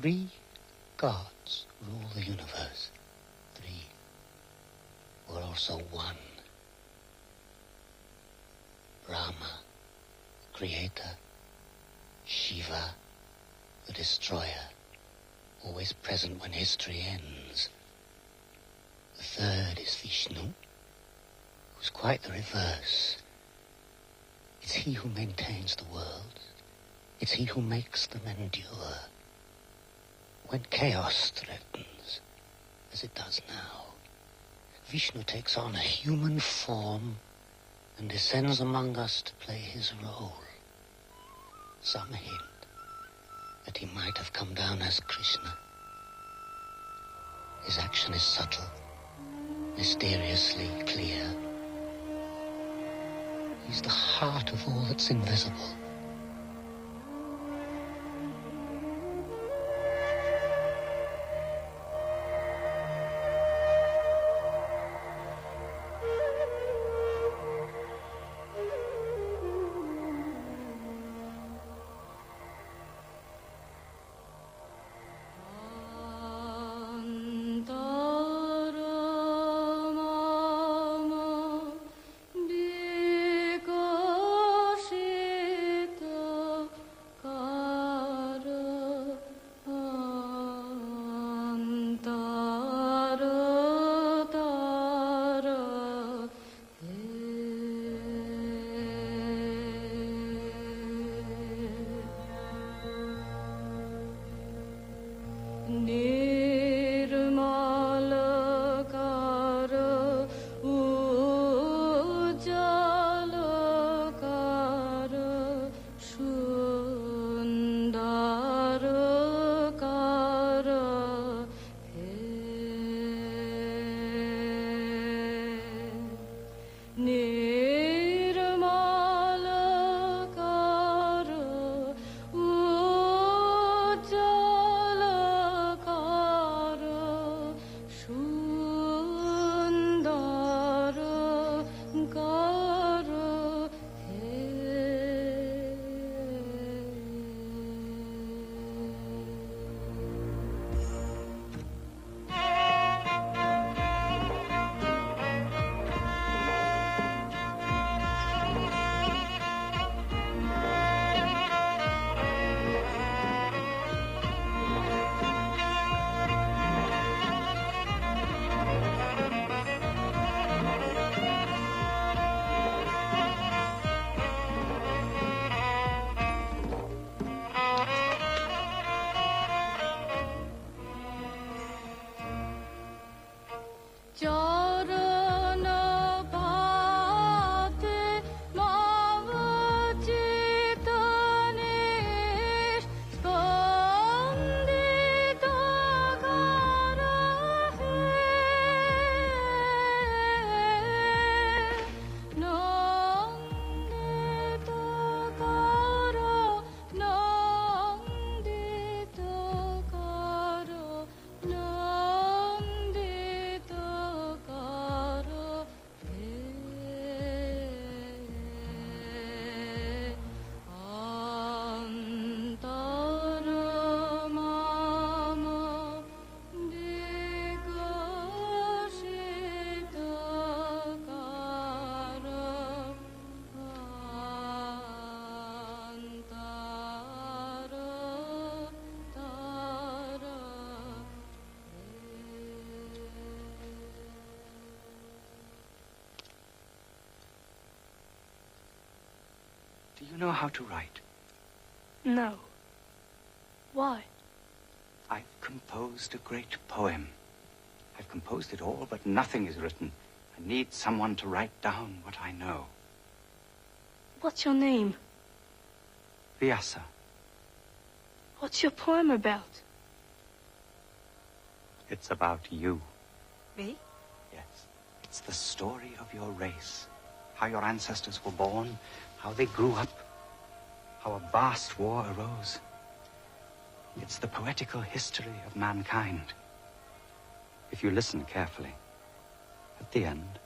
3 gods rule the universe. 3 who are also one. Brahma, the creator. Shiva, the destroyer. Always present when history ends. The third is Vishnu, who's quite the reverse. It's he who maintains the world. It's he who makes them endure. When chaos threatens, as it does now, Vishnu takes on a human form and descends among us to play his role. Some hint that he might have come down as Krishna. His action is subtle, mysteriously clear. He's the heart of all that's invisible. Do you know how to write? No. Why? I've composed a great poem. I've composed it all, but nothing is written. I need someone to write down what I know. What's your name? Vyasa. What's your poem about? It's about you. Me? Yes. It's the story of your race. How your ancestors were born, how they grew up, how a vast war arose. It's the poetical history of mankind. If you listen carefully, at the end,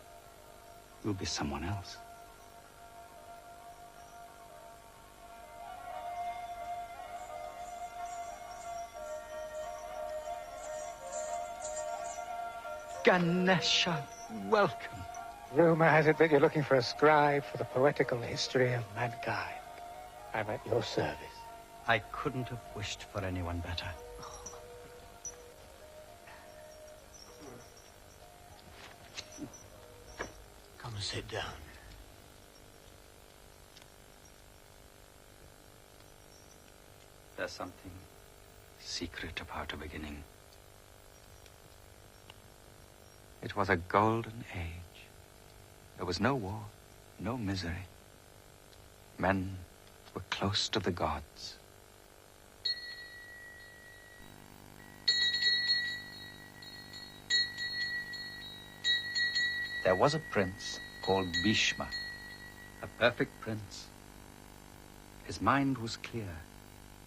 you'll be someone else. Ganesha, welcome. Rumor has it that you're looking for a scribe for the poetical history of mankind. I'm at your service. I couldn't have wished for anyone better. Come and sit down. There's something secret about a beginning. It was a golden age. There was no war, no misery. Men were close to the gods. There was a prince called Bhishma, a perfect prince. His mind was clear,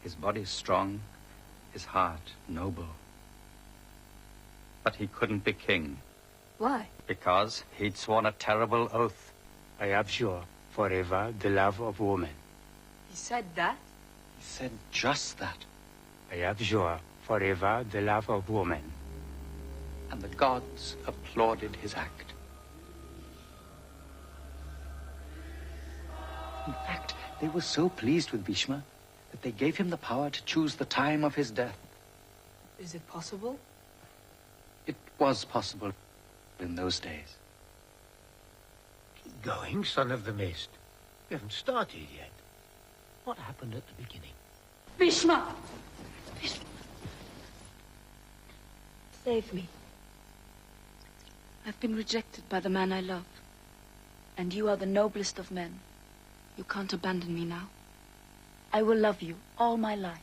his body strong, his heart noble. But he couldn't be king. Why? Because he'd sworn a terrible oath. I abjure forever the love of woman. He said that? He said just that. I abjure forever the love of woman. And the gods applauded his act. In fact, they were so pleased with Bhishma that they gave him the power to choose the time of his death. Is it possible? It was possible in those days. Keep going, son of the mist. We haven't started yet. What happened at the beginning? Bhishma! Save me. I've been rejected by the man I love. And you are the noblest of men. You can't abandon me now. I will love you all my life.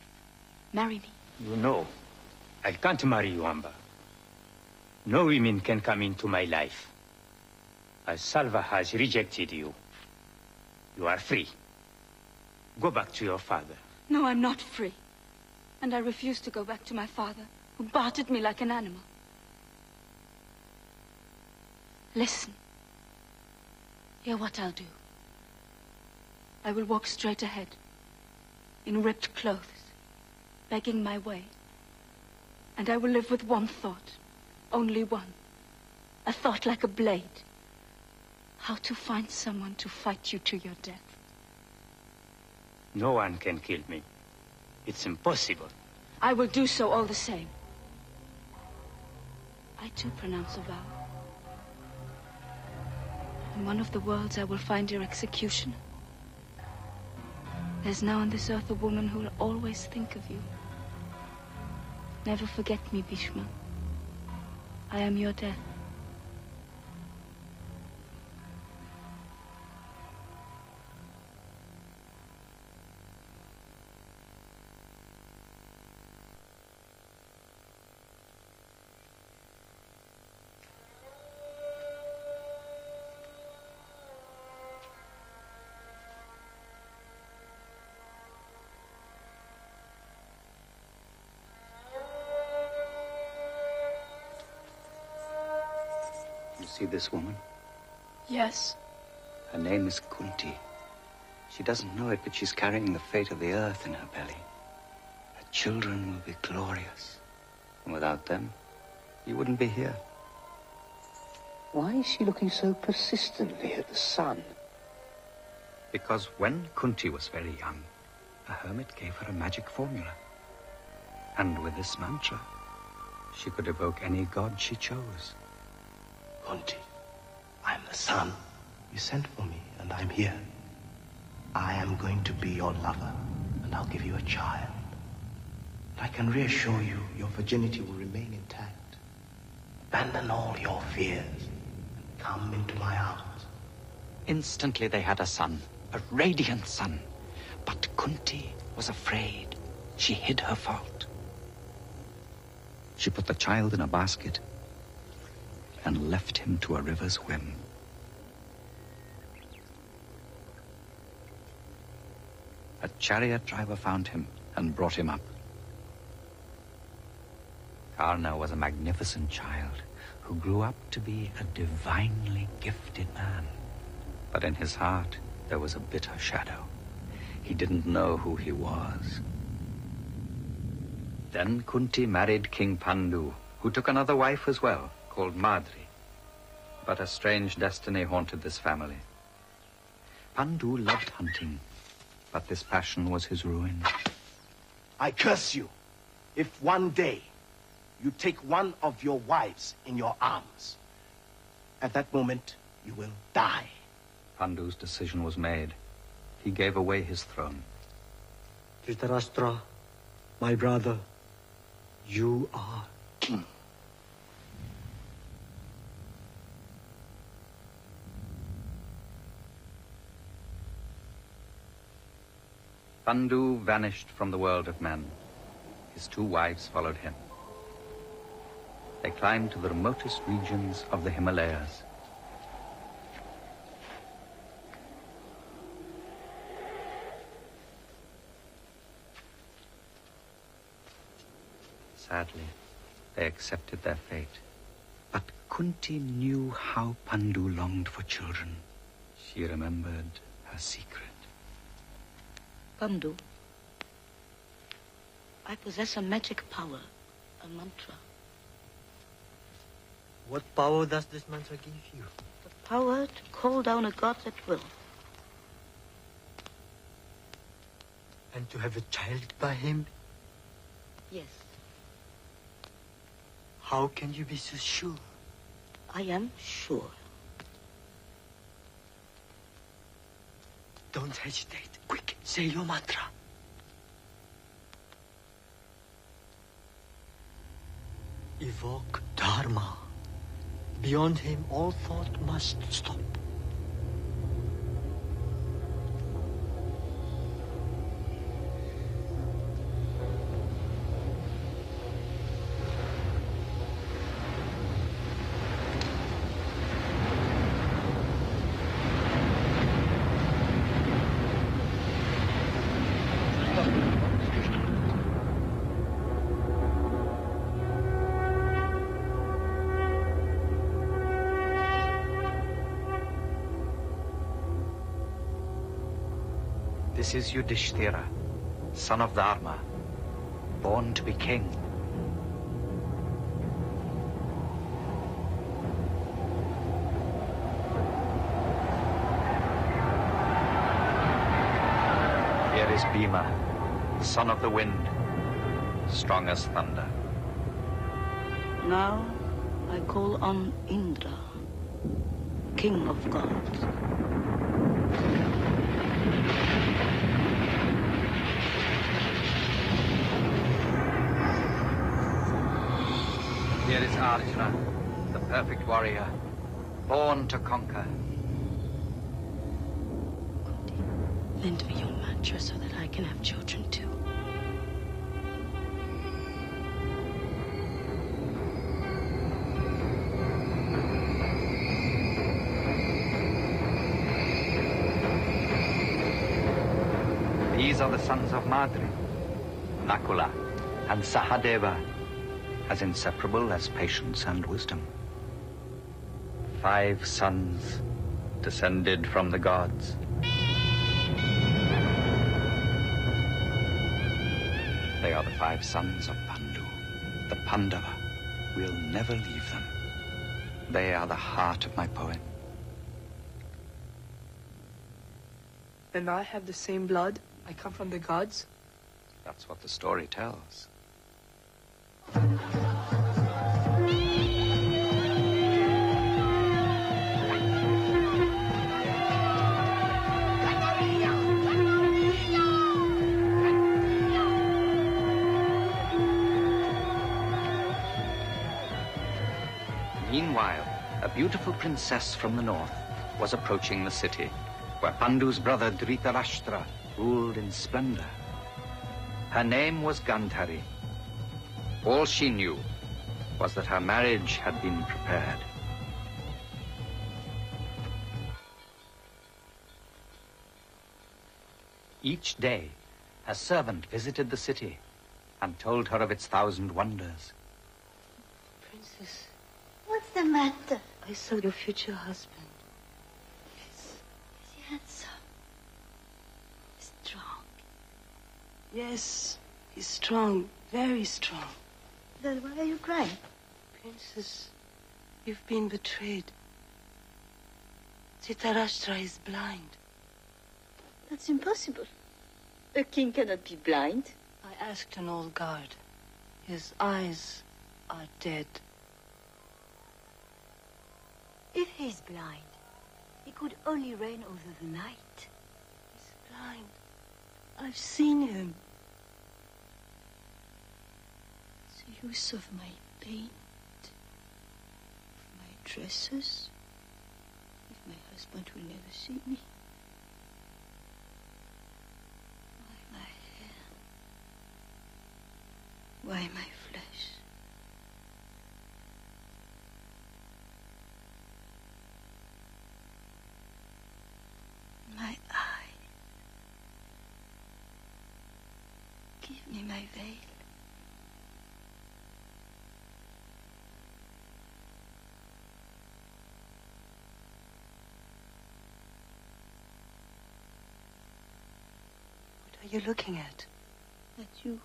Marry me. You know, I can't marry you, Amba. No women can come into my life. As Salva has rejected you, you are free. Go back to your father. No, I'm not free. And I refuse to go back to my father, who bartered me like an animal. Listen. Hear what I'll do. I will walk straight ahead, in ripped clothes, begging my way. And I will live with one thought, only one. A thought like a blade. How to find someone to fight you to your death. No one can kill me. It's impossible. I will do so all the same. I too pronounce a vow. In one of the worlds I will find your executioner. There's now on this earth a woman who will always think of you. Never forget me, Bhishma. I am your death. You see this woman? Yes. Her name is Kunti. She doesn't know it, but she's carrying the fate of the earth in her belly. Her children will be glorious. And without them, you wouldn't be here. Why is she looking so persistently at the sun? Because when Kunti was very young, a hermit gave her a magic formula. And with this mantra, she could evoke any god she chose. Kunti, I'm the sun. You sent for me, and I'm here. I am going to be your lover, and I'll give you a child. And I can reassure you, your virginity will remain intact. Abandon all your fears, and come into my arms. Instantly they had a son, a radiant son. But Kunti was afraid. She hid her fault. She put the child in a basket and left him to a river's whim. A chariot driver found him and brought him up. Karna was a magnificent child who grew up to be a divinely gifted man. But in his heart, there was a bitter shadow. He didn't know who he was. Then Kunti married King Pandu, who took another wife as well, called Madri, but a strange destiny haunted this family. Pandu loved hunting, but this passion was his ruin. I curse you if one day you take one of your wives in your arms. At that moment, you will die. Pandu's decision was made. He gave away his throne. Dhritarashtra, my brother, you are king. Pandu vanished from the world of men. His 2 wives followed him. They climbed to the remotest regions of the Himalayas. Sadly, they accepted their fate. But Kunti knew how Pandu longed for children. She remembered her secret. Pandu, I possess a magic power, a mantra. What power does this mantra give you? The power to call down a god at will. And to have a child by him? Yes. How can you be so sure? I am sure. Don't hesitate. Quick, say your mantra. Evoke Dharma. Beyond him, all thought must stop. This is Yudhishthira, son of Dharma, born to be king. Here is Bhima, son of the wind, strong as thunder. Now I call on Indra, king of gods. Here is Arjuna, the perfect warrior, born to conquer. Lend me your mantra so that I can have children too. These are the sons of Madri, Nakula, and Sahadeva, as inseparable as patience and wisdom. 5 sons descended from the gods. They are the 5 sons of Pandu, the Pandava. We'll never leave them. They are the heart of my poem. And I have the same blood? I come from the gods? That's what the story tells. Meanwhile, a beautiful princess from the north was approaching the city, where Pandu's brother Dhritarashtra ruled in splendor. Her name was Gandhari. All she knew was that her marriage had been prepared. Each day, a servant visited the city and told her of its 1,000 wonders. Princess, What's the matter? I saw your future husband. Is he handsome? Strong? Yes, he's strong, very strong. Then why are you crying? Princess, You've been betrayed. Dhritarashtra is blind. That's impossible. A king cannot be blind. I asked an old guard. His eyes are dead. If he's blind, he could only reign over the night. He's blind. I've seen him. The use of my paint, of my dresses. If my husband will never see me. Why my hair? Why my flesh? My eye. Give me my veil. What are you looking at? At you.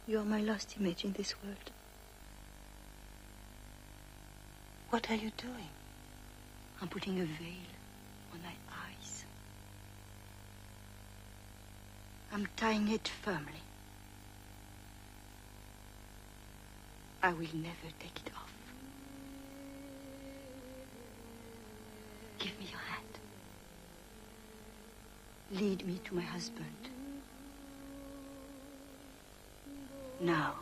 You are my last image in this world. What are you doing? I'm putting a veil on my eyes. I'm tying it firmly. I will never take it off. Give me your hand. Lead me to my husband. Now,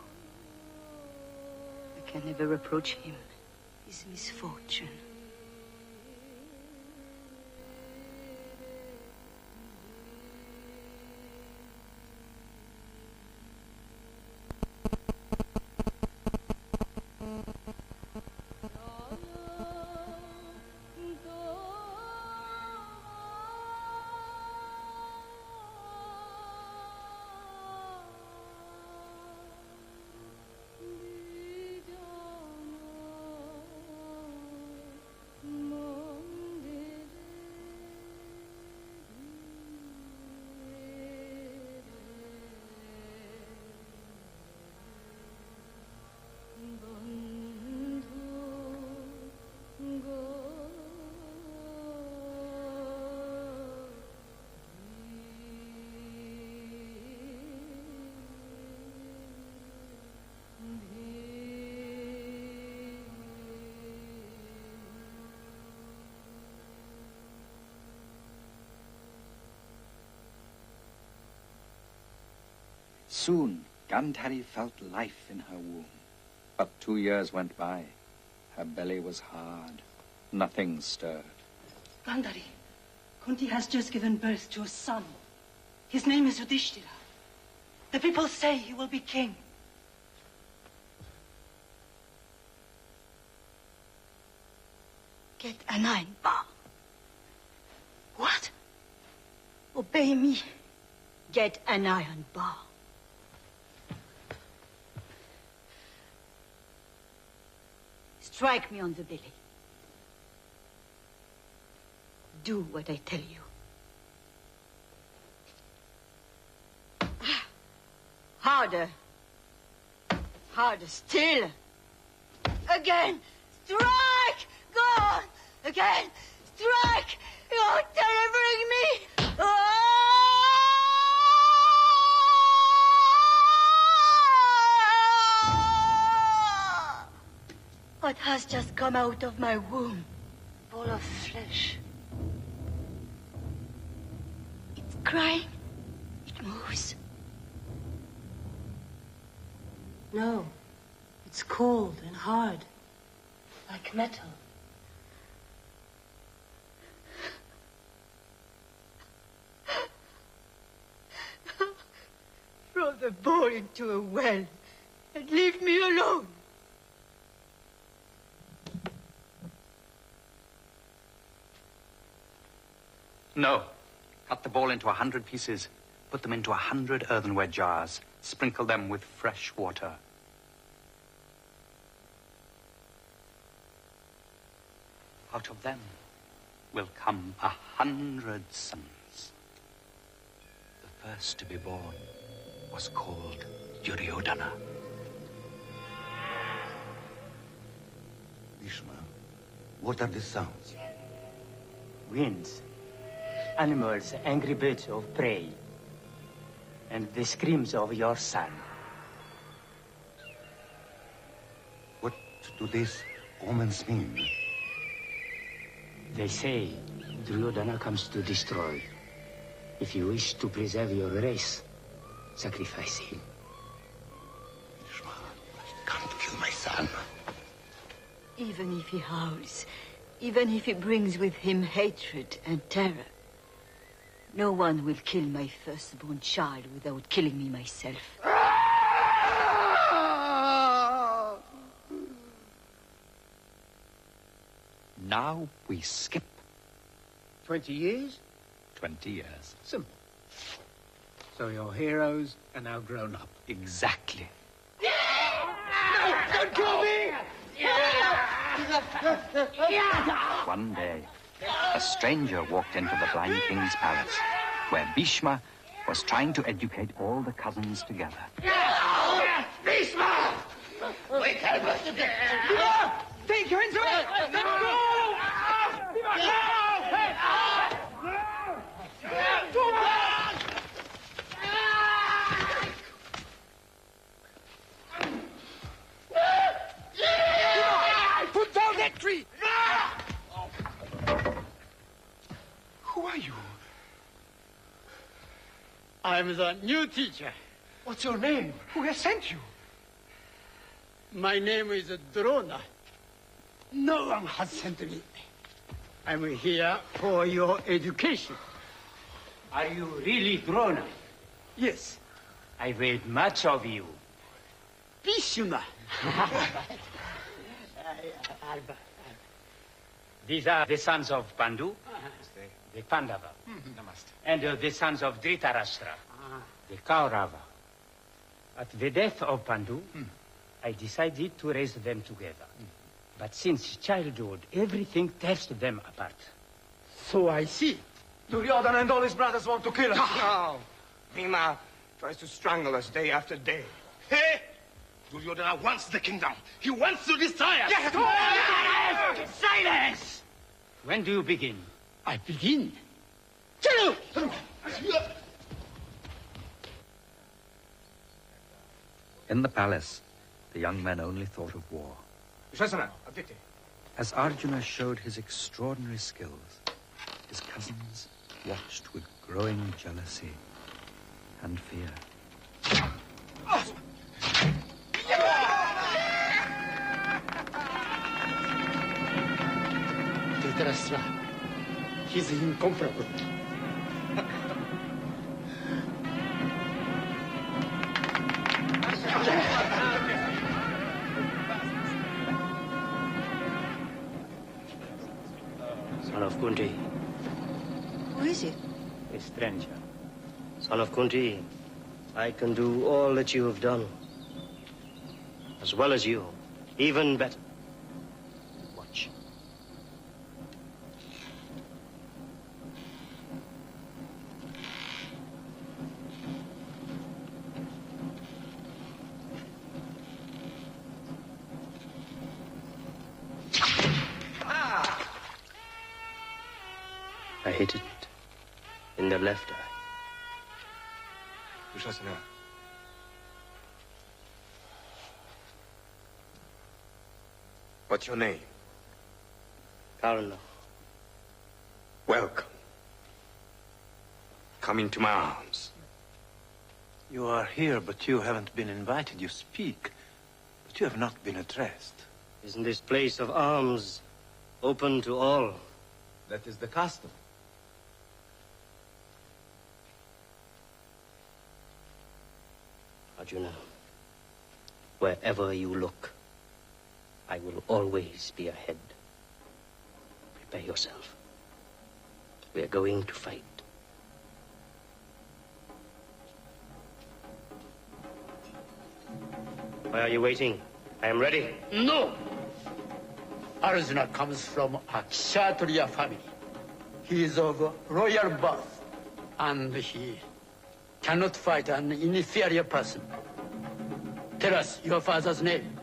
I can never reproach him his misfortune. Soon, Gandhari felt life in her womb. But 2 years went by. Her belly was hard. Nothing stirred. Gandhari, Kunti has just given birth to a son. His name is Yudhishthira. The people say he will be king. Get an iron bar. What? Obey me. Get an iron bar. Strike me on the belly. Do what I tell you. Harder. Harder still. Again. Strike! Go on! Again! Strike! You're delivering me! What has just come out of my womb? A ball of flesh. It's crying. It moves. No, it's cold and hard, like metal. Throw the ball into a well and leave me alone. No. Cut the ball into 100 pieces. Put them into 100 earthenware jars. Sprinkle them with fresh water. Out of them will come 100 sons. The first to be born was called Duryodhana. Bhishma, what are the sounds? Winds, animals, angry birds of prey, and the screams of your son. What do these omens mean? They say Duryodhana comes to destroy. If you wish to preserve your race, sacrifice him. Bhishma, he can't kill my son. Even if he howls, even if he brings with him hatred and terror, no one will kill my firstborn child without killing me myself. Now we skip 20 years? 20 years. Simple. So your heroes are now grown up. Exactly. No! Don't kill me! One day, a stranger walked into the blind king's palace, where Bhishma was trying to educate all the cousins together. Bhishma! Wait, help us! Take your hands away! Let go! Put down that tree! Who are you? I'm the new teacher. What's your name? Who has sent you? My name is Drona. No one has sent me. I'm here for your education. Are you really Drona? Yes. I've read much of you. Bhishma. These are the sons of Pandu, the Pandava, and the sons of Dhritarashtra, the Kaurava. At the death of Pandu, I decided to raise them together. But since childhood, everything tears them apart. So I see. Duryodhana and all his brothers want to kill us. No. Bhima tries to strangle us day after day. Hey! Duryodhana wants the kingdom. He wants to destroy us. Yes. Silence! When do you begin? I begin. In the palace, the young men only thought of war. As Arjuna showed his extraordinary skills, his cousins watched with growing jealousy and fear. Dhritarashtra, he's incomparable. Son of Kunti. Who is it? A stranger. Son of Kunti, I can do all that you have done. As well as you. Even better. Watch. I hit it in the left eye. Dushasana. What's your name? Karna. Welcome. Come into my arms. You are here, but you haven't been invited. You speak, but you have not been addressed. Isn't this place of arms open to all? That is the custom. Arjuna, wherever you look, I will always be ahead. Prepare yourself. We are going to fight. Why are you waiting? I am ready. No! Arjuna comes from a Kshatriya family. He is of royal birth, and he cannot fight an inferior person. Tell us your father's name.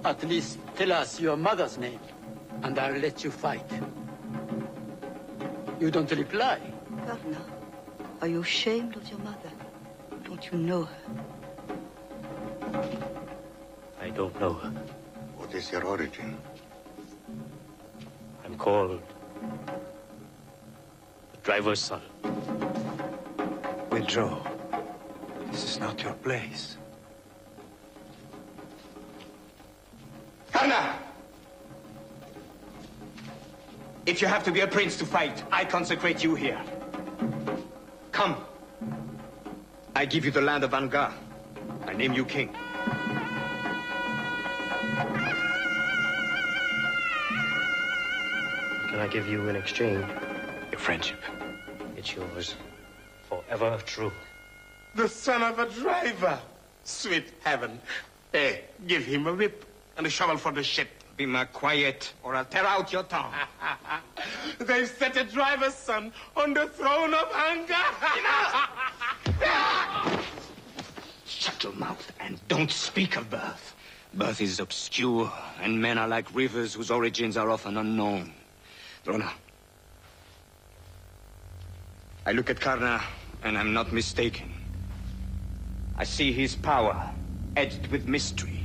At least tell us your mother's name, and I'll let you fight. You don't reply. Karna, are you ashamed of your mother? Don't you know her? I don't know her. What is your origin? I'm called the driver's son. Withdraw. This is not your place. Karna! If you have to be a prince to fight, I consecrate you here. Come. I give you the land of Angar. I name you king. Can I give you in exchange? Your friendship. It's yours. Forever true. The son of a driver. Sweet heaven. Hey, give him a whip and a shovel for the shit. Be more quiet, or I'll tear out your tongue. They've set a driver's son on the throne of anger. Shut your mouth and don't speak of birth. Birth is obscure, and men are like rivers whose origins are often unknown. Drona, I look at Karna, and I'm not mistaken. I see his power, edged with mystery,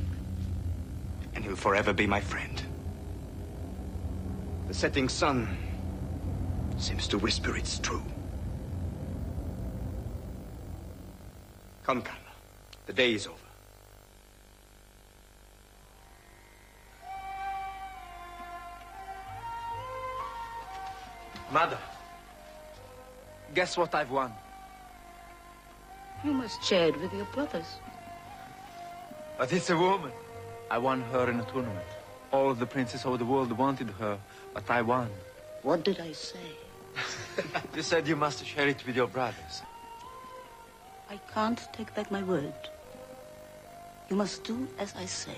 and he'll forever be my friend. The setting sun seems to whisper it's true. Come, Karna. The day is over. Mother, guess what I've won? You must share it with your brothers. But it's a woman. I won her in a tournament. All of the princes of the world wanted her, but I won. What did I say? You said you must share it with your brothers. I can't take back my word. You must do as I say.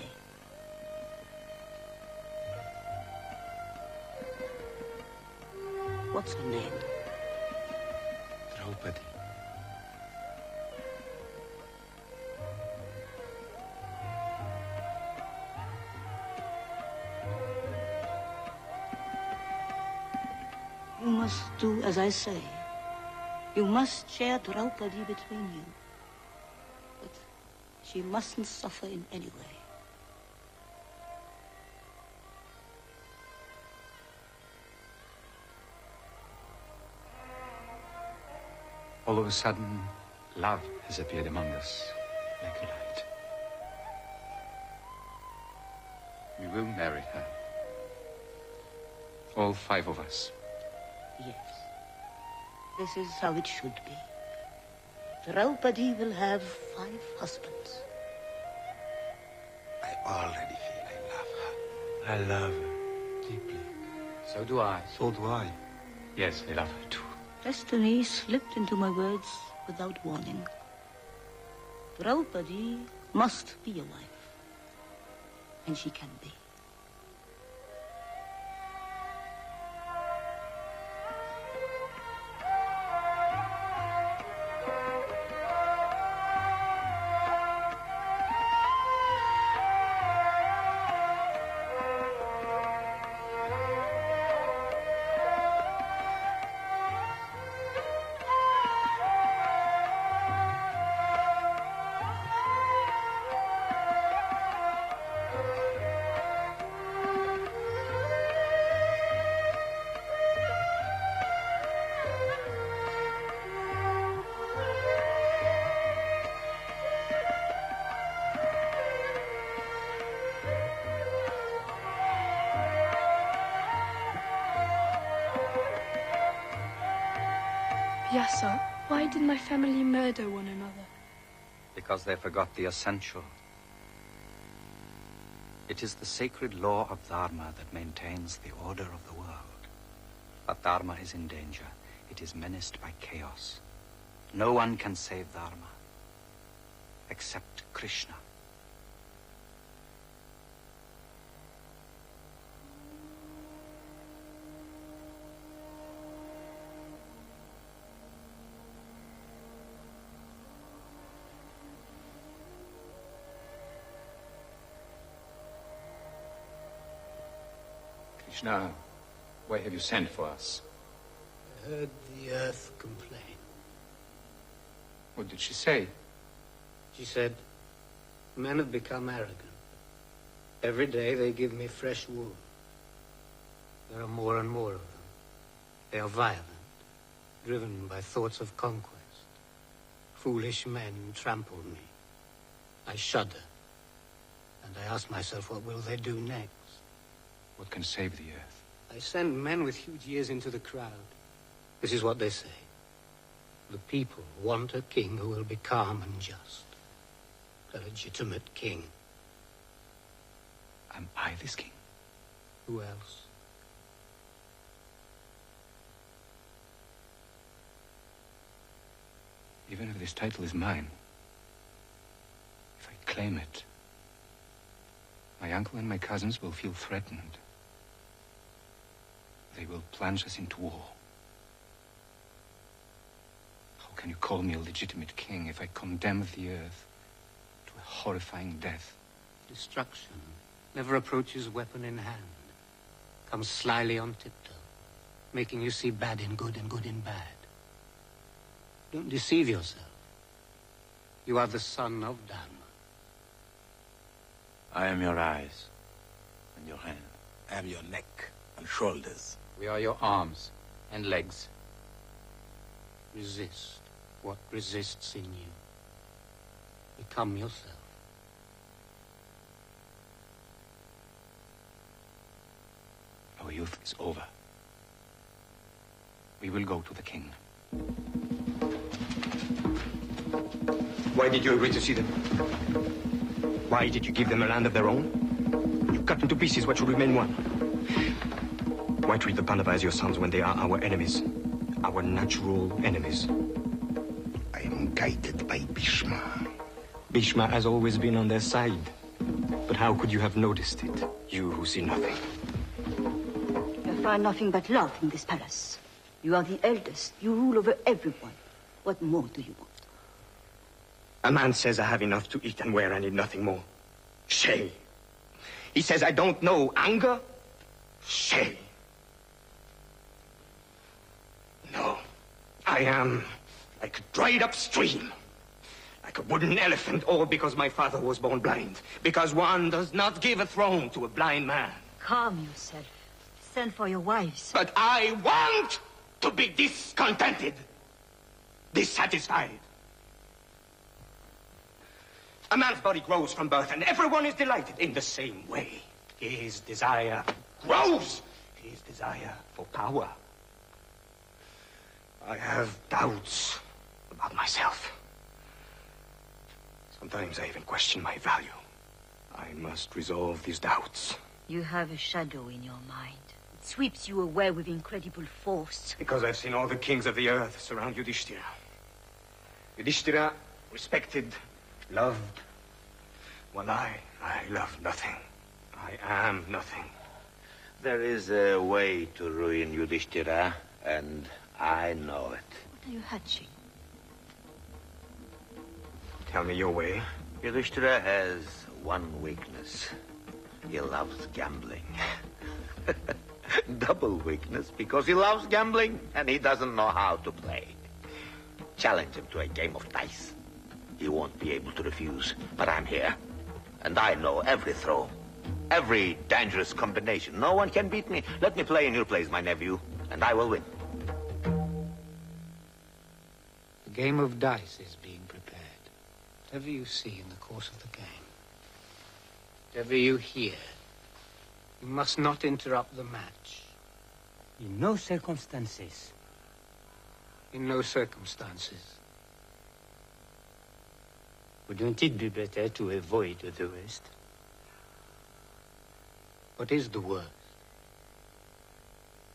What's her name? Draupadi. You must do as I say. You must share Draupadi between you. But she mustn't suffer in any way. All of a sudden, love has appeared among us, like a light. We will marry her. All 5 of us. Yes. This is how it should be. Draupadi will have 5 husbands. I already feel I love her. I love her deeply. So do I. So do I. Yes, I love her too. Destiny slipped into my words without warning. Draupadi must be a wife. And she can be. Yasa, why did my family murder one another? Because they forgot the essential. It is the sacred law of Dharma that maintains the order of the world. But Dharma is in danger. It is menaced by chaos. No one can save Dharma, except Krishna. Krishna, why have you sent for us? I heard the earth complain. What did she say? She said, men have become arrogant. Every day they give me fresh wool. There are more and more of them. They are violent, driven by thoughts of conquest. Foolish men trample me. I shudder. And I ask myself, what will they do next? What can save the earth? I send men with huge ears into the crowd. This is what they say. The people want a king who will be calm and just. A legitimate king. Am I this king? Who else? Even if this title is mine, if I claim it, my uncle and my cousins will feel threatened. They will plunge us into war. How can you call me a legitimate king if I condemn the earth to a horrifying death? Destruction never approaches weapon in hand. Comes slyly on tiptoe, making you see bad in good and good in bad. Don't deceive yourself. You are the son of Dharma. I am your eyes and your hand. I am your neck and shoulders. We are your arms and legs. Resist what resists in you. Become yourself. Our youth is over. We will go to the king. Why did you agree to see them? Why did you give them a land of their own? You cut into pieces what should remain one. Why treat the Pandavas as your sons when they are our enemies? Our natural enemies. I am guided by Bhishma. Bhishma has always been on their side. But how could you have noticed it? You who see nothing. You find nothing but love in this palace. You are the eldest. You rule over everyone. What more do you want? A man says I have enough to eat and wear and need nothing more. Shame. He says I don't know anger. Shame. No. I am like a dried up stream. Like a wooden elephant, all because my father was born blind. Because one does not give a throne to a blind man. Calm yourself. Send for your wives. But I want to be discontented. Dissatisfied. A man's body grows from birth, and everyone is delighted in the same way. His desire grows. His desire for power. I have doubts about myself. Sometimes I even question my value. I must resolve these doubts. You have a shadow in your mind. It sweeps you away with incredible force. Because I've seen all the kings of the earth surround Yudhishthira. Yudhishthira, respected, loved. While I love nothing. I am nothing. There is a way to ruin Yudhishthira, and I know it. What are you hatching? Tell me your way. Yudhishthira has one weakness. He loves gambling. Double weakness, because he loves gambling, and he doesn't know how to play. Challenge him to a game of dice. He won't be able to refuse, but I'm here. And I know every throw, every dangerous combination. No one can beat me. Let me play in your place, my nephew, and I will win. The game of dice is being prepared. Whatever you see in the course of the game, whatever you hear, you must not interrupt the match. In no circumstances. In no circumstances. Wouldn't it be better to avoid the worst? What is the worst?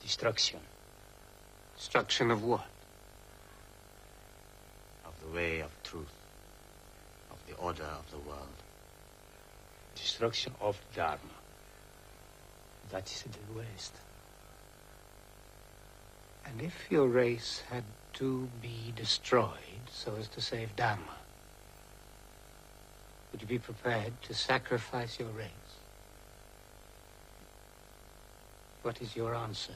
Destruction. Destruction of what? Of the way of truth. Of the order of the world. Destruction of Dharma. That is the worst. And if your race had to be destroyed so as to save Dharma, would you be prepared to sacrifice your race? What is your answer?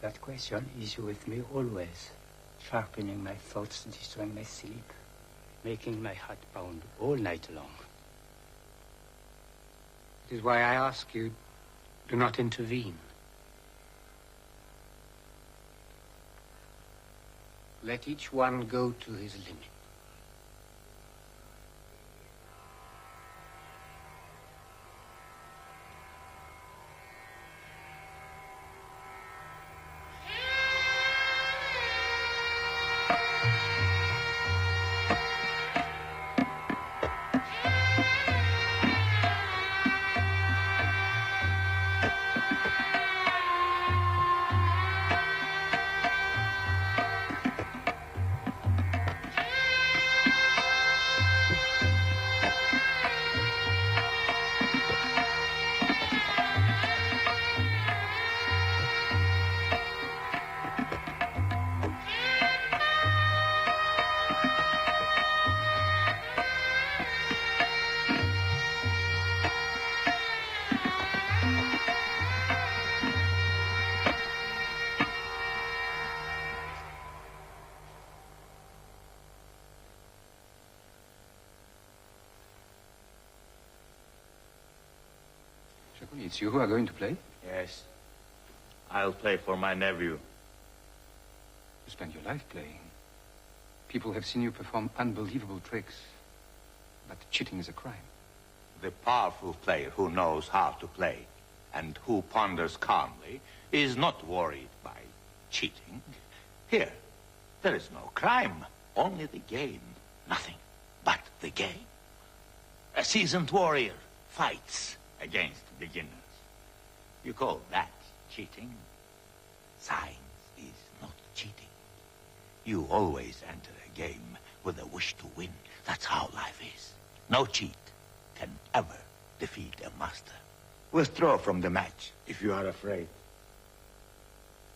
That question is with me always, sharpening my thoughts, destroying my sleep, making my heart pound all night long. It is why I ask you, do not intervene. Let each one go to his limit. It's you who are going to play? Yes. I'll play for my nephew. You spend your life playing. People have seen you perform unbelievable tricks. But cheating is a crime. The powerful player who knows how to play and who ponders calmly is not worried by cheating. Here, there is no crime, only the game. Nothing but the game. A seasoned warrior fights against beginners. You call that cheating? Science is not cheating. You always enter a game with a wish to win. That's how life is. No cheat can ever defeat a master. Withdraw from the match if you are afraid.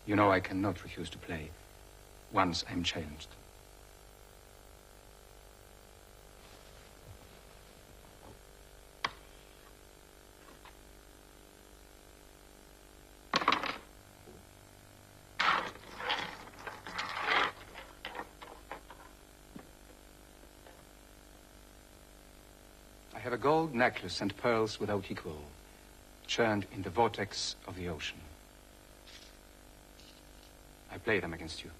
You know I cannot refuse to play once I'm challenged. I have a gold necklace and pearls without equal, churned in the vortex of the ocean. I play them against you.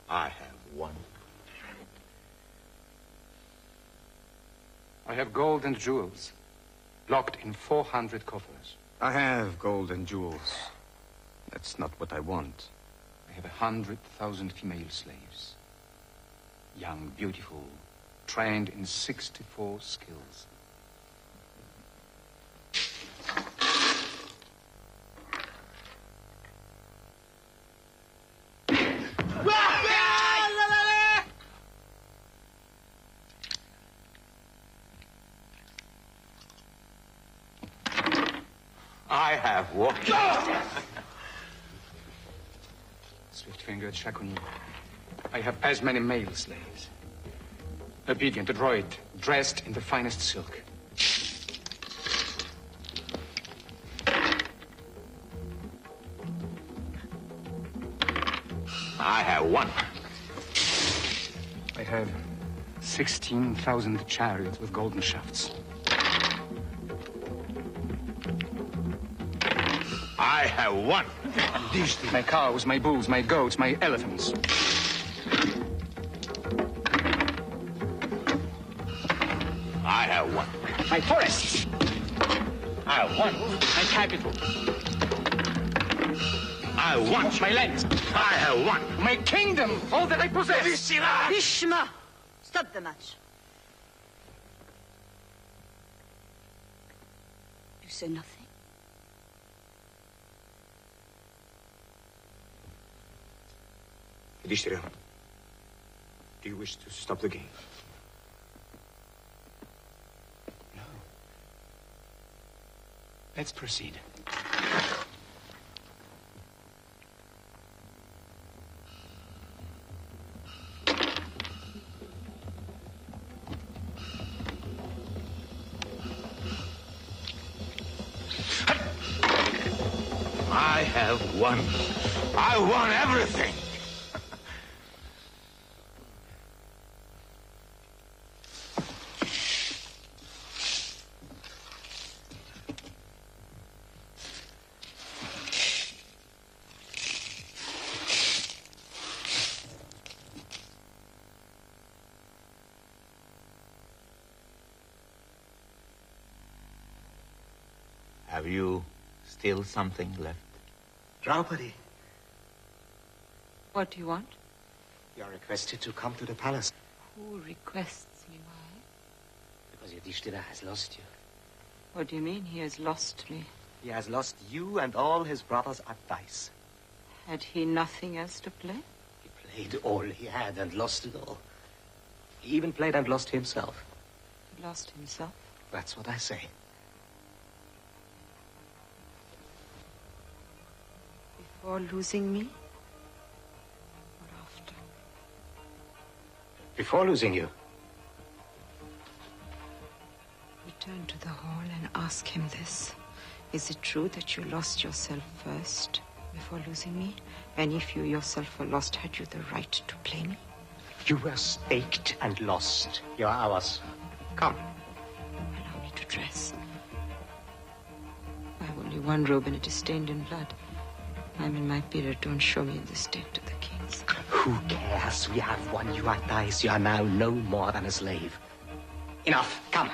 I have won. I have gold and jewels, locked in 400 coffers. I have gold and jewels. That's not what I want. I have 100,000 female slaves. Young, beautiful, trained in 64 skills. I have walked. Swift-fingered Shakuni. I have as many male slaves. Obedient, adroit, dressed in the finest silk. I have won. I have 16,000 chariots with golden shafts. I have won. My cows, my bulls, my goats, my elephants. I have won. My forests. I have won. My capital. I won. My land. I have won. My kingdom. All that I possess. Ishma! Stop the match. You say nothing? Yudhishthira, Do you wish to stop the game? No. Let's proceed. I have won. I won everything. Have you still something left? Draupadi, What do you want? you are requested to come to the palace. Who requests me? Why? Because Yudhishthira has lost you. What do you mean he has lost me? He has lost you and all his brothers at dice. Had he nothing else to play? He played all he had and lost it all. He even played and lost himself. He lost himself? That's what I say. Before losing me? Or after? Before losing you. Return to the hall and ask him this. Is it true that you lost yourself first before losing me? And if you yourself were lost, had you the right to play me? You were staked and lost. You are ours. Come. Allow me to dress. I have only one robe and it is stained in blood. I'm in my period. Don't show me in the state of the kings. Who cares? We have won you at dice. You are now no more than a slave. Enough. Come.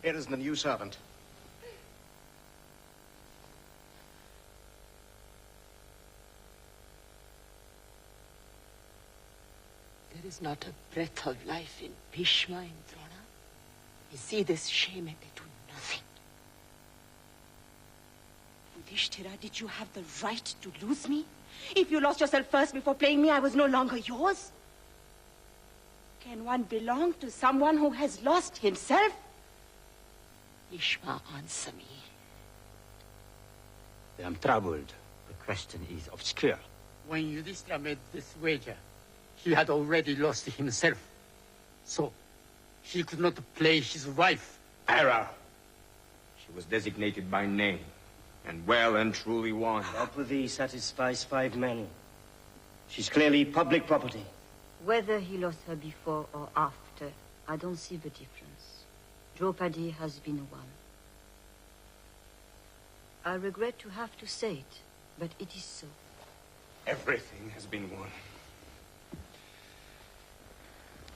Here is the new servant. There is not a breath of life in Bhishma and Drona. You see this shame and they do nothing. Yudhishthira, did you have the right to lose me? If you lost yourself first before playing me, I was no longer yours. Can one belong to someone who has lost himself? Bhishma, answer me. I am troubled. The question is obscure. When Yudhishthira made this wager, he had already lost himself. So, he could not play his wife. Error. She was designated by name, and well and truly won. Draupadi satisfies 5 men. She's clearly public property. Whether he lost her before or after, I don't see the difference. Draupadi has been won. I regret to have to say it, but it is so. Everything has been won.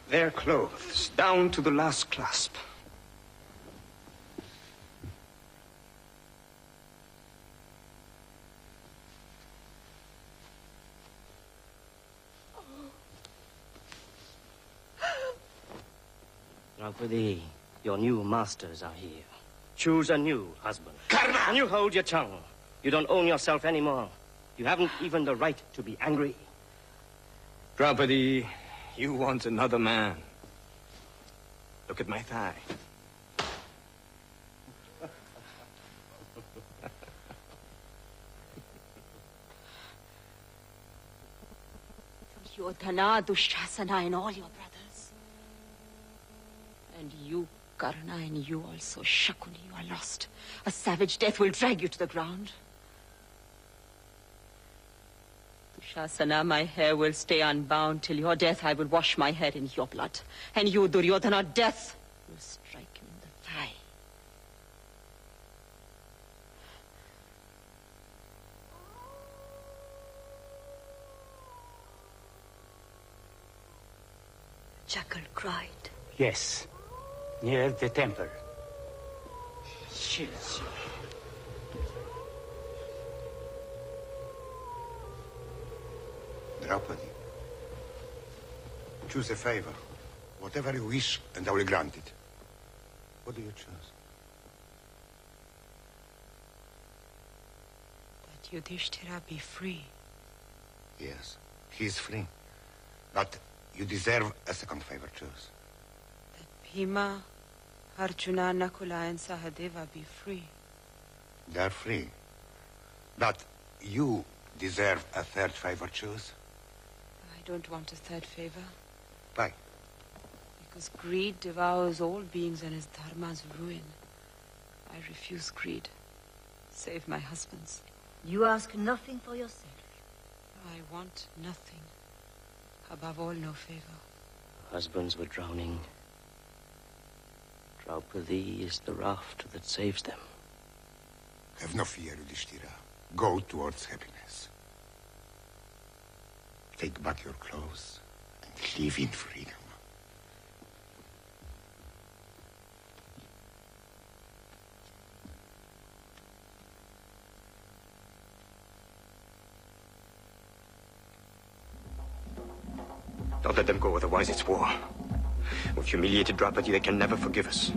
Their clothes, down to the last clasp. Draupadi, your new masters are here. Choose a new husband. Karna! And you hold your tongue. You don't own yourself anymore. You haven't even the right to be angry. Draupadi, you want another man. Look at my thigh. Yodhana, Dushasana, and all your brothers. And you, Karna, and you also, Shakuni, you are lost. A savage death will drag you to the ground. Dushasana, my hair will stay unbound till your death. I will wash my head in your blood. And you, Duryodhana, death will strike you in the thigh. Jackal cried. Yes, near the temple. Draupadi, choose a favor. Whatever you wish, and I will grant it. What do you choose? That Yudhishthira be free. Yes, he is free. But you deserve a second favor. Choose. Bhima, Arjuna, Nakula, and Sahadeva be free. They are free. But you deserve a third favor. Choose. I don't want a third favor. Why? Because greed devours all beings and is Dharma's ruin. I refuse greed. Save my husbands. You ask nothing for yourself. I want nothing. Above all, no favor. Husbands were drowning. Draupadi is the raft that saves them. Have no fear, Yudhishthira. Go towards happiness. Take back your clothes and live in freedom. Don't let them go, otherwise it's war. We've humiliated Draupadi, they can never forgive us.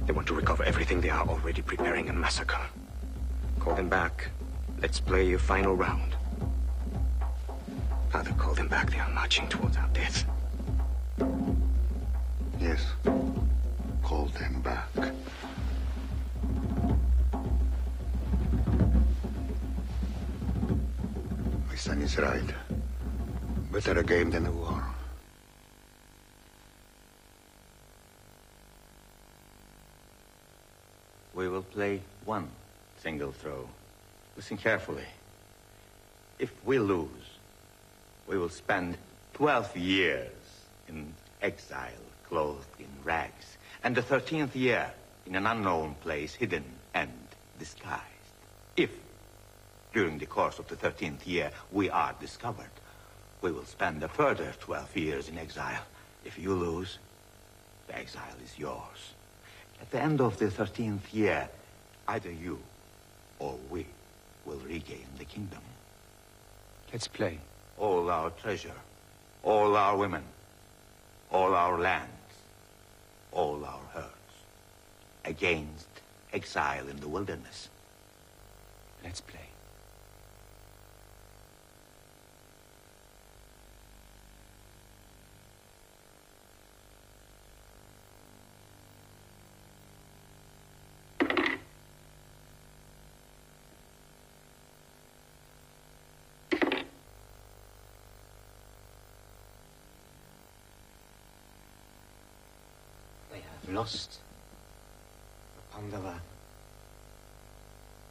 They want to recover everything, they are already preparing a massacre. Call them back. Let's play a final round. Father, call them back, they are marching towards our death. Yes. Call them back. My son is right. Better a game than a war. We will play one single throw. Listen carefully. If we lose, we will spend 12 years in exile, clothed in rags, and the 13th year in an unknown place, hidden and disguised. If, during the course of the 13th year, we are discovered, we will spend a further 12 years in exile. If you lose, the exile is yours. At the end of the 13th year, either you or we will regain the kingdom. Let's play. All our treasure, all our women, all our lands, all our herds, against exile in the wilderness. Let's play. Lost. The Pandava.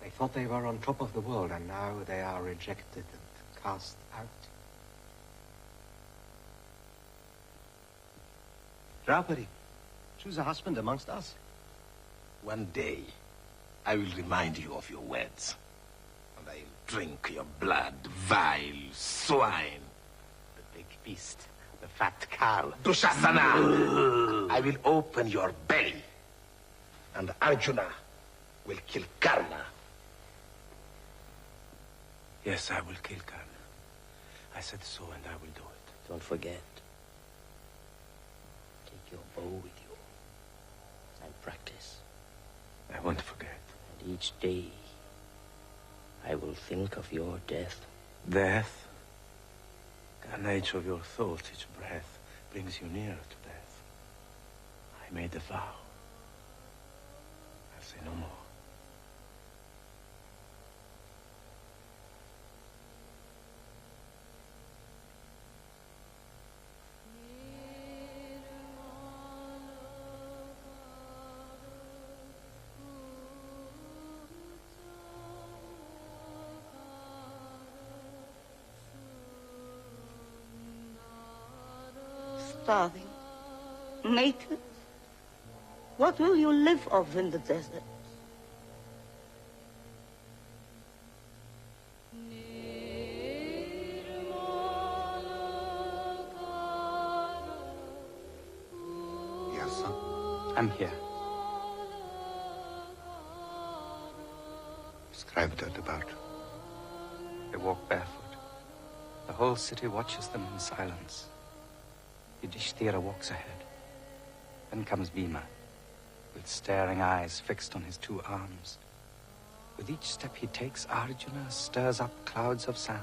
They thought they were on top of the world, and now they are rejected and cast out. Draupadi, choose a husband amongst us. One day, I will remind you of your words, and I will drink your blood, vile swine. The big beast. The fat cow. Dushasana! I will open your belly, and Arjuna will kill Karna. Yes, I will kill Karna. I said so, and I will do it. Don't forget. Take your bow with you and practice. I won't forget. And each day, I will think of your death. Death? The nature of your thoughts, each breath, brings you nearer to death. I made a vow. I'll say no more. Starving, naked. What will you live of in the desert? Yes, son. I'm here. Describe that about. They walk barefoot. The whole city watches them in silence. Yudhishthira walks ahead. Then comes Bhima, with staring eyes fixed on his two arms. With each step he takes, Arjuna stirs up clouds of sand.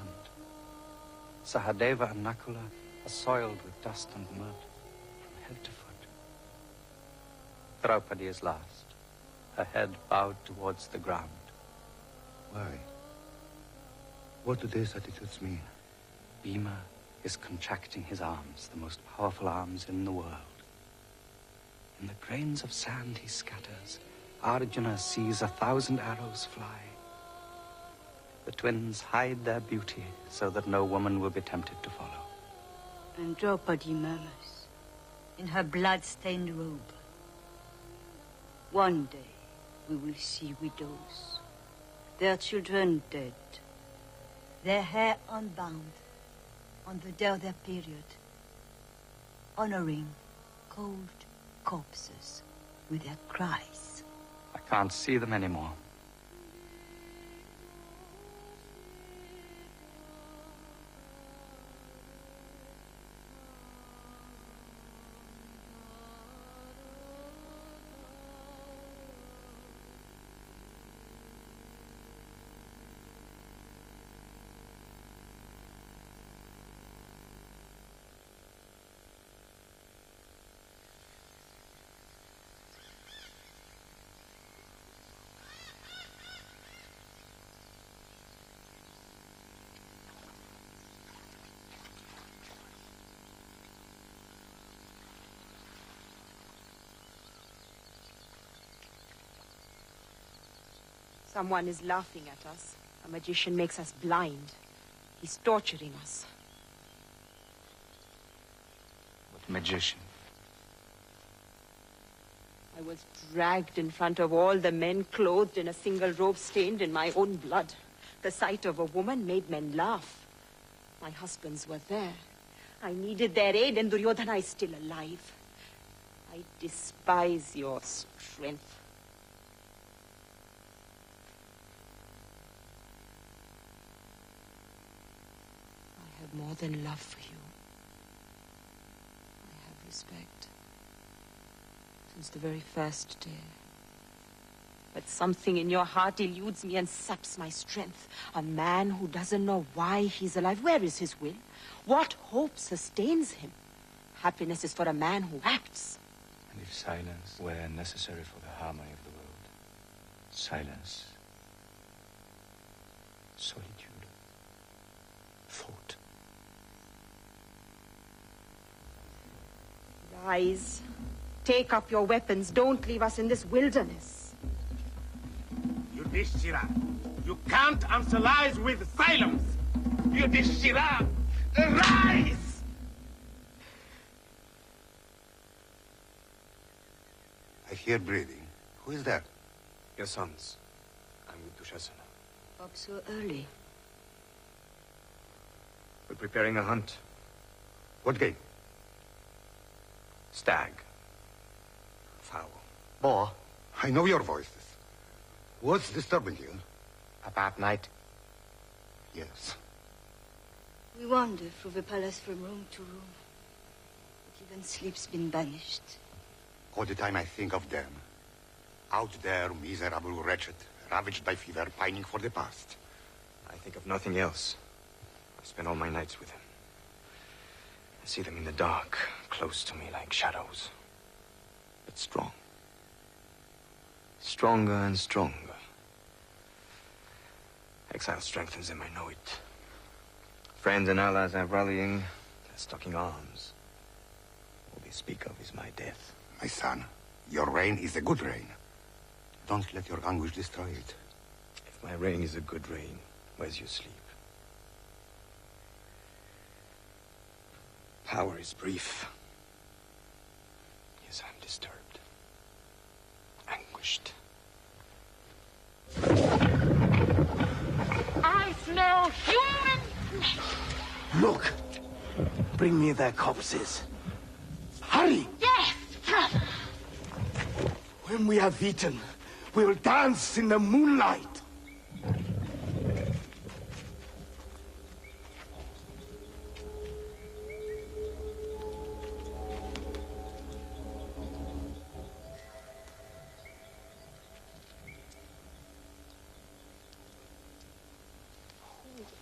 Sahadeva and Nakula are soiled with dust and mud, from head to foot. Draupadi is last, her head bowed towards the ground. Why? What do these attitudes mean? Bhima is contracting his arms, the most powerful arms in the world. In the grains of sand he scatters, Arjuna sees 1,000 arrows fly. The twins hide their beauty so that no woman will be tempted to follow. And Draupadi murmurs in her blood-stained robe. One day we will see widows, their children dead, their hair unbound on the day of their period, honoring cold corpses with their cries. I can't see them anymore. Someone is laughing at us. A magician makes us blind. He's torturing us. What magician? I was dragged in front of all the men, clothed in a single robe stained in my own blood. The sight of a woman made men laugh. My husbands were there. I needed their aid, and Duryodhana is still alive. I despise your strength. I have more than love for you. I have respect. Since the very first day. But something in your heart eludes me and saps my strength. A man who doesn't know why he's alive. Where is his will? What hope sustains him? Happiness is for a man who acts. And if silence were necessary for the harmony of the world, silence, solitude, thought. Rise. Take up your weapons. Don't leave us in this wilderness. Yudhishthira, you can't answer lies with silence. Yudhishthira, rise! I hear breathing. Who is that? Your sons. I'm with Dushasana. Up so early. We're preparing a hunt. What game? Stag. Fowl. Boar. I know your voices. What's disturbing you? A bad night. Yes. We wander through the palace from room to room. But even sleep's been banished. All the time I think of them. Out there, miserable, wretched, ravaged by fever, pining for the past. I think of nothing else. I spend all my nights with them. I see them in the dark, close to me like shadows. But strong. Stronger and stronger. Exile strengthens them, I know it. Friends and allies are rallying. They're stocking arms. All they speak of is my death. My son, your reign is a good reign. Don't let your anguish destroy it. If my reign is a good reign, where's your sleep? Power is brief. Yes, I'm disturbed. Anguished. I smell human flesh. Look! Bring me their corpses. Hurry! Yes, brother. When we have eaten, we will dance in the moonlight.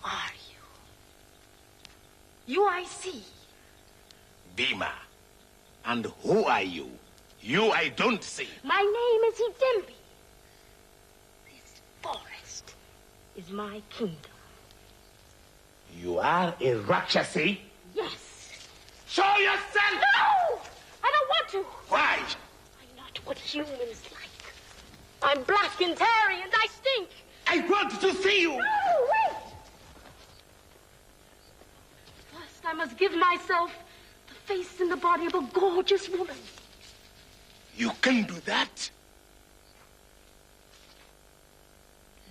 are you? You I see. Bima. And who are you? You I don't see. My name is Hidimbi. This forest is my kingdom. You are a Rakshasi? Yes. Show yourself! No! I don't want to. Why? I'm not what humans like. I'm black and hairy and I stink. I want to see you! No, wait! First, I must give myself the face and the body of a gorgeous woman. You can do that?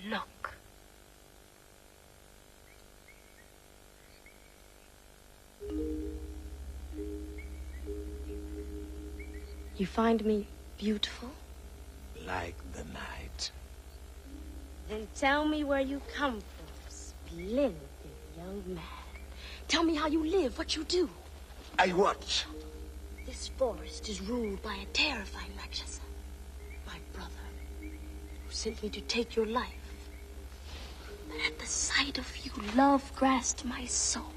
Look. You find me beautiful? Like the night. Then tell me where you come from, splendid young man. Tell me how you live, what you do. I watch. This forest is ruled by a terrifying Rakshasa, my brother, who sent me to take your life. But at the sight of you, love grasped my soul.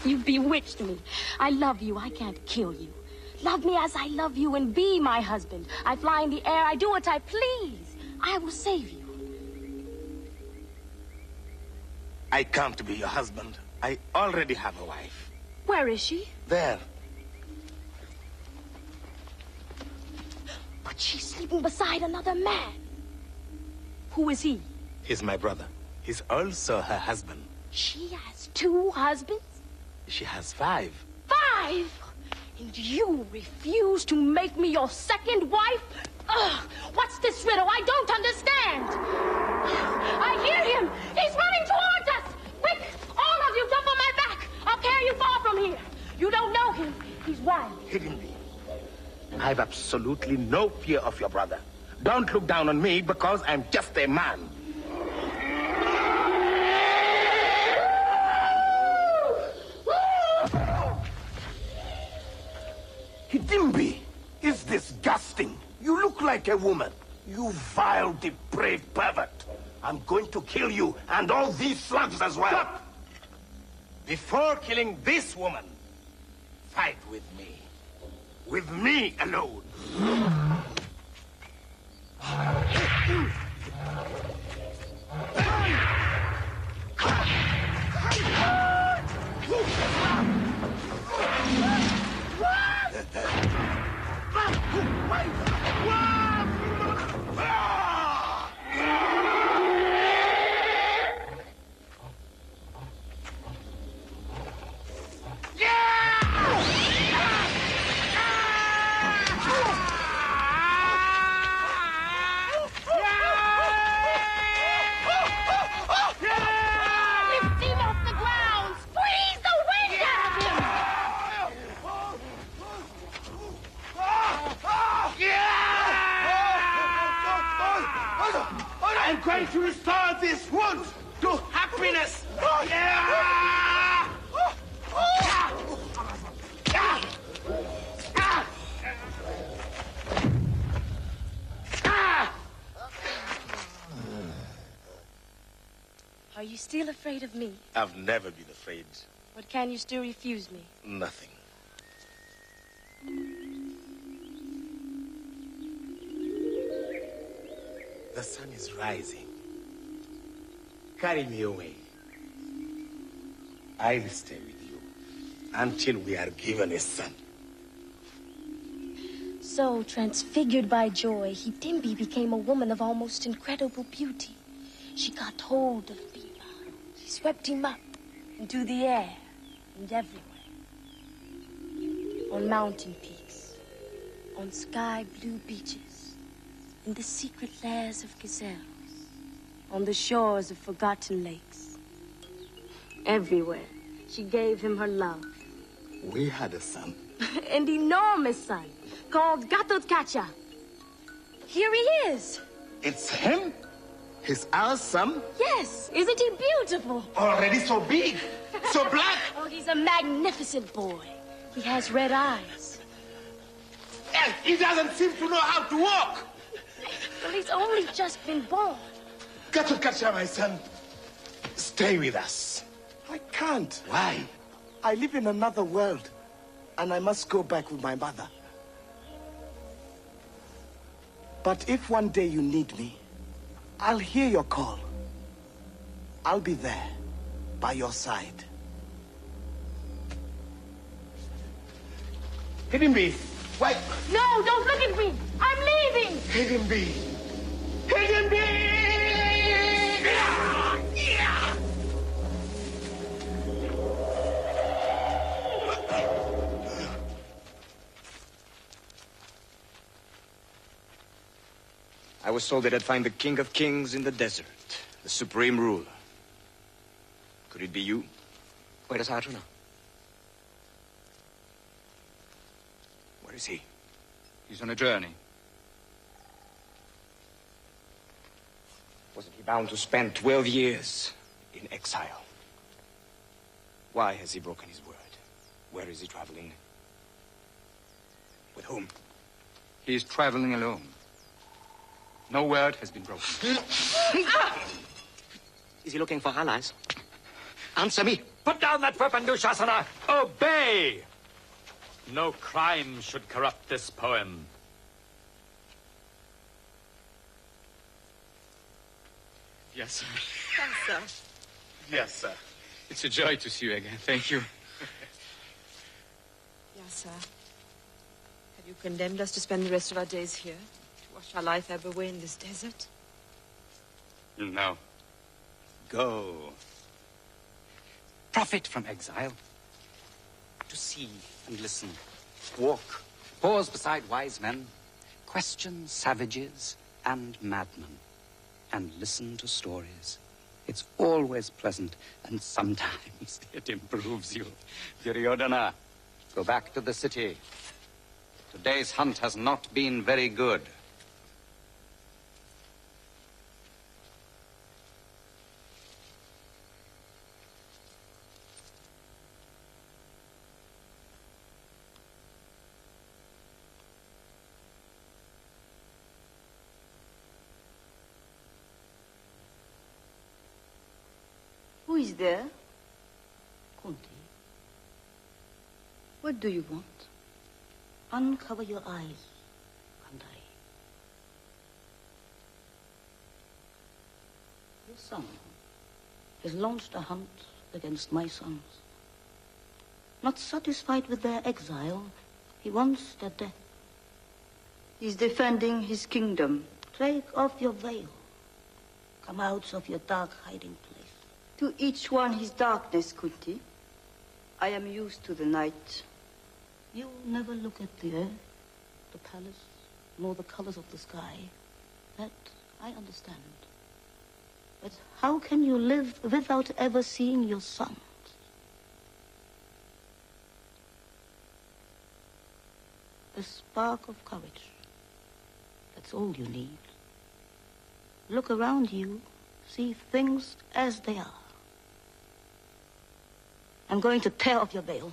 You bewitched me. I love you. I can't kill you. Love me as I love you and be my husband. I fly in the air. I do what I please. I will save you. I can't be your husband. I already have a wife. Where is she? There. But she's sleeping beside another man. Who is he? He's my brother. He's also her husband. She has 2 husbands? She has 5. 5? And you refuse to make me your second wife? Ugh! What's this riddle? I don't understand. I hear him. He's running towards us. Quick, all of you, jump on my back. I'll carry you far from here. You don't know him. He's wild. Hidimbi. I've absolutely no fear of your brother. Don't look down on me because I'm just a man. Hidimbi is disgusting. You look like a woman. You vile, depraved pervert. I'm going to kill you and all these slugs as well. Stop! Before killing this woman, fight with me. With me alone. I'm going to restore this wound to happiness. Are you still afraid of me? I've never been afraid. What can you still refuse me? Nothing. The sun is rising. Carry me away. I'll stay with you until we are given a son. So, transfigured by joy, Hidimbi became a woman of almost incredible beauty. She got hold of Bima. She swept him up into the air and everywhere. On mountain peaks, on sky-blue beaches, in the secret lairs of gazelles, on the shores of forgotten lakes. Everywhere, she gave him her love. We had a son. An enormous son called Gatotkacha. Here he is. It's him? He's our son? Yes. Isn't he beautiful? Already so big, so black. Oh, he's a magnificent boy. He has red eyes. He doesn't seem to know how to walk. Well, he's only just been born. Gatotkacha, my son. Stay stay with us. I can't. Why? I live in another world, and I must go back with my mother. But if one day you need me, I'll hear your call. I'll be there, by your side. Let him be. Wait. No, don't look at me. I'm leaving. Let him be. Let him be! I was told that I'd find the King of Kings in the desert, the supreme ruler. Could it be you? Where is Arjuna? Where is he? He's on a journey. Wasn't he bound to spend 12 years in exile? Why has he broken his word? Where is he traveling? With whom? He is traveling alone. No word has been broken. Is he looking for allies? Answer me. Put down that weapon, Dushasana. Obey! No crime should corrupt this poem. Yes, sir. Thanks, sir. Yes, sir. It's a joy to see you again. Thank you. Yes, sir. Have you condemned us to spend the rest of our days here? To wash our life ebb away in this desert? No. Go. Profit from exile. To see and listen. Walk. Pause beside wise men. Question savages and madmen. And listen to stories. It's always pleasant, and sometimes it improves you. Duryodhana, go back to the city. Today's hunt has not been very good. Who is there? Kunti. What do you want? Uncover your eyes, Gandhari. Your son has launched a hunt against my sons. Not satisfied with their exile, he wants their death. He's defending his kingdom. Take off your veil. Come out of your dark hiding place. To each one his darkness, Kunti. I am used to the night. You never look at the earth, the palace, nor the colors of the sky. That I understand. But how can you live without ever seeing your sons? A spark of courage. That's all you need. Look around you, see things as they are. I'm going to tear off your veil.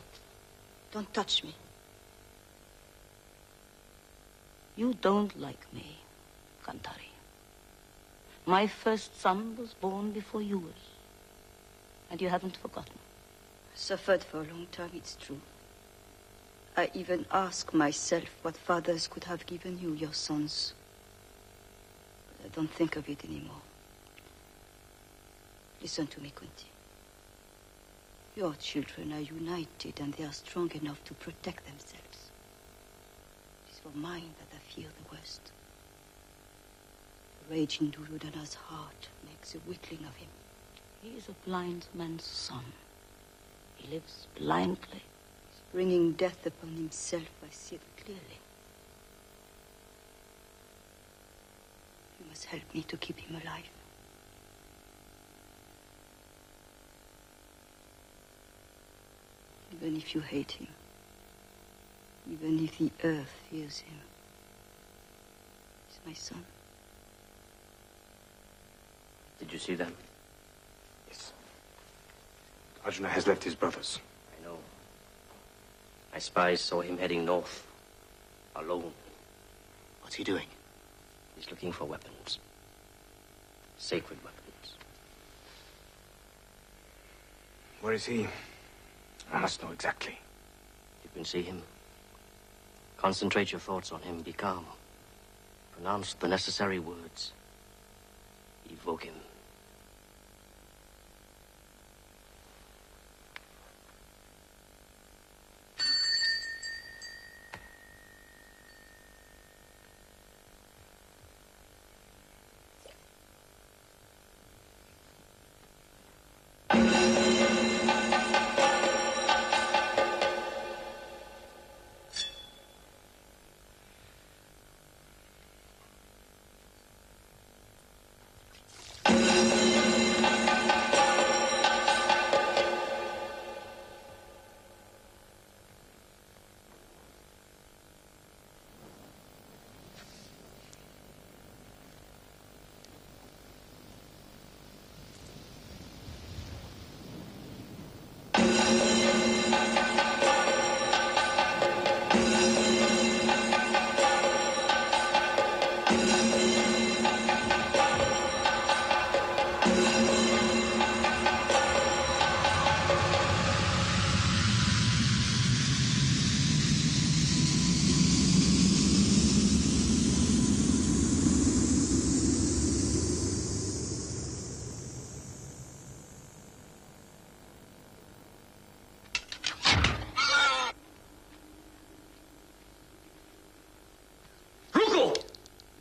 Don't touch me. You don't like me, Gandhari. My first son was born before yours. And you haven't forgotten. I suffered for a long time, it's true. I even ask myself what fathers could have given you, your sons. But I don't think of it anymore. Listen to me, Kunti. Your children are united and they are strong enough to protect themselves. It is for mine that I fear the worst. The rage in Duryodhana's heart makes a weakling of him. He is a blind man's son. He lives blindly. He's bringing death upon himself. I see it clearly. You must help me to keep him alive. Even if you hate him, even if the earth fears him, he's my son. Did you see them? Yes. Arjuna has left his brothers. I know. My spies saw him heading north, alone. What's he doing? He's looking for weapons. Sacred weapons. Where is he? I must know exactly. You can see him. Concentrate your thoughts on him. Be calm. Pronounce the necessary words. Evoke him.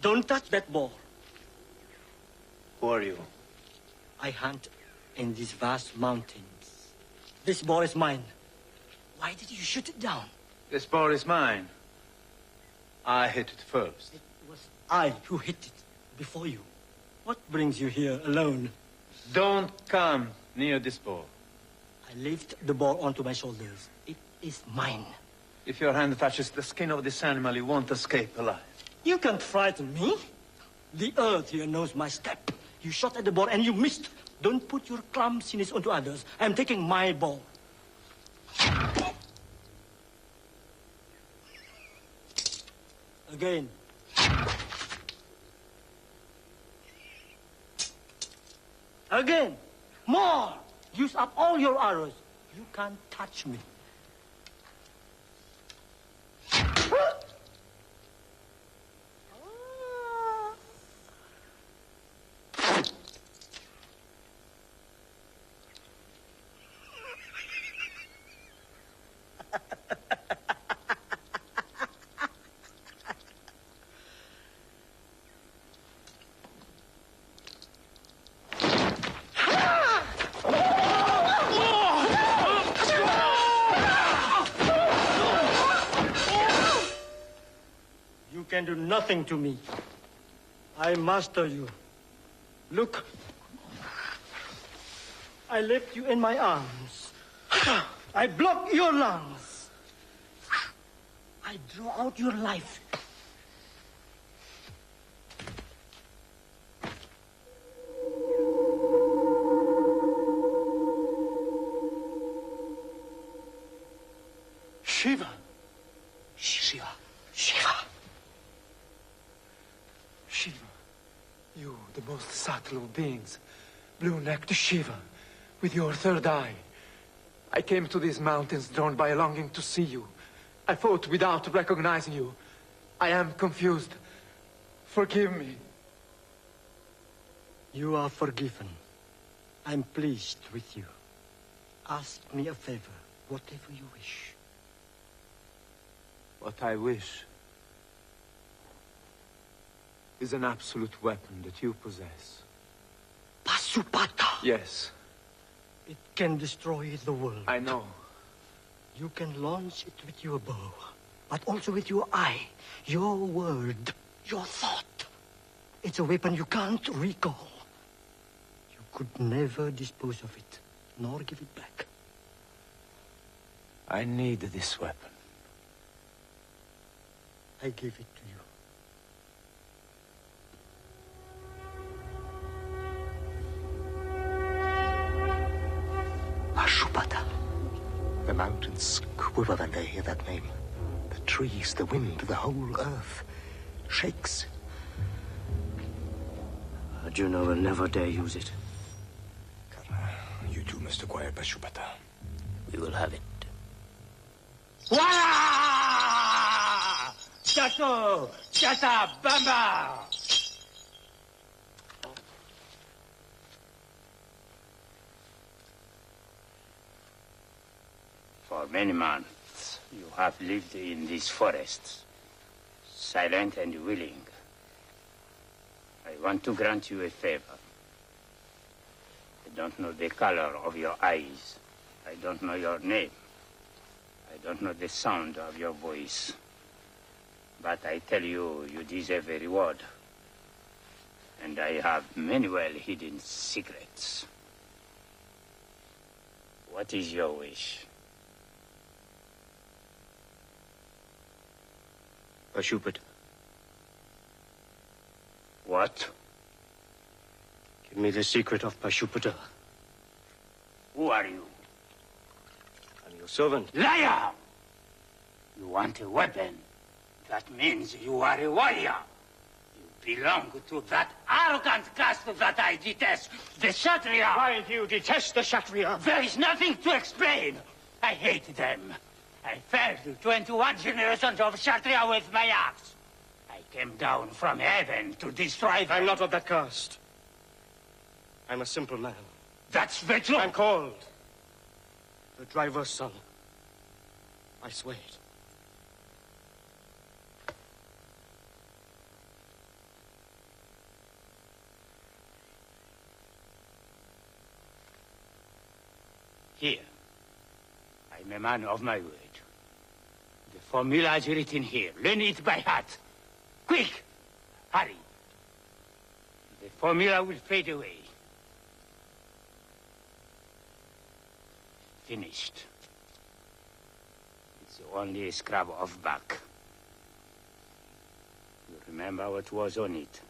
Don't touch that ball. Who are you? I hunt in these vast mountains. This ball is mine. Why did you shoot it down? This ball is mine. I hit it first. It was I who hit it before you. What brings you here alone? Don't come near this ball. I lift the ball onto my shoulders. It is mine. If your hand touches the skin of this animal, you won't escape alive. You can't frighten me. The earth here knows my step. You shot at the ball and you missed. Don't put your clumsiness onto others. I'm taking my ball. Again. Again. More. Use up all your arrows. You can't touch me. You can do nothing to me. I master you. Look. I lift you in my arms. I block your lungs. I draw out your life. Shiva. Shiva. Shiva. Shiva. You, the most subtle of beings. Blue-necked Shiva, with your third eye. I came to these mountains drawn by a longing to see you. I fought without recognizing you. I am confused. Forgive me. You are forgiven. I'm pleased with you. Ask me a favor, whatever you wish. What I wish is an absolute weapon that you possess. Pasupata! Yes. It can destroy the world. I know. You can launch it with your bow, but also with your eye, your word, your thought. It's a weapon you can't recall. You could never dispose of it, nor give it back. I need this weapon. I give it to you. Pashupata. The mountains quiver when they hear that name. The trees, the wind, the whole earth shakes. Arjuna will never dare use it. You do must acquire Pashupata. We will have it. Voila! Chateau! Chata! Bamba! For many months, you have lived in these forests, silent and willing. I want to grant you a favor. I don't know the color of your eyes. I don't know your name. I don't know the sound of your voice. But I tell you, you deserve a reward. And I have many well-hidden secrets. What is your wish? Pashupata. What? Give me the secret of Pashupata. Who are you? I'm your servant. Liar! You want a weapon. That means you are a warrior. You belong to that arrogant caste that I detest, the Kshatriya. Why do you detest the Kshatriya? There is nothing to explain. I hate them. I felled 21 generations of Kshatriya with my axe. I came down from heaven to destroy them. I'm not of that caste. I'm a simple man. That's the truth. I'm called the driver's son. I swear it. Here. I'm a man of my word. The formula is written here. Learn it by heart. Quick! Hurry. The formula will fade away. Finished. It's only a scrap of bark. You remember what was on it?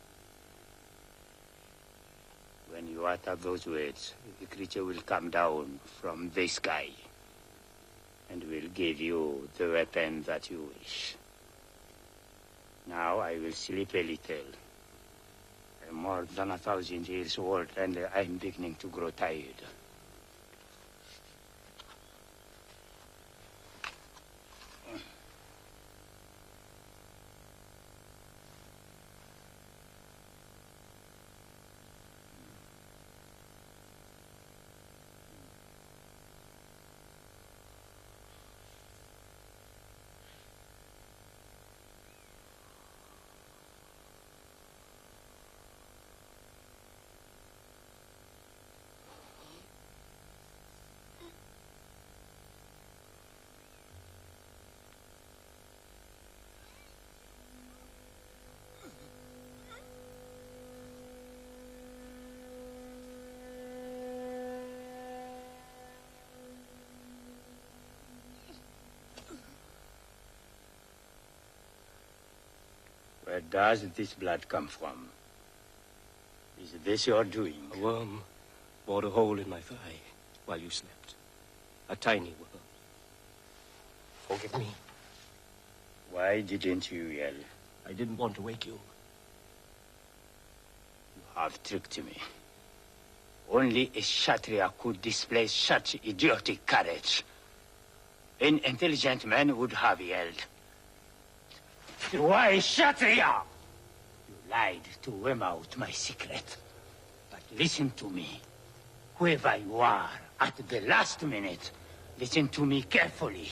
When you utter those words, the creature will come down from the sky and will give you the weapon that you wish. Now I will sleep a little. I'm more than 1,000 years old and I'm beginning to grow tired. Where does this blood come from? Is this your doing? A worm bored a hole in my thigh while you slept. A tiny worm. Forgive me. Why didn't you yell? I didn't want to wake you. You have tricked me. Only a Kshatriya could display such idiotic courage. An intelligent man would have yelled. Why, Kshatriya? You lied to worm out my secret. But listen to me. Whoever you are, at the last minute, listen to me carefully.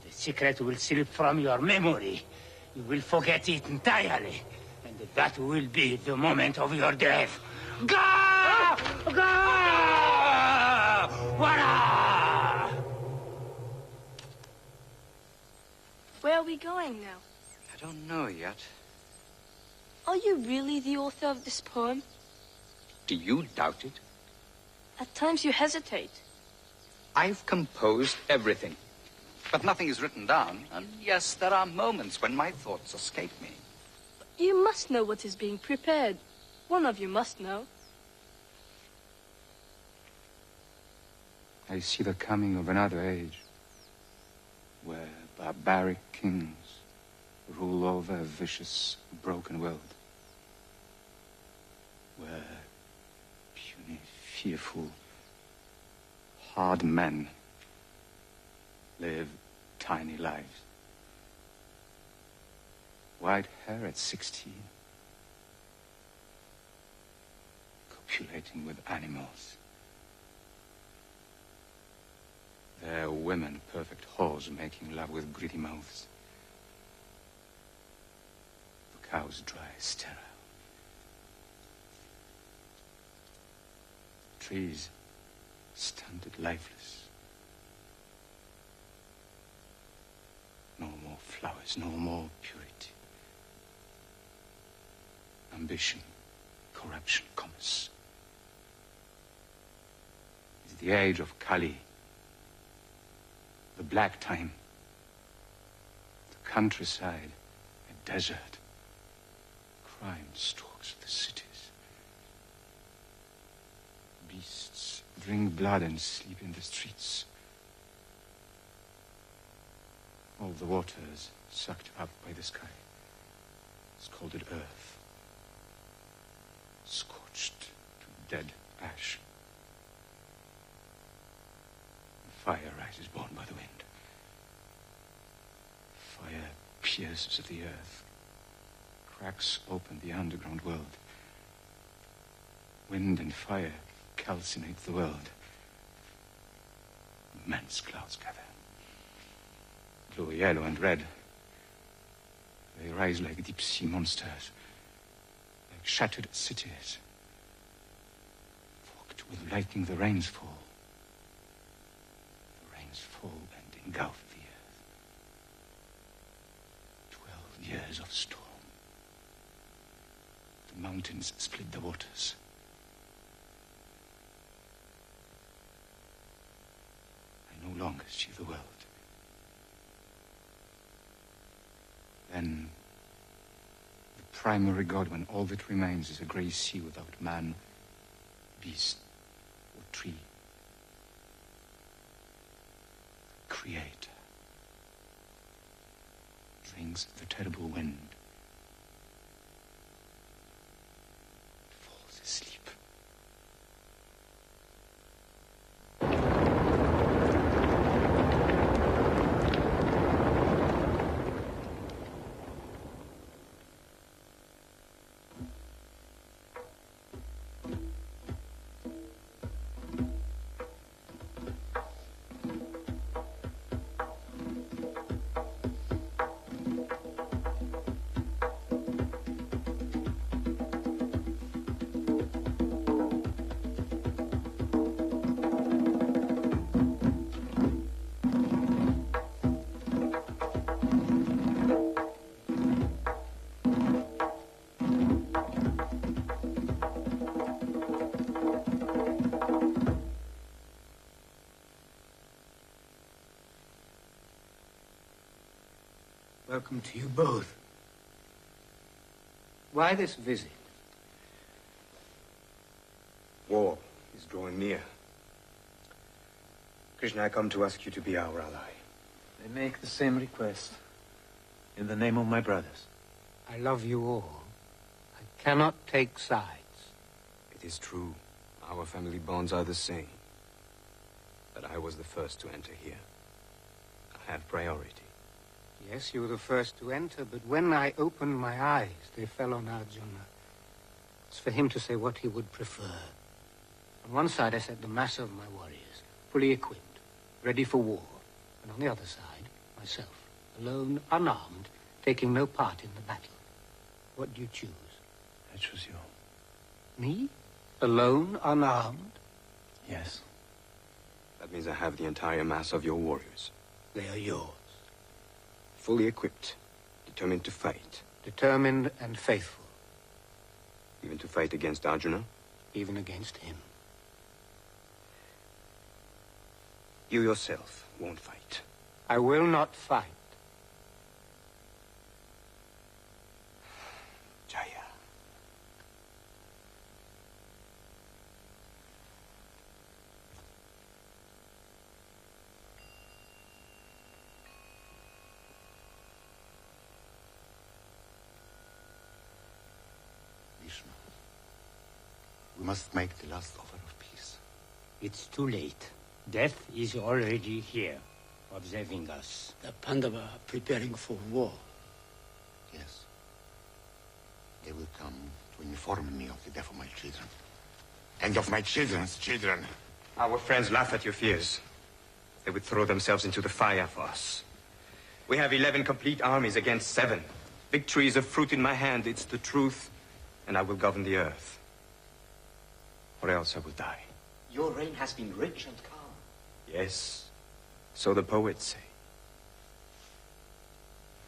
The secret will slip from your memory. You will forget it entirely. And that will be the moment of your death. Go! Go! Wara! Where are we going now? I don't know yet. Are you really the author of this poem? Do you doubt it? At times you hesitate. I've composed everything, but nothing is written down. And yes, there are moments when my thoughts escape me. You must know what is being prepared. One of you must know. I see the coming of another age, where barbaric kings rule over a vicious, broken world, where puny, fearful, Hard men live tiny lives. White hair at 16. Copulating with animals. They're women, perfect whores, making love with greedy mouths. The cows dry, sterile. Trees, stunted, lifeless. No more flowers, no more purity. Ambition, corruption, commerce. It's the age of Kali. The black time. The countryside, a desert. Crime stalks the cities. Beasts drink blood and sleep in the streets. All the waters sucked up by the sky. Scalded earth. Scorched to dead ash. Fire rises born by the wind. Fire pierces the earth. Cracks open the underground world. Wind and fire calcinate the world. Immense clouds gather. Blue, yellow, and red. They rise like deep-sea monsters. Like shattered cities. Forked with lightning, the rains fall. The rains fall and engulf the earth. 12 years of storm. The mountains split the waters. I no longer see the world. Then, the primary God, when all that remains is a grey sea without man, beast, or tree. Creator drinks the terrible wind. Falls asleep. Welcome to you both. Why this visit? War is drawing near. Krishna, I come to ask you to be our ally. I make the same request. In the name of my brothers. I love you all. I cannot take sides. It is true. Our family bonds are the same. But I was the first to enter here. I have priority. Yes, you were the first to enter, but when I opened my eyes, they fell on Arjuna. It's for him to say what he would prefer. On one side, I set the mass of my warriors, fully equipped, ready for war. And on the other side, myself, alone, unarmed, taking no part in the battle. What do you choose? I choose you. Me? Alone, unarmed? Yes. That means I have the entire mass of your warriors. They are yours. Fully equipped, determined to fight. Determined and faithful. Even to fight against Arjuna? Even against him. You yourself won't fight. I will not fight. Jaya. We must make the last offer of peace. It's too late. Death is already here, observing us. The Pandava are preparing for war. Yes. They will come to inform me of the death of my children. And of my children's children. Our friends laugh at your fears. They would throw themselves into the fire for us. We have 11 complete armies against 7. Victory is a fruit in my hand. It's the truth, and I will govern the earth. Or else I will die. Your reign has been rich and calm. Yes, so the poets say.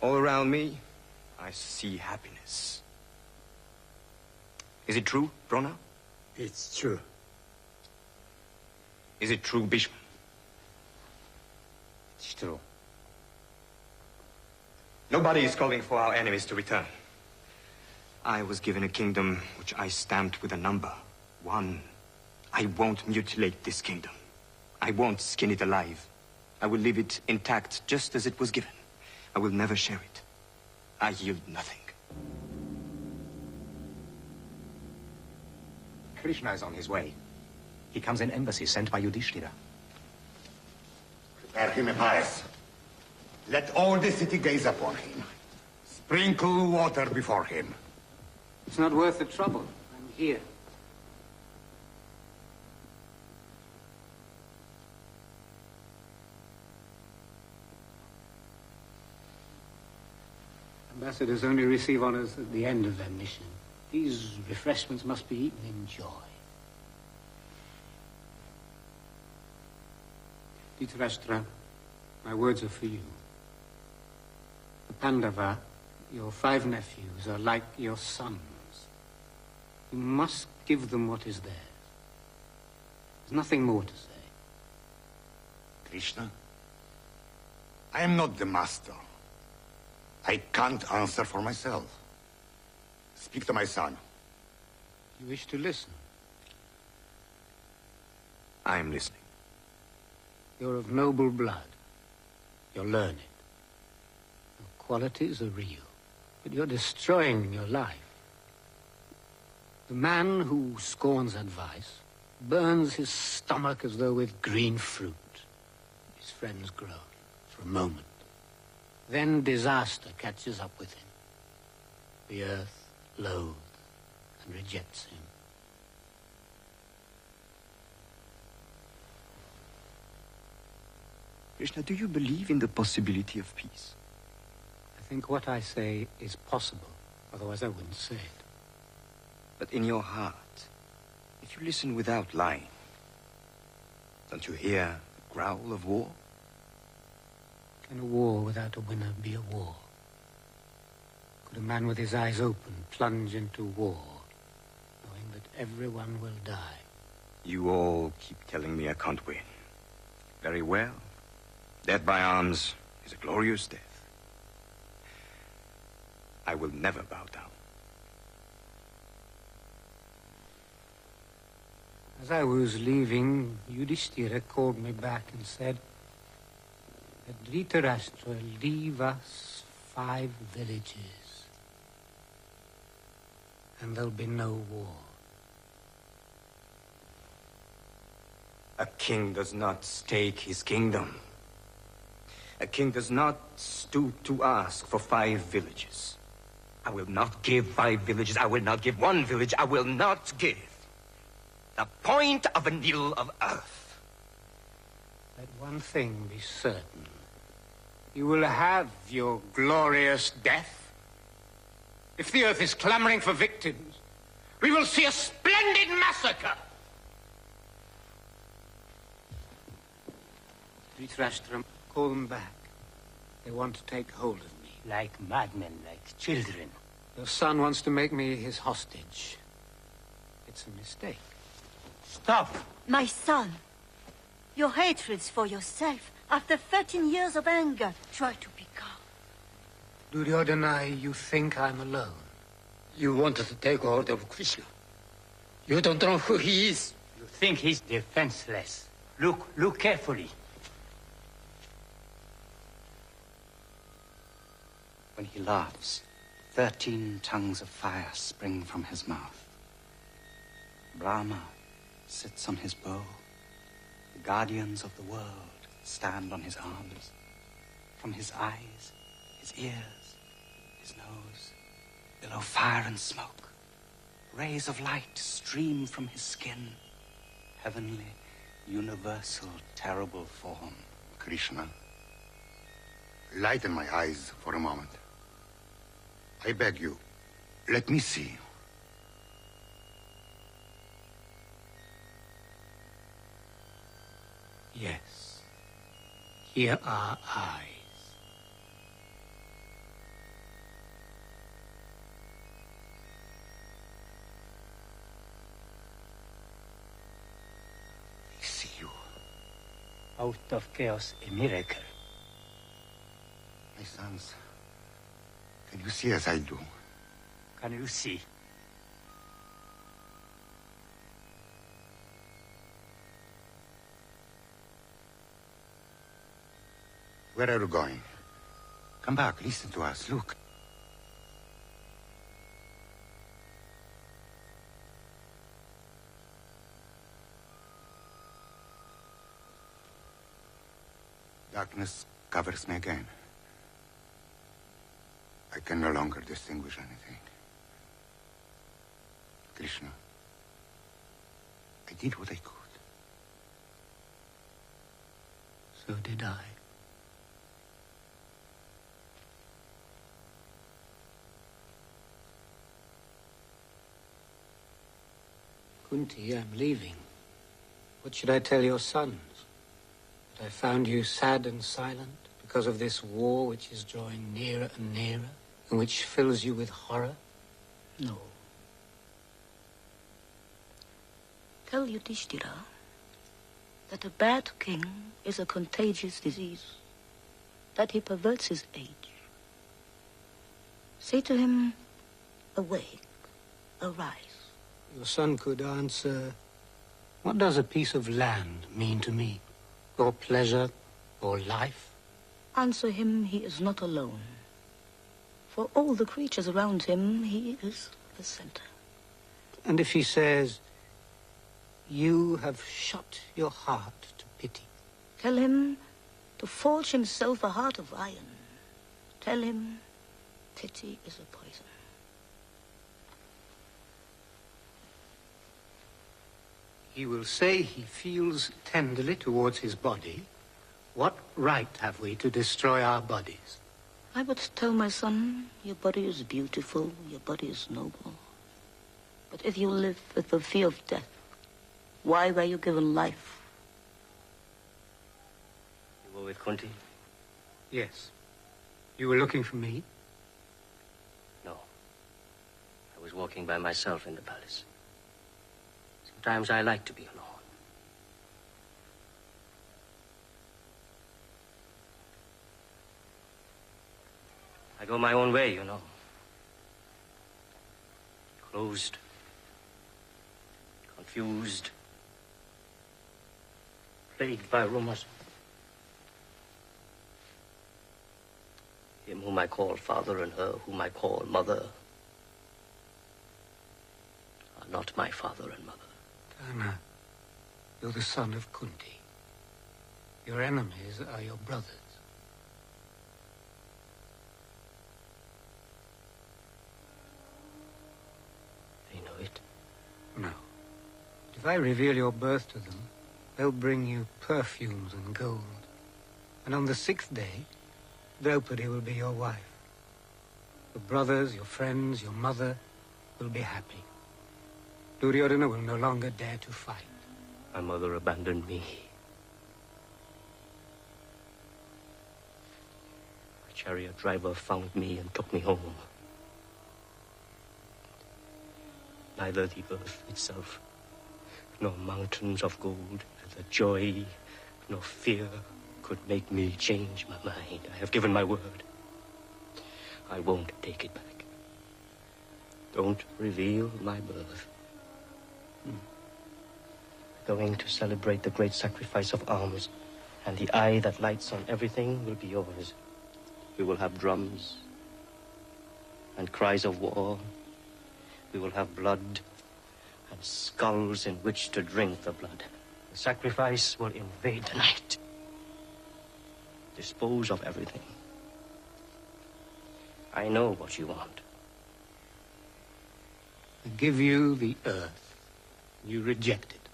All around me, I see happiness. Is it true, Brona? It's true. Is it true, Bishman? It's true. Nobody is calling for our enemies to return. I was given a kingdom which I stamped with a number. 1. I won't mutilate this kingdom. I won't skin it alive. I will leave it intact just as it was given. I will never share it. I yield nothing. Krishna is on his way. He comes in embassy sent by Yudhishthira. Prepare him a palace. Let all the city gaze upon him. Sprinkle water before him. It's not worth the trouble. I'm here. Ambassadors only receive honors at the end of their mission. These refreshments must be eaten in joy. Dhritarashtra, my words are for you. The Pandava, your 5 nephews, are like your sons. You must give them what is theirs. There's nothing more to say. Krishna, I am not the master. I can't answer for myself. Speak to my son. You wish to listen? I am listening. You're of noble blood. You're learned. Your qualities are real. But you're destroying your life. The man who scorns advice burns his stomach as though with green fruit. His friends groan for a moment. Then disaster catches up with him. The earth loathes and rejects him. Krishna, do you believe in the possibility of peace? I think what I say is possible. Otherwise I wouldn't say it. But in your heart, if you listen without lying, don't you hear the growl of war? Can a war without a winner be a war? Could a man with his eyes open plunge into war, knowing that everyone will die? You all keep telling me I can't win. Very well. Death by arms is a glorious death. I will never bow down. As I was leaving, Yudhishthira called me back and said that Dhritarashtra leave us 5 villages, and there'll be no war. A king does not stake his kingdom. A king does not stoop to ask for 5 villages. I will not give 5 villages. I will not give 1 village. I will not give the point of a needle of earth. Let one thing be certain. You will have your glorious death. If the earth is clamoring for victims, we will see a splendid massacre. Dhritarashtra, call them back. They want to take hold of me. Like madmen, like children. Your son wants to make me his hostage. It's a mistake. Stop! My son, your hatreds for yourself, after 13 years of anger, try to be calm. Duryodhana, you think I'm alone. You wanted to take hold of Krishna. You don't know who he is. You think he's defenseless. Look carefully. When he laughs, 13 tongues of fire spring from his mouth. Brahma sits on his bow. guardians of the world stand on his arms. From his eyes, his ears, his nose, below fire and smoke, rays of light stream from his skin. Heavenly, universal, terrible form. Krishna, lighten my eyes for a moment. I beg you, let me see you. Yes. Here are eyes. I see you. Out of chaos, a miracle. My sons, can you see as I do? Can you see? Where are you going? Come back, listen to us, look. Darkness covers me again. I can no longer distinguish anything. Krishna, I did what I could. So did I. Kunti, I'm leaving. What should I tell your sons? That I found you sad and silent because of this war which is drawing nearer and nearer, and which fills you with horror? No. Tell Yudhishthira that a bad king is a contagious disease, that he perverts his age. Say to him, awake, arise. Your son could answer, what does a piece of land mean to me? Or pleasure, or life? Answer him he is not alone. For all the creatures around him, he is the center. And if he says, you have shut your heart to pity? Tell him to forge himself a heart of iron. Tell him pity is a poison. He will say he feels tenderly towards his body. What right have we to destroy our bodies? I would tell my son, your body is beautiful, your body is noble. But if you live with the fear of death, why were you given life? You were with Kunti? Yes. You were looking for me? No. I was walking by myself in the palace. Sometimes I like to be alone. I go my own way, you know. Closed. Confused. Plagued by rumors. Him whom I call father and her whom I call mother are not my father and mother. Karna, you're the son of Kunti. Your enemies are your brothers. They know it? No. If I reveal your birth to them, they'll bring you perfumes and gold. And on the 6th day, Draupadi will be your wife. Your brothers, your friends, your mother will be happy. Duryodhana will no longer dare to fight. My mother abandoned me. My chariot driver found me and took me home. Neither the earth itself, nor mountains of gold, neither joy, nor fear could make me change my mind. I have given my word. I won't take it back. Don't reveal my birth. Going to celebrate the great sacrifice of arms, and the eye that lights on everything will be yours. We will have drums and cries of war. We will have blood and skulls in which to drink the blood. The sacrifice will invade the night. Dispose of everything. I know what you want. I give you the earth. You reject it.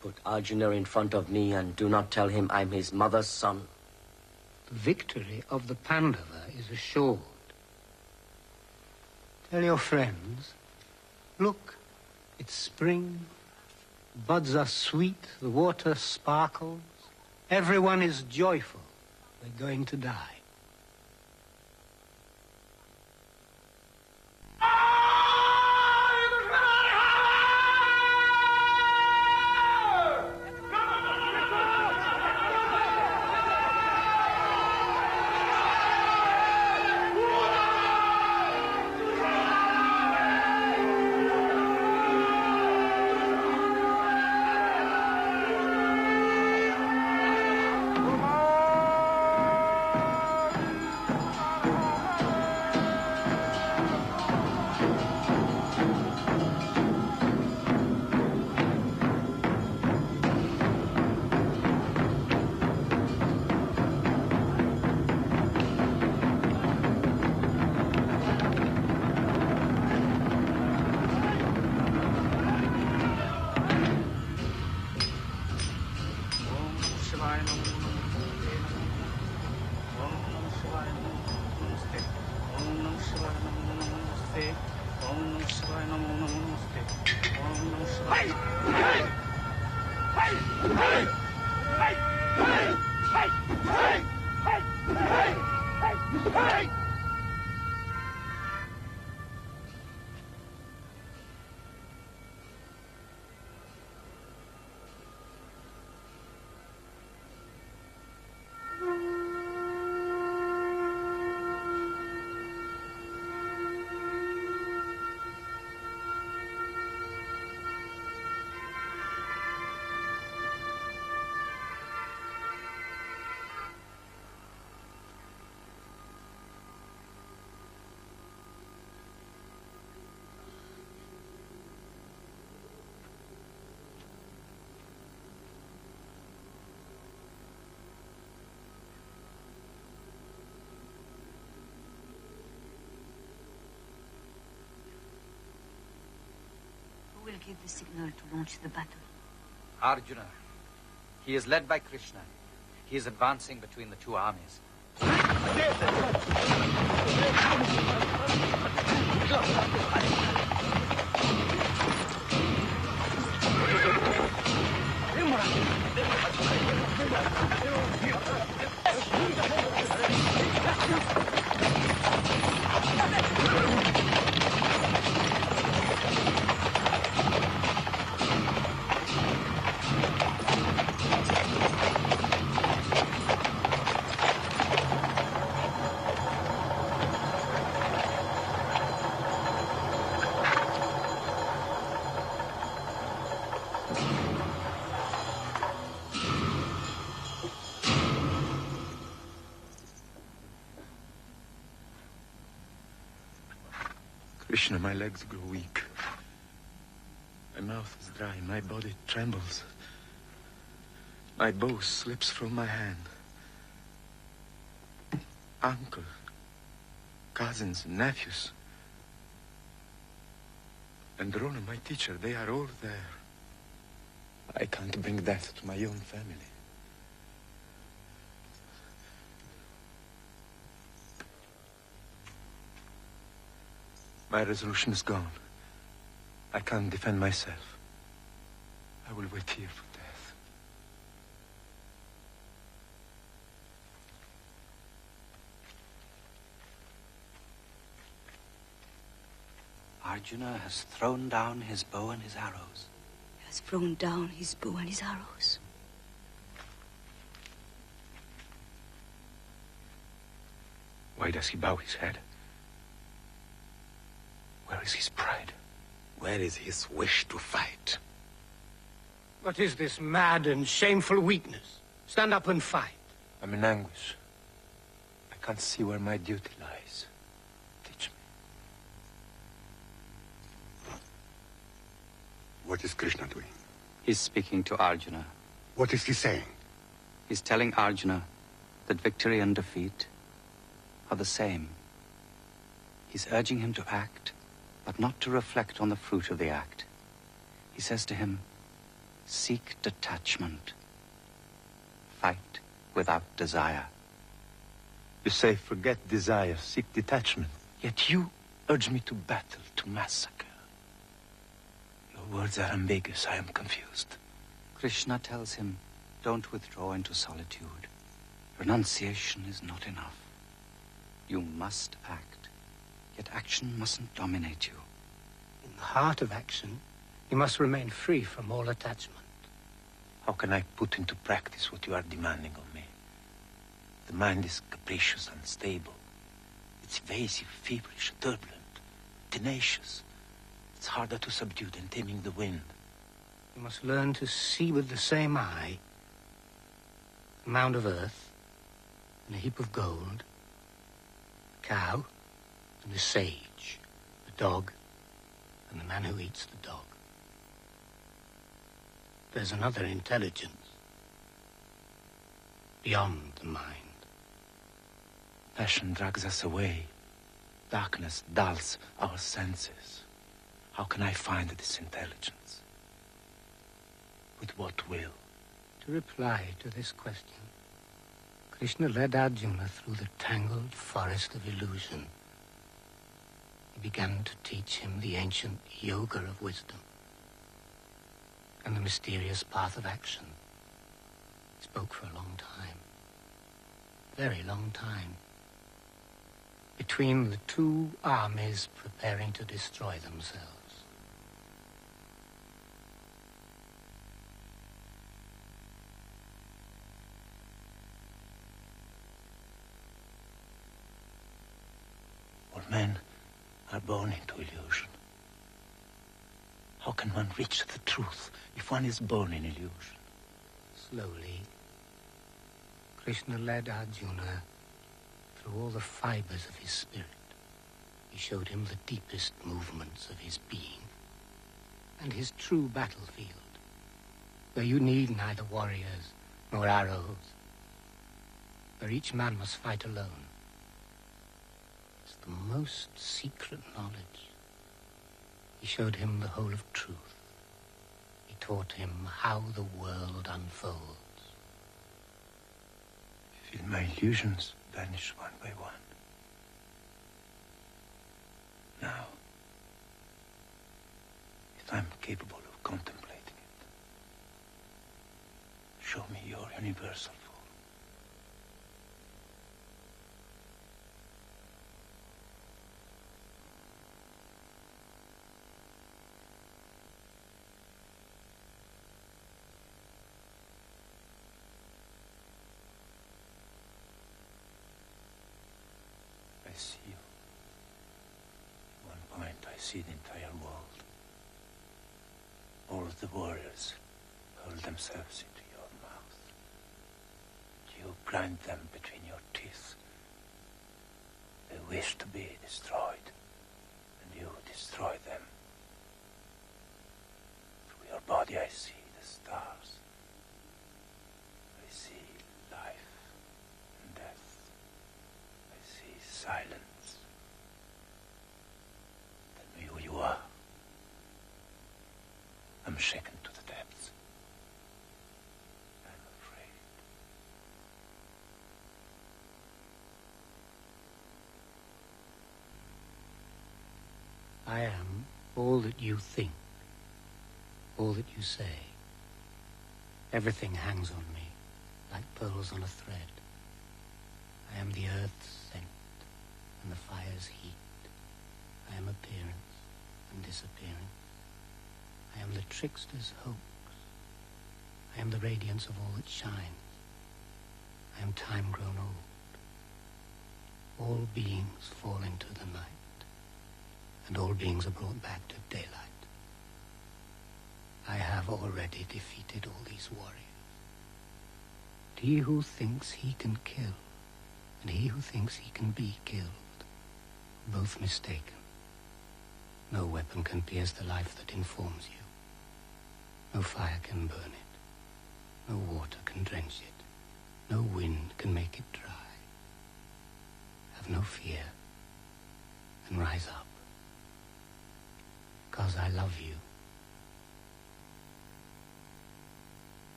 Put Arjuna in front of me and do not tell him I'm his mother's son. The victory of the Pandava is assured. Tell your friends, look, it's spring. Buds are sweet, the water sparkles. Everyone is joyful. We're going to die. Who will give the signal to launch the battle? Arjuna. He is led by Krishna. He is advancing between the two armies. Krishna, my legs grow weak. My mouth is dry, my body trembles. My bow slips from my hand. Uncle, cousins, nephews. And Drona, my teacher, they are all there. I can't bring death to my own family. My resolution is gone. I can't defend myself. I will wait here for death. Arjuna has thrown down his bow and his arrows. He has thrown down his bow and his arrows. Why does he bow his head? Where is his pride? Where is his wish to fight? What is this mad and shameful weakness? Stand up and fight. I'm in anguish. I can't see where my duty lies. Teach me. What is Krishna doing? He's speaking to Arjuna. What is he saying? He's telling Arjuna that victory and defeat are the same. He's urging him to act, but not to reflect on the fruit of the act. He says to him, seek detachment. Fight without desire. You say, forget desire, seek detachment. Yet you urge me to battle, to massacre. Your words are ambiguous. I am confused. Krishna tells him, don't withdraw into solitude. Renunciation is not enough. You must act, yet action mustn't dominate you. In the heart of action, you must remain free from all attachment. How can I put into practice what you are demanding of me? The mind is capricious, unstable. It's evasive, feverish, turbulent, tenacious. It's harder to subdue than taming the wind. You must learn to see with the same eye a mound of earth and a heap of gold, a cow and a sage, a dog and the man who eats the dog. There's another intelligence beyond the mind. Passion drags us away. Darkness dulls our senses. How can I find this intelligence? With what will? To reply to this question, Krishna led Arjuna through the tangled forest of illusion. He began to teach him the ancient yoga of wisdom and the mysterious path of action. He spoke for a long time, very long time, between the two armies preparing to destroy themselves. All men are born into illusion. How can one reach the truth if one is born in illusion? Slowly, Krishna led Arjuna through all the fibers of his spirit. He showed him the deepest movements of his being and his true battlefield, where you need neither warriors nor arrows, where each man must fight alone. It's the most secret knowledge. He showed him the whole of truth. He taught him how the world unfolds. Feel my illusions vanish one by one. Now, if I'm capable of contemplating it, show me your universal form. I see you. At one point, I see the entire world. All of the warriors hurl themselves into your mouth. You grind them between your teeth. They wish to be destroyed, and you destroy them. Through your body, I see the stars. I see life and death. I see silence. Tell me who you are. I'm shaken to the depths. I'm afraid. I am all that you think, all that you say. Everything hangs on me, like pearls on a thread. I am the earth's scent and the fire's heat. I am appearance and disappearance. I am the trickster's hoax. I am the radiance of all that shines. I am time grown old. All beings fall into the night, and all beings are brought back to daylight. I have already defeated all these warriors. He who thinks he can kill, and he who thinks he can be killed, are both mistaken. No weapon can pierce the life that informs you. No fire can burn it. No water can drench it. No wind can make it dry. Have no fear and rise up. Because I love you.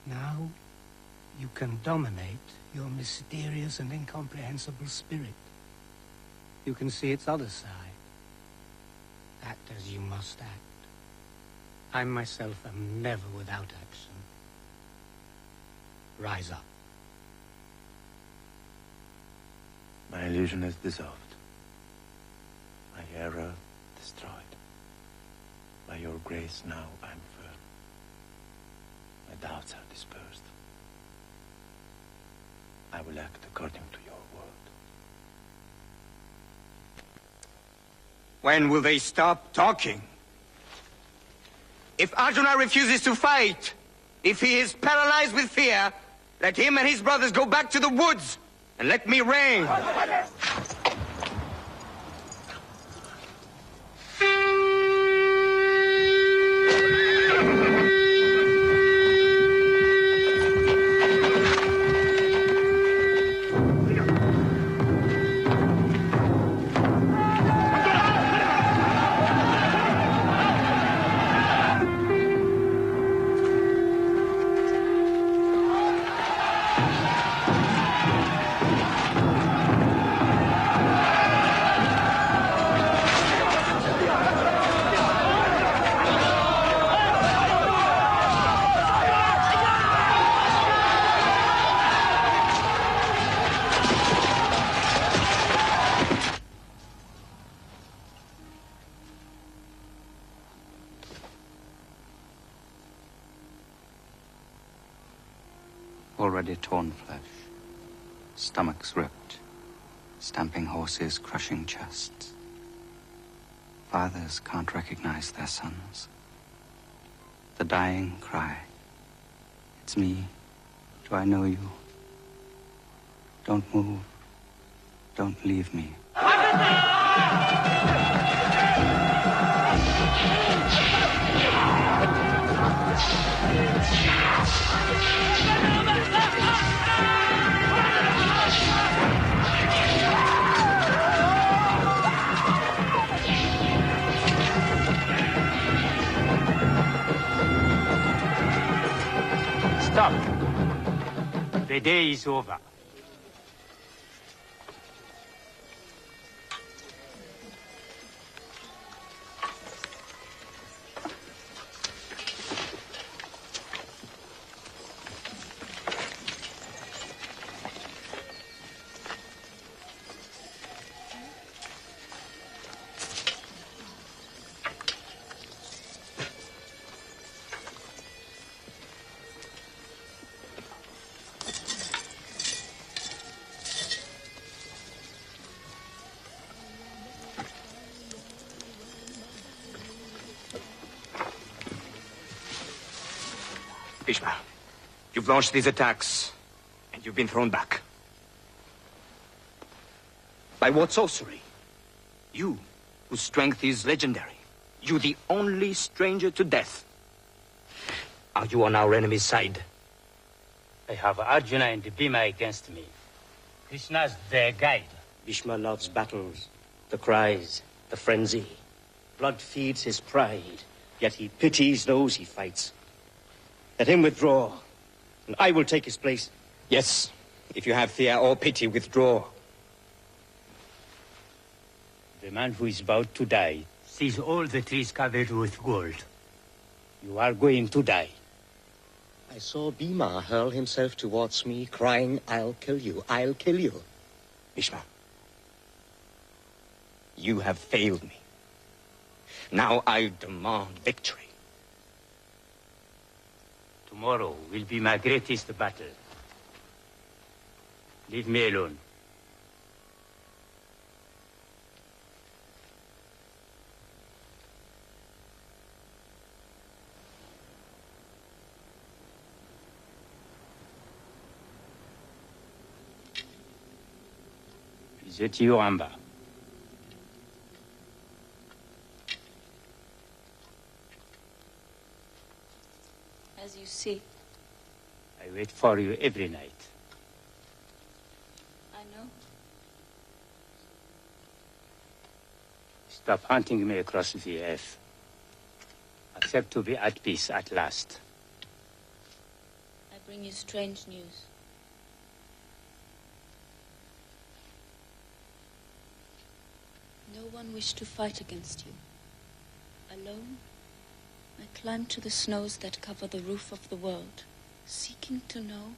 Now you can dominate your mysterious and incomprehensible spirit. You can see its other side. Act as you must act. I myself am never without action. Rise up. My illusion is dissolved. My error destroyed. By your grace now I'm firm. My doubts are dispersed. I will act according to your word. When will they stop talking? If Arjuna refuses to fight, if he is paralyzed with fear, let him and his brothers go back to the woods and let me reign. Already torn flesh, stomachs ripped, stamping horses, crushing chests. Fathers can't recognize their sons. The dying cry, "It's me. Do I know you? Don't move. Don't leave me." Stop. The day is over. Bhishma, you've launched these attacks, and you've been thrown back. By what sorcery? You, whose strength is legendary. You, the only stranger to death. Are you on our enemy's side? I have Arjuna and Bhima against me. Krishna's their guide. Bhishma loves battles, the cries, the frenzy. Blood feeds his pride, yet he pities those he fights. Let him withdraw, and I will take his place. Yes, if you have fear or pity, withdraw. The man who is about to die sees all the trees covered with gold. You are going to die. I saw Bhima hurl himself towards me, crying, "I'll kill you, I'll kill you." Bhishma, you have failed me. Now I demand victory. Tomorrow will be my greatest battle. Leave me alone. Is it you, Amba? See. I wait for you every night. I know. Stop hunting me across the earth. Accept to be at peace at last. I bring you strange news. No one wished to fight against you. Alone, I climbed to the snows that cover the roof of the world, seeking to know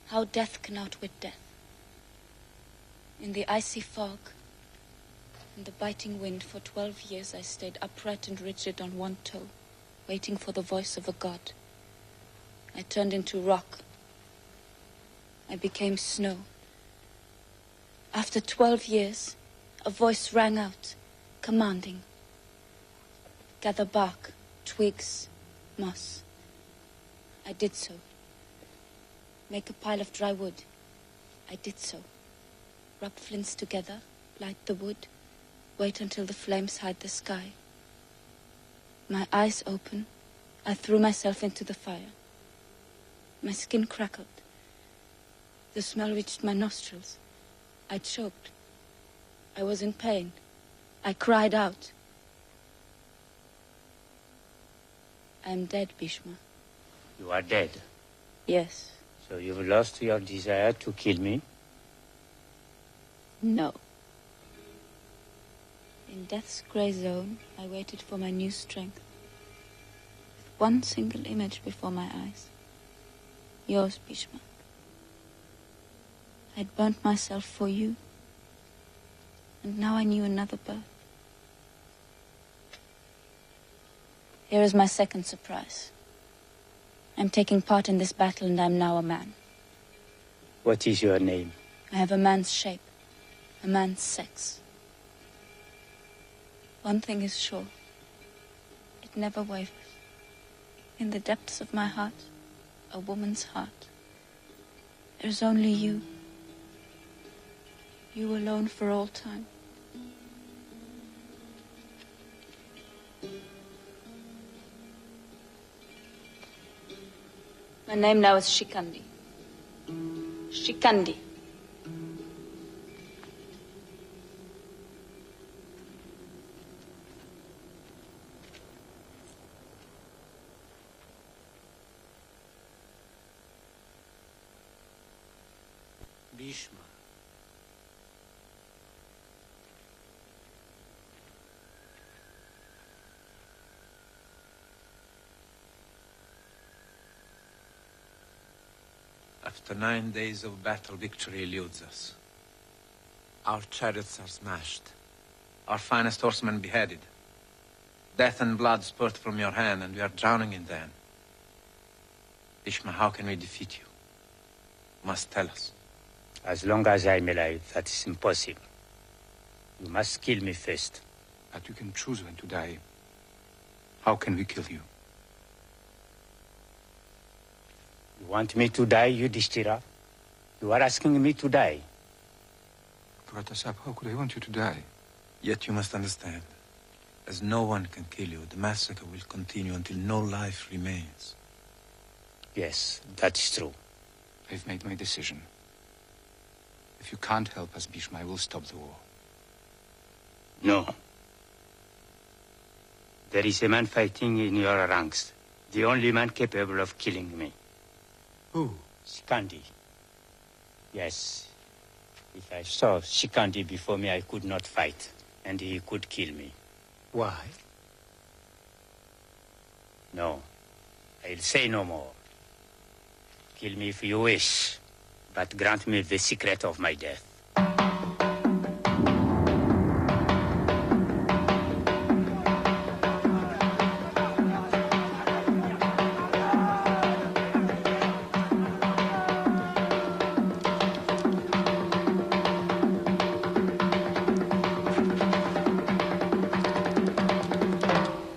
how death can outwit death. In the icy fog, in the biting wind, for 12 years I stayed upright and rigid on one toe, waiting for the voice of a god. I turned into rock. I became snow. After 12 years, a voice rang out, commanding. Gather bark, twigs, moss. I did so. Make a pile of dry wood. I did so. Rub flints together, light the wood, wait until the flames hide the sky. My eyes open, I threw myself into the fire. My skin crackled. The smell reached my nostrils. I choked. I was in pain. I cried out. I am dead, Bhishma. You are dead. Yes. So you've lost your desire to kill me? No. In death's grey zone, I waited for my new strength. With one single image before my eyes. Yours, Bhishma. I'd burnt myself for you. And now I knew another birth. Here is my second surprise. I'm taking part in this battle and I'm now a man. What is your name? I have a man's shape, a man's sex. One thing is sure. It never wavers. In the depths of my heart, a woman's heart. There's only you. You alone for all time. My name now is Shikandi. Shikandi. Bhishma. After 9 days of battle, victory eludes us. Our chariots are smashed. Our finest horsemen beheaded. Death and blood spurt from your hand, and we are drowning in them. Bhishma, how can we defeat you? You must tell us. As long as I'm alive, that is impossible. You must kill me first. But you can choose when to die. How can we kill you? You want me to die, Yudhishthira? You are asking me to die. Pratasap, how could I want you to die? Yet you must understand, as no one can kill you, the massacre will continue until no life remains. Yes, that is true. I've made my decision. If you can't help us, Bhishma, I will stop the war. No. There is a man fighting in your ranks. The only man capable of killing me. Who? Shikandi. Yes. If I saw Shikandi before me, I could not fight. And he could kill me. Why? No. I'll say no more. Kill me if you wish. But grant me the secret of my death.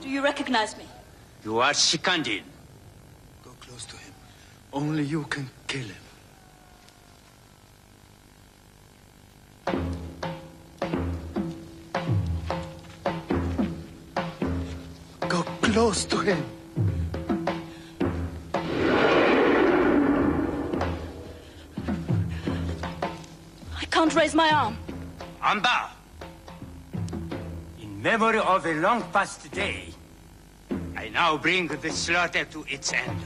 Do you recognize me? You are Shikandi. Go close to him. Only you can kill him. Go close to him. can't raise my arm. Amba! In memory of a long past day, I now bring the slaughter to its end.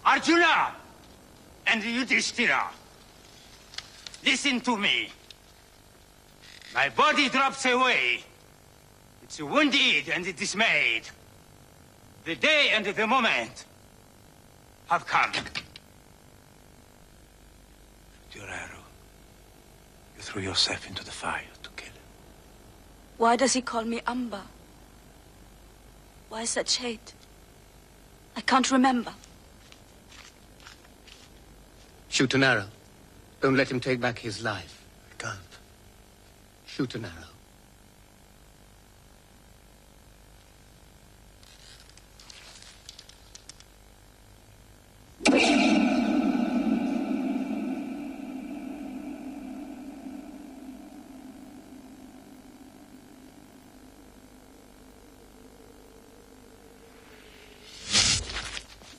Arjuna and Yudhishthira, listen to me. My body drops away. It's wounded and dismayed. The day and the moment have come. Your arrow. You threw yourself into the fire to kill him. Why does he call me Amba? Why such hate? I can't remember. Shoot an arrow. Don't let him take back his life. I can't. Shoot an arrow.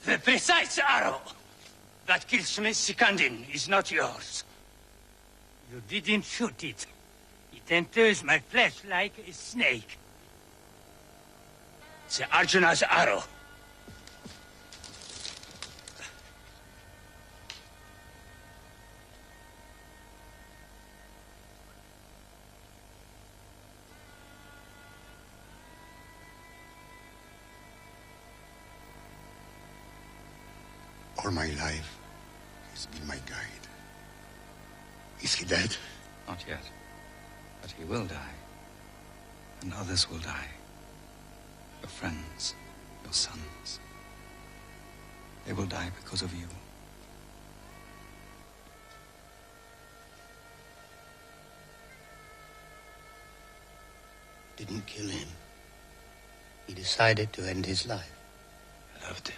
The precise arrow that kills Sikandin is not yours. You didn't shoot it. It enters my flesh like a snake. It's Arjuna's arrow. All my life, he's been my guide. Is he dead? Not yet. But he will die. And others will die. Your friends, your sons. They will die because of you. Didn't kill him. He decided to end his life. I loved him.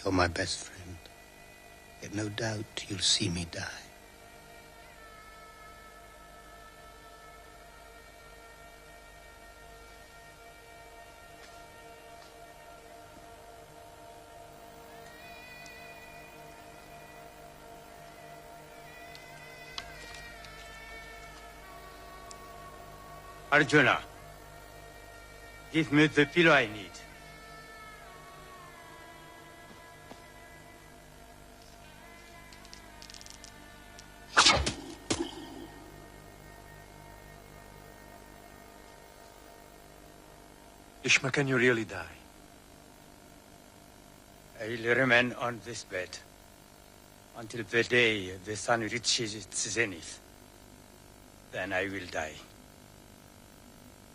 You're my best friend. Yet no doubt you'll see me die. Arjuna, give me the pillow I need. Ishma, can you really die? I will remain on this bed until the day the sun reaches its zenith. Then I will die.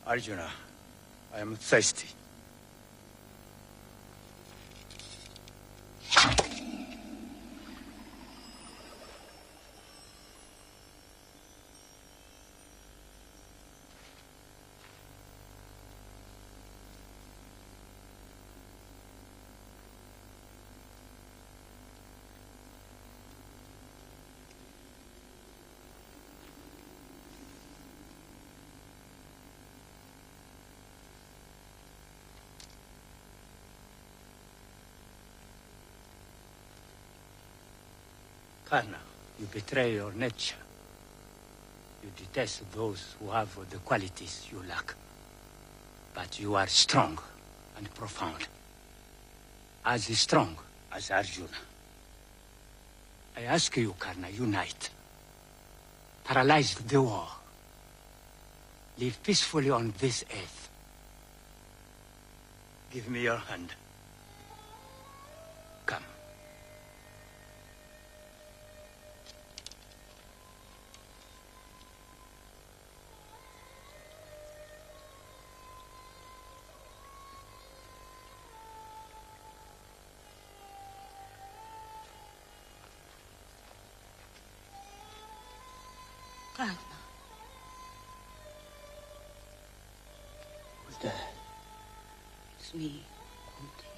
Arjuna, I am thirsty. Karna, you betray your nature. You detest those who have the qualities you lack. But you are strong and profound. As strong as Arjuna. I ask you, Karna, unite. Paralyze the war. Live peacefully on this earth. Give me your hand. Come. Karna. Who's there? It's me, Kunti.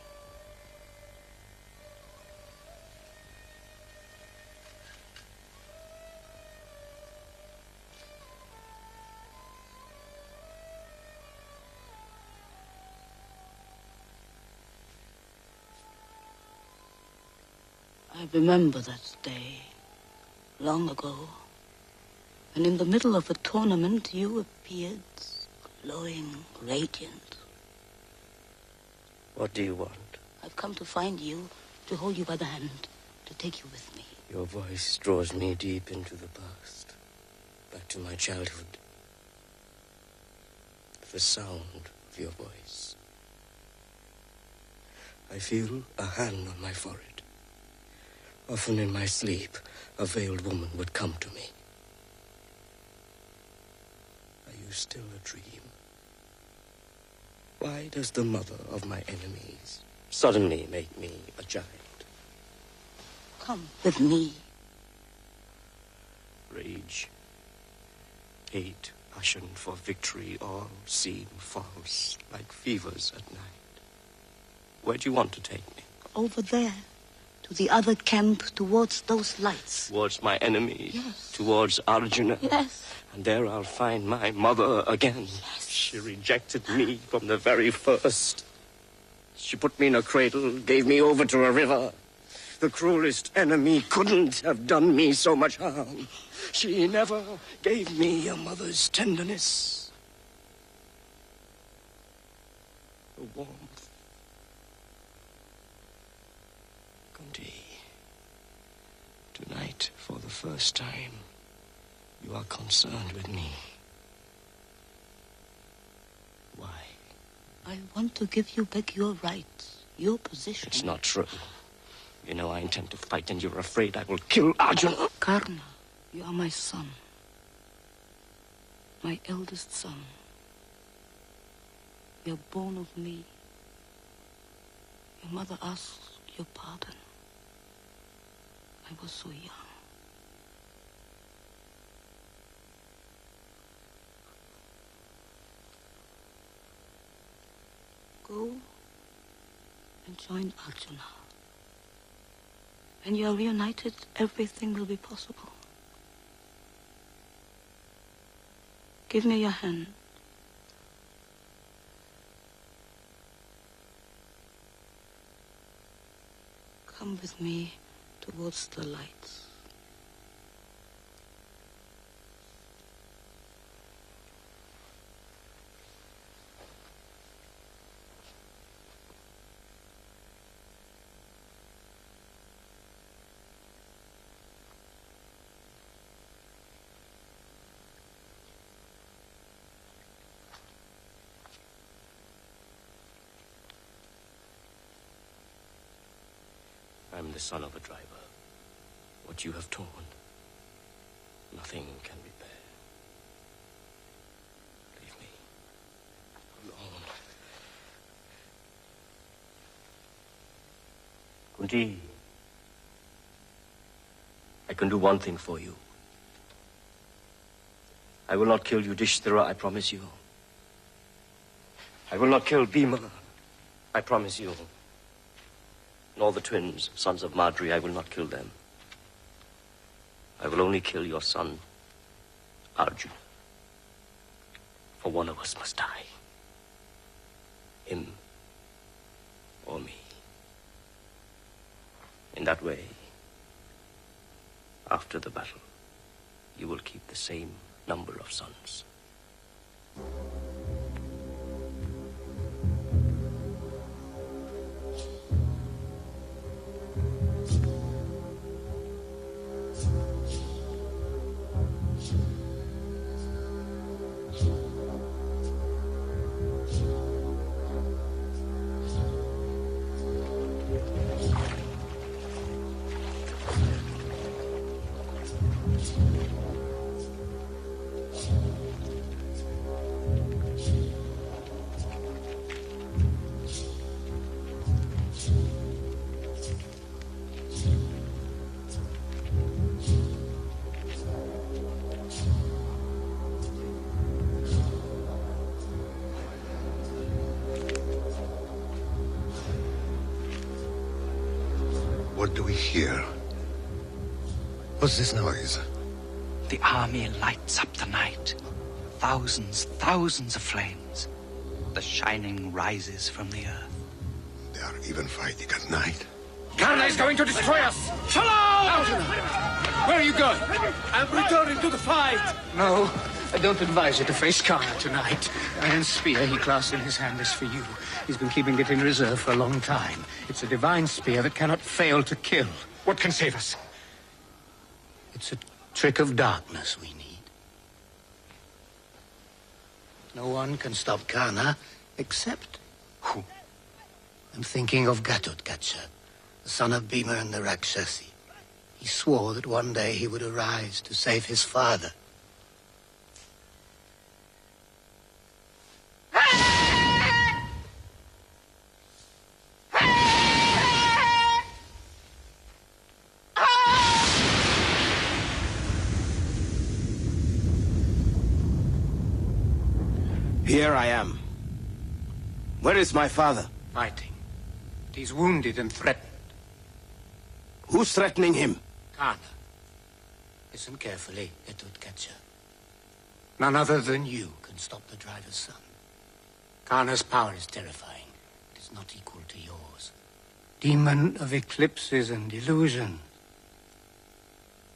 I remember that day, long ago, and in the middle of a tournament you appeared, glowing, radiant. What do you want? I've come to find you, to hold you by the hand, to take you with me. Your voice draws me deep into the past, back to my childhood. The sound of your voice. I feel a hand on my forehead. Often in my sleep, a veiled woman would come to me. Are you still a dream? Why does the mother of my enemies suddenly make me a child? Come with me. Rage, hate, passion for victory all seem false, like fevers at night. Where do you want to take me? Over there, to the other camp, towards those lights. Towards my enemies? Yes. Towards Arjuna? Yes. And there I'll find my mother again. Yes. She rejected me from the very first. She put me in a cradle, gave me over to a river. The cruelest enemy couldn't have done me so much harm. She never gave me a mother's tenderness. The warmth. Kunti, tonight, for the first time, you are concerned with me. Why? I want to give you back your rights, your position. It's not true. You know I intend to fight, and you're afraid I will kill Arjuna. Karna, you are my son. My eldest son. You're born of me. Your mother asked your pardon. I was so young. Go and join Arjuna. When you are reunited, everything will be possible. Give me your hand. Come with me towards the lights. I'm the son of a driver. What you have torn, nothing can repair. Leave me alone. Kunti, I can do one thing for you. I will not kill Yudhishthira, I promise you. I will not kill Bhima, I promise you. Nor the twins, sons of Madri, I will not kill them. I will only kill your son, Arjuna. For one of us must die. Him or me. In that way, after the battle, you will keep the same number of sons. What do we hear? What's this noise? The army lights up the night. Thousands, thousands of flames. The shining rises from the earth. They are even fighting at night. Karna is going to destroy us! Shalom! Where are you going? I'm returning to the fight. No, I don't advise you to face Karna tonight. The iron spear he clasped in his hand is for you. He's been keeping it in reserve for a long time. It's a divine spear that cannot fail to kill. What can save us? It's a trick of darkness we need. No one can stop Karna except... Who? I'm thinking of Gatotkacha, the son of Bhima and the Rakshasi. He swore that one day he would arise to save his father. Here I am. Where is my father? Fighting. He's wounded and threatened. Who's threatening him? Karna. Listen carefully, Gatotkacha. None other than you can stop the driver's son. Karna's power is terrifying. It is not equal to yours. Demon of eclipses and illusion.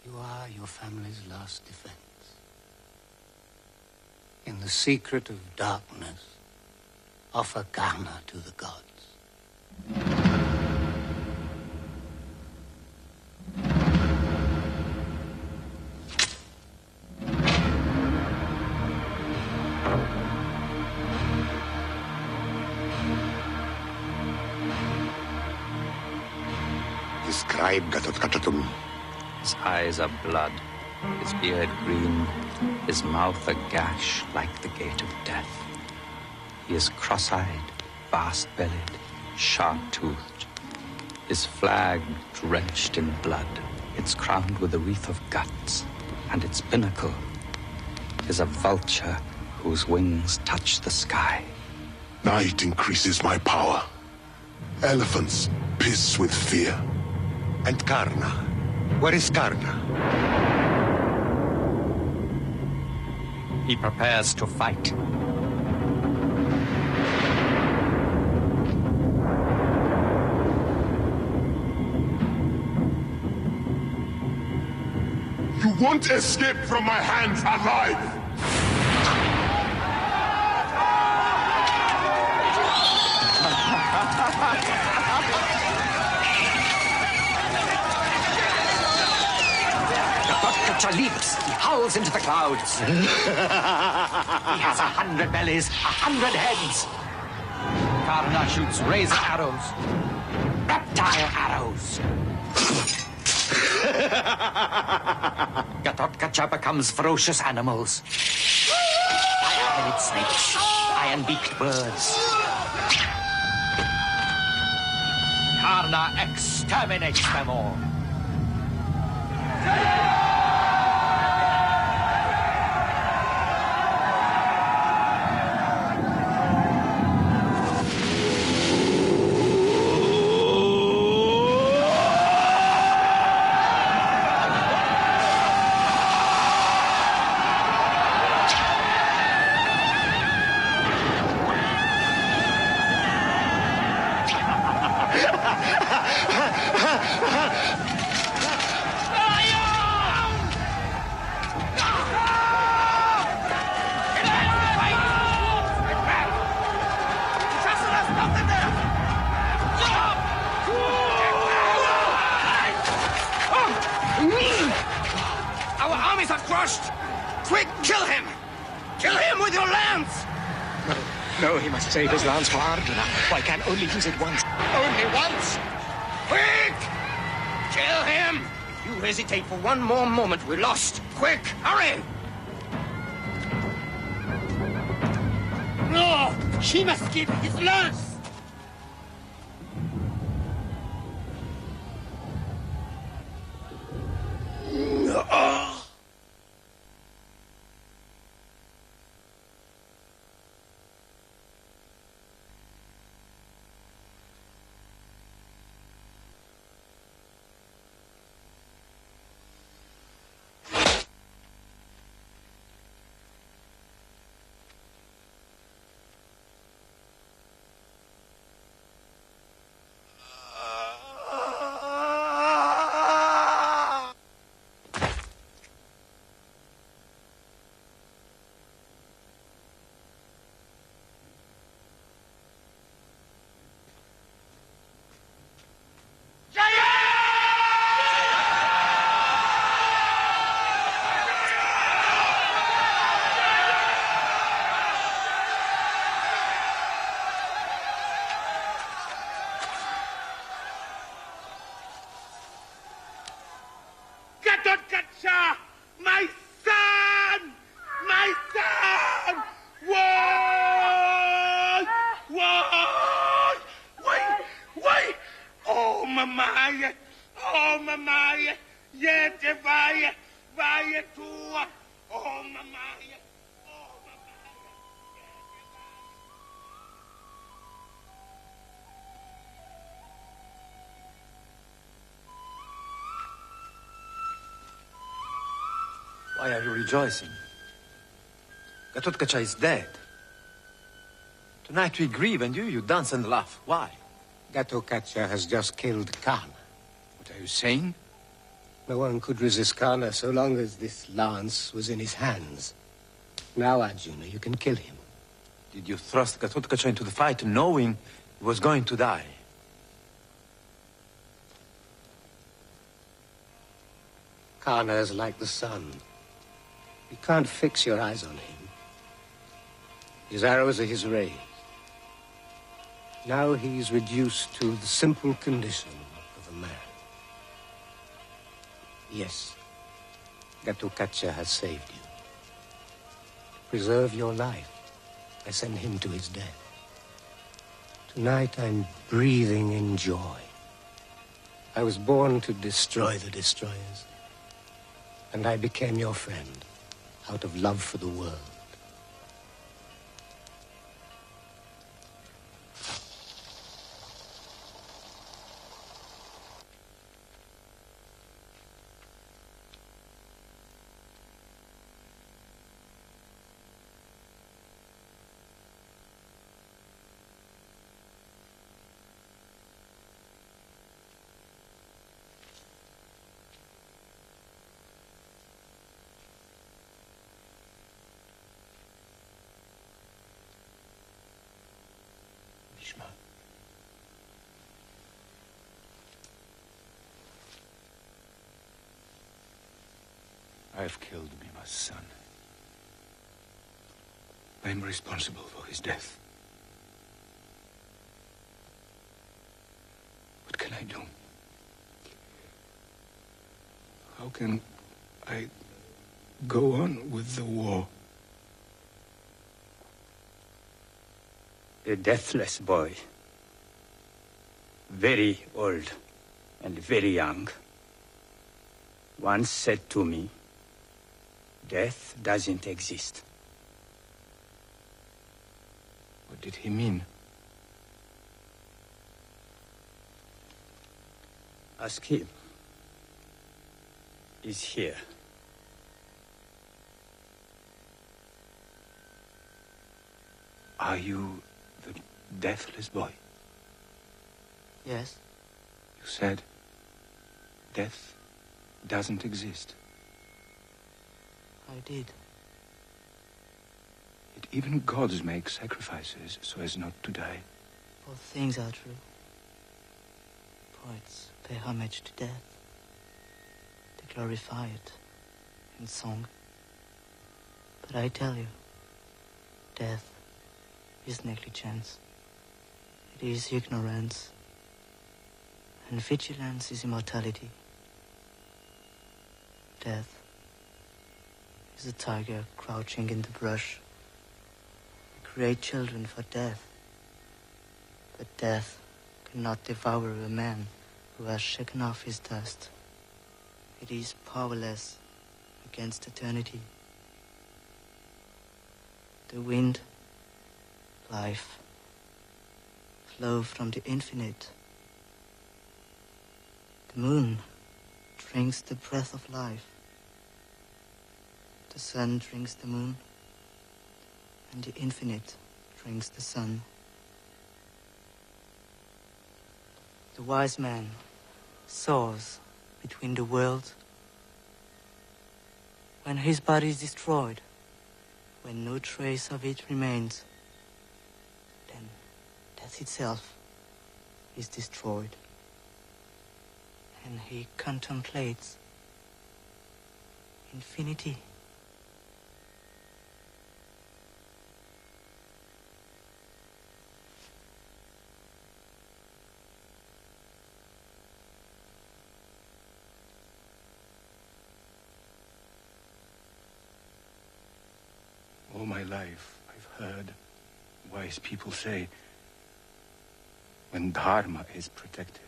You are your family's last defense. In the secret of darkness, offer Karna to the gods. Describe Gatotkacha to me. His eyes are blood, his beard green, his mouth a gash like the gate of death. He is cross-eyed, vast-bellied, sharp-toothed. His flag drenched in blood, it's crowned with a wreath of guts, and its pinnacle is a vulture whose wings touch the sky. Night increases my power. Elephants piss with fear. And Karna? Where is Karna? He prepares to fight. You won't escape from my hands alive! Gatotkacha leaps, he howls into the clouds. He has 100 bellies, 100 heads. Karna shoots razor arrows, reptile arrows. Gatotkacha becomes ferocious animals. Iron-headed snakes, iron-beaked birds. Karna exterminates them all. Our armies are crushed! Quick, kill him! Kill him with your lance! No, he must save his lance for Arjuna. Why can't only use it once? Only once? Quick! Kill him! If you hesitate for one more moment, we're lost. Quick, hurry! No! She must give his lance! mamaie, oh mamaie, iete vaie tua, oh mamaie. Why are you rejoicing? Gatotkacha is dead. Tonight we grieve, and you dance and laugh. Why? Gatotkacha has just killed Kana. What are you saying? No one could resist Kana so long as this lance was in his hands. Now, Arjuna, you can kill him. Did you thrust Gatotkacha into the fight knowing he was going to die? Kana is like the sun. You can't fix your eyes on him. His arrows are his rays. Now he's reduced to the simple condition of a man. Yes, Gatotkacha has saved you. To preserve your life, I send him to his death. Tonight I'm breathing in joy. I was born to destroy the destroyers. And I became your friend out of love for the world. I've killed Bhima's son. I'm responsible for his death. What can I do? How can I go on with the war? A deathless boy, very old and very young, once said to me, "Death doesn't exist." What did he mean? Ask him. He's here. Are you the deathless boy? Yes. You said death doesn't exist. I did. Yet even gods make sacrifices so as not to die. Both things are true. Poets pay homage to death. They glorify it in song. But I tell you, death is negligence. It is ignorance. And vigilance is immortality. Death is a tiger crouching in the brush. We create children for death. But death cannot devour a man who has shaken off his dust. It is powerless against eternity. The wind, life, flow from the infinite. The moon drinks the breath of life. The sun drinks the moon, and the infinite drinks the sun. The wise man soars between the worlds. When his body is destroyed, when no trace of it remains, then death itself is destroyed. And he contemplates infinity. All my life, I've heard wise people say, when Dharma is protected,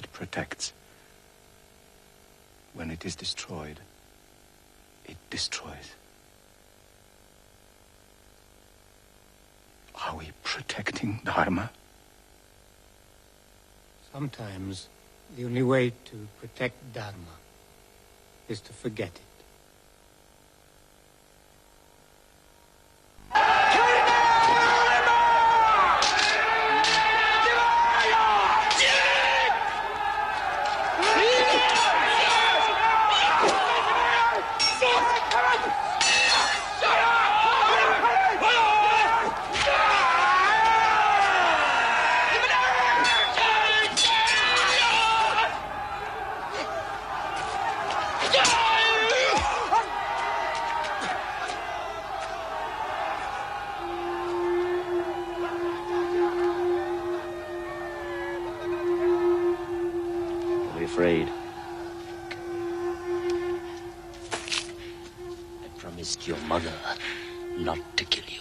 it protects. When it is destroyed, it destroys. Are we protecting Dharma? Sometimes the only way to protect Dharma is to forget it. Afraid. I promised your mother not to kill you.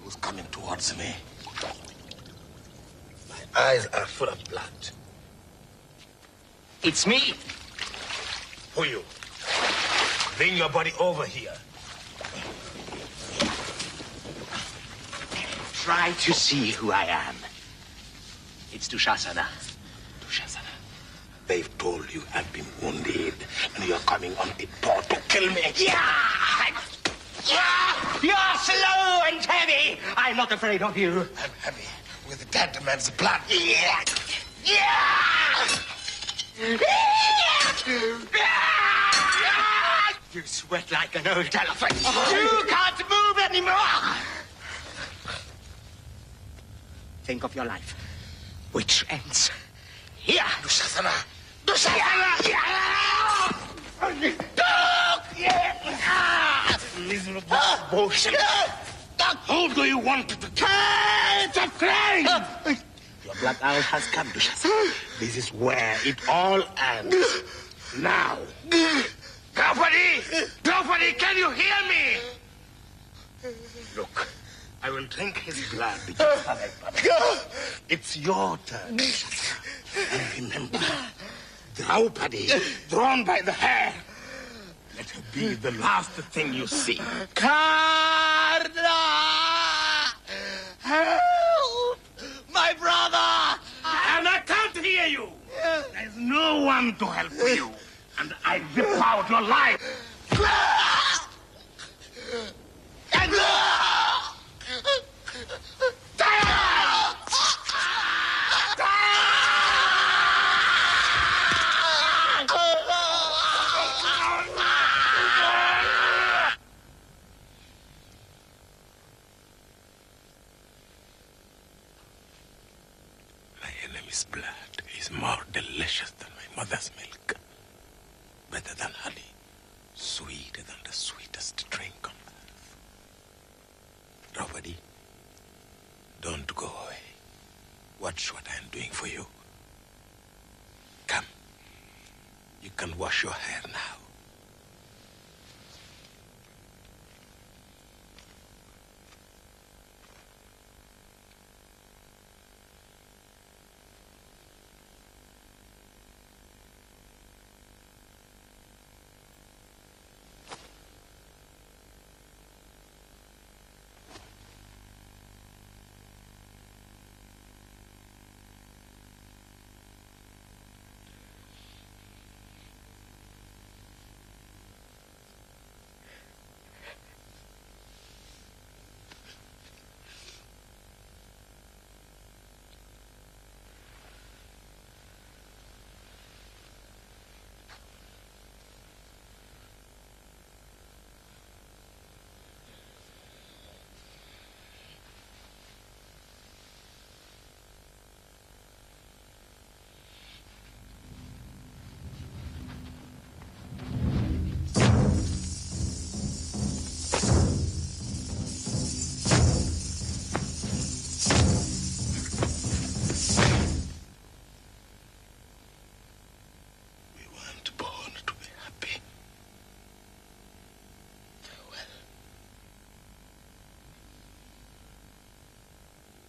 Who's coming towards me? My eyes are full of blood. It's me. Who you? Bring your body over here. Try to see who I am. It's Dushasana. Dushasana. They've told you I've been wounded, and you're coming on tiptoe to kill me. Yeah! You're slow and heavy. I'm not afraid of you. I'm heavy with the dead man's blood. Yeah! You sweat like an old elephant. You can't move anymore. Think of your life, which ends here. Dushasana! Dushasana! Miserable bullshit. Who do you want to kill? To claim? Your blood hour has come, Dushasana. This is where it all ends. Now. Draupadi, can you hear me? Look, I will drink his blood. It's your turn. And remember, Draupadi, drawn by the hair. Let her be the last thing you see. Karna! Help! My brother! And I can't hear you. There's no one to help you. And I rip out your life. My enemy's blood is more delicious than my mother's milk. Better than honey, sweeter than the sweetest drink on earth. Draupadi, don't go away. Watch what I'm doing for you. Come, you can wash your hair now.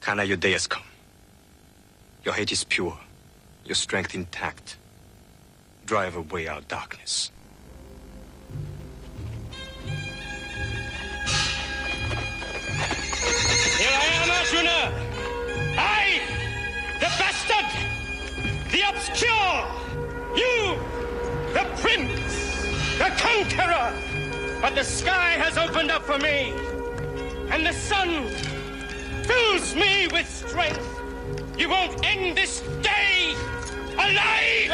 Kana, your day has come. Your hate is pure, your strength intact. Drive away our darkness. Here I am, Arjuna! I, the bastard! The obscure! You, the prince! The conqueror! But the sky has opened up for me, and the sun fills me with strength. You won't end this day alive!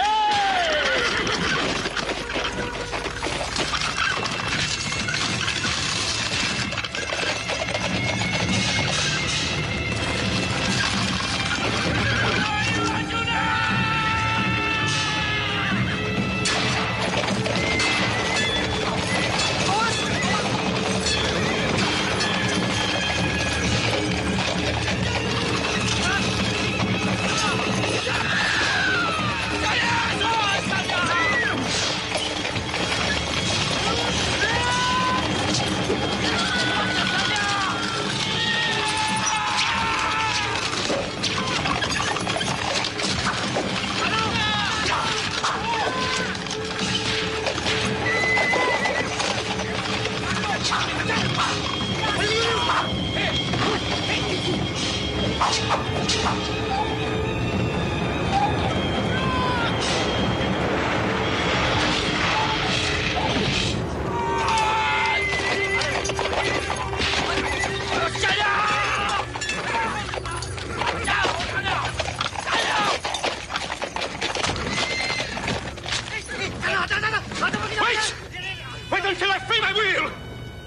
Wait until I free my wheel!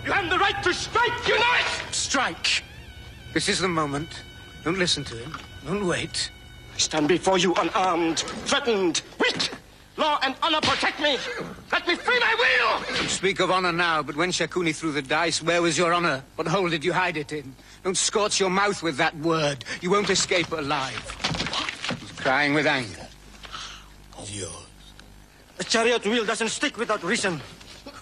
You have the right to strike, you know it! Strike! This is the moment. Don't listen to him. Don't wait. I stand before you unarmed, threatened, weak. Law and honor protect me. Let me free my wheel! You speak of honor now, but when Shakuni threw the dice, where was your honor? What hole did you hide it in? Don't scorch your mouth with that word. You won't escape alive. He's crying with anger. Yours. The chariot wheel doesn't stick without reason.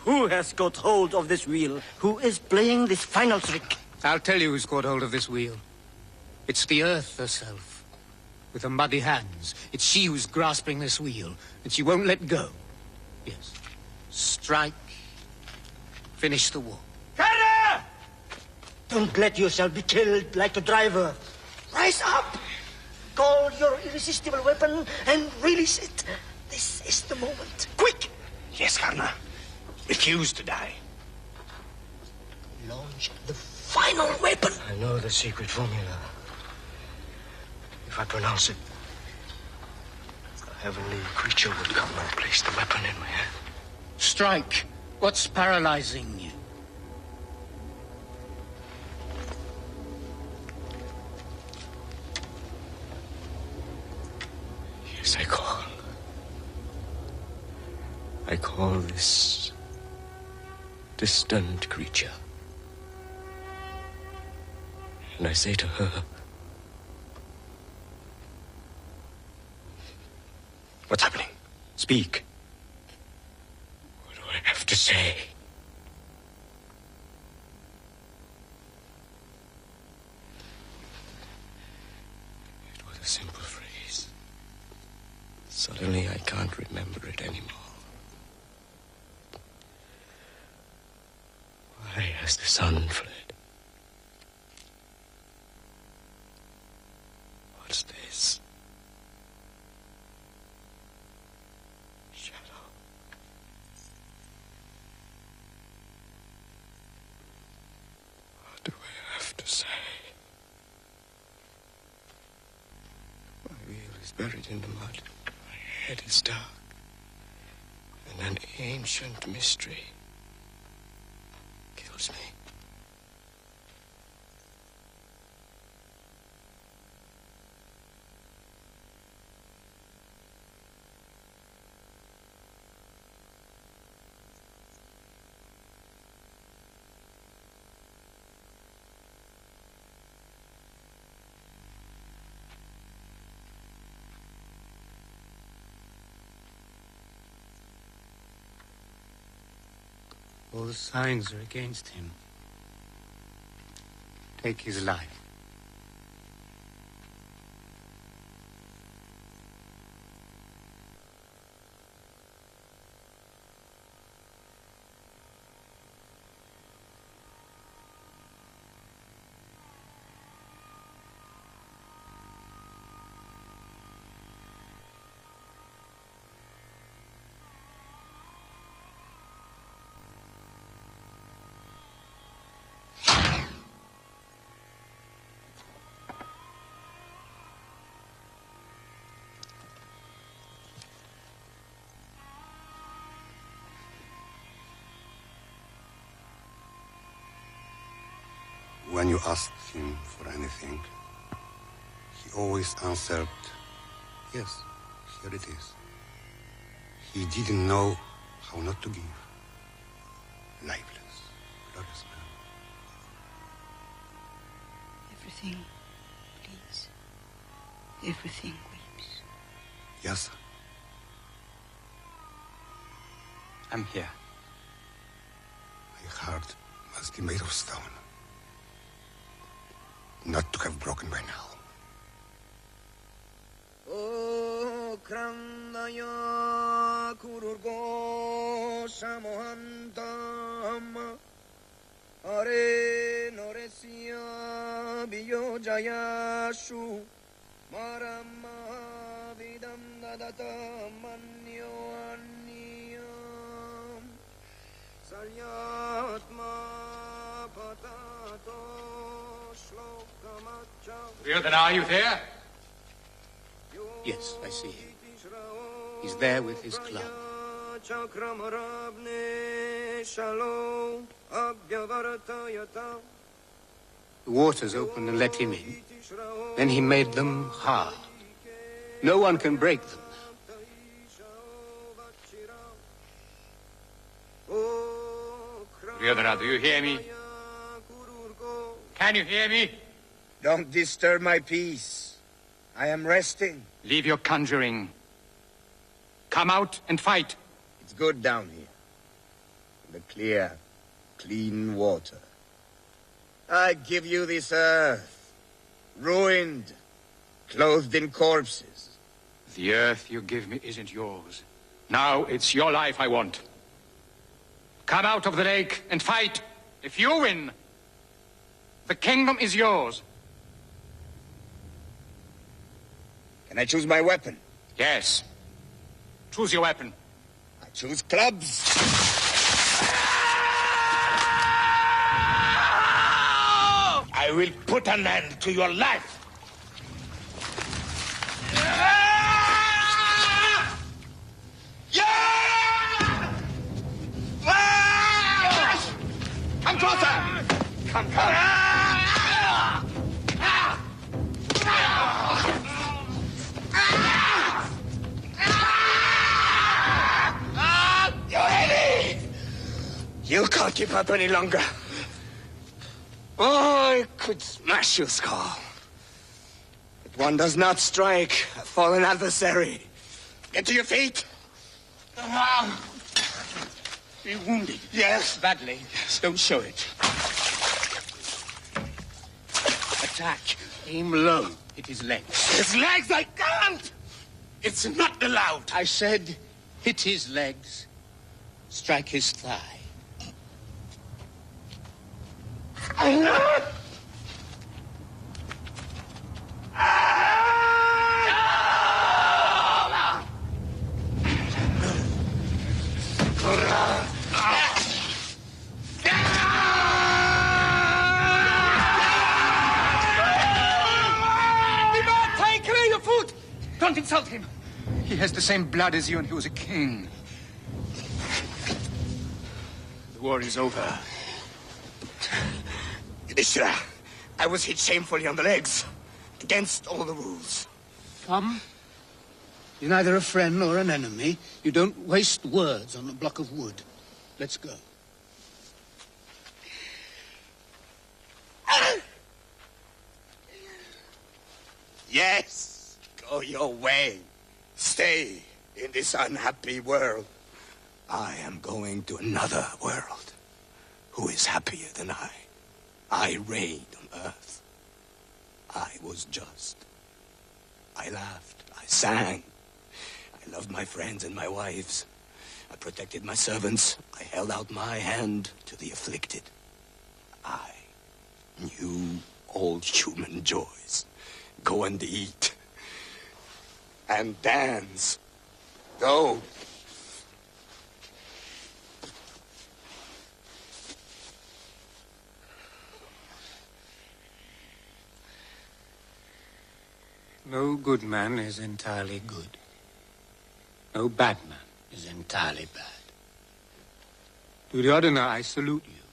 Who has got hold of this wheel? Who is playing this final trick? I'll tell you who's caught hold of this wheel. It's the earth herself, with her muddy hands. It's she who's grasping this wheel, and she won't let go. Yes. Strike. Finish the war. Kara! Don't let yourself be killed like the driver. Rise up! Call your irresistible weapon and release it. This is the moment. Quick! Yes, Karna. Refuse to die. Launch the final weapon. I know the secret formula. If I pronounce it, a heavenly creature would come and place the weapon in my hand. Strike. What's paralyzing you? Yes, I call this distant creature. And I say to her, what's happening? Speak. What do I have to say? It was a simple phrase. Suddenly I can't remember it anymore. Why has the sun fled? What's this? Shadow. What do I have to say? My wheel is buried in the mud. My head is dark. And an ancient mystery kills me. All the signs are against him. Take his life. When you asked him for anything, he always answered, yes, here it is. He didn't know how not to give. Lifeless, glorious man. Everything bleeds. Everything weeps. Yes. I'm here. My heart must be made of stone. Not to have broken by now. O Kranaya Kururgo Samohantam Are Noresia Biyojayashu Marama Vidam Dadata Manyo Anniyam Salyatma Patato Shlokamacha. Duryodhana, are you there? Yes, I see him. He's there with his club. The waters opened and let him in. Then he made them hard. No one can break them. Duryodhana, do you hear me? Can you hear me? Don't disturb my peace. I am resting. Leave your conjuring. Come out and fight. It's good down here. The clear, clean water. I give you this earth. Ruined. Clothed in corpses. The earth you give me isn't yours. Now it's your life I want. Come out of the lake and fight. If you win, the kingdom is yours. Can I choose my weapon? Yes. Choose your weapon. I choose clubs. I will put an end to your life. Come closer! Come. You're heavy! You can't keep up any longer. Oh, I could smash your skull. But one does not strike a fallen adversary. Get to your feet. You're wounded. Yes. Badly. Yes. Don't show it. Attack. Aim low. Hit his legs. His legs, I can't! It's not allowed. I said hit his legs. Strike his thigh. Don't insult him. He has the same blood as you, and he was a king. The war is over. Yudhishthira, I was hit shamefully on the legs. Against all the rules. Come. You're neither a friend nor an enemy. You don't waste words on a block of wood. Let's go. Yes. Go your way. Stay in this unhappy world. I am going to another world. Who is happier than I? I reigned on earth. I was just. I laughed. I sang. I loved my friends and my wives. I protected my servants. I held out my hand to the afflicted. I knew all human joys. Go and eat. And dance. Go. No good man is entirely good. No bad man is entirely bad. Duryodhana, I salute you.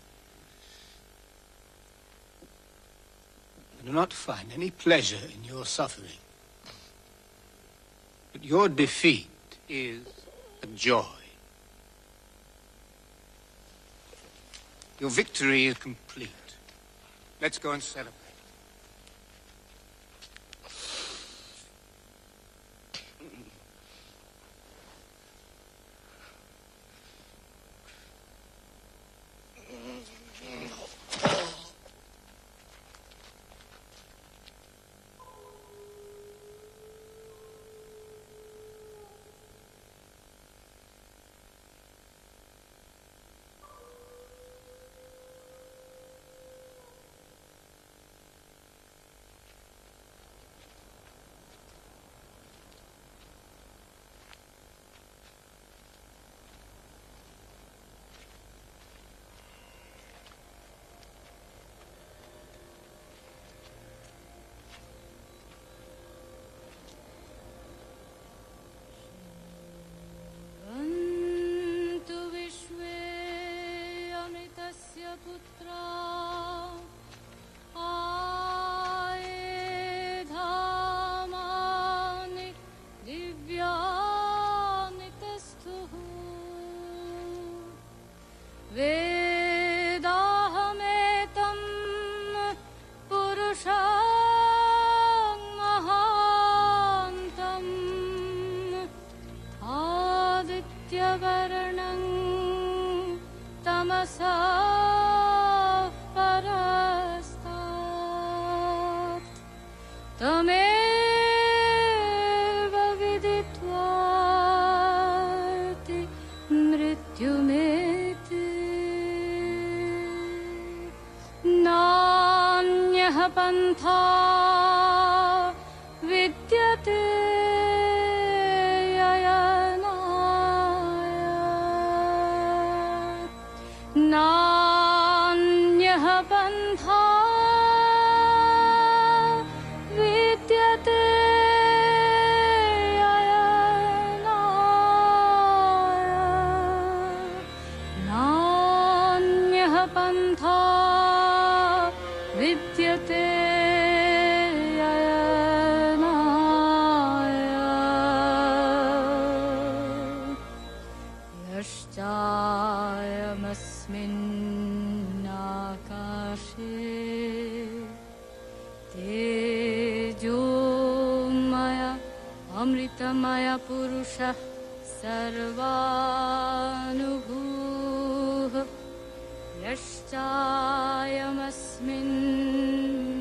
I do not find any pleasure in your suffering. But your defeat is a joy. Your victory is complete. Let's go and celebrate. Amritamaya Purusha Sarvanubhuh Yashchayamasmin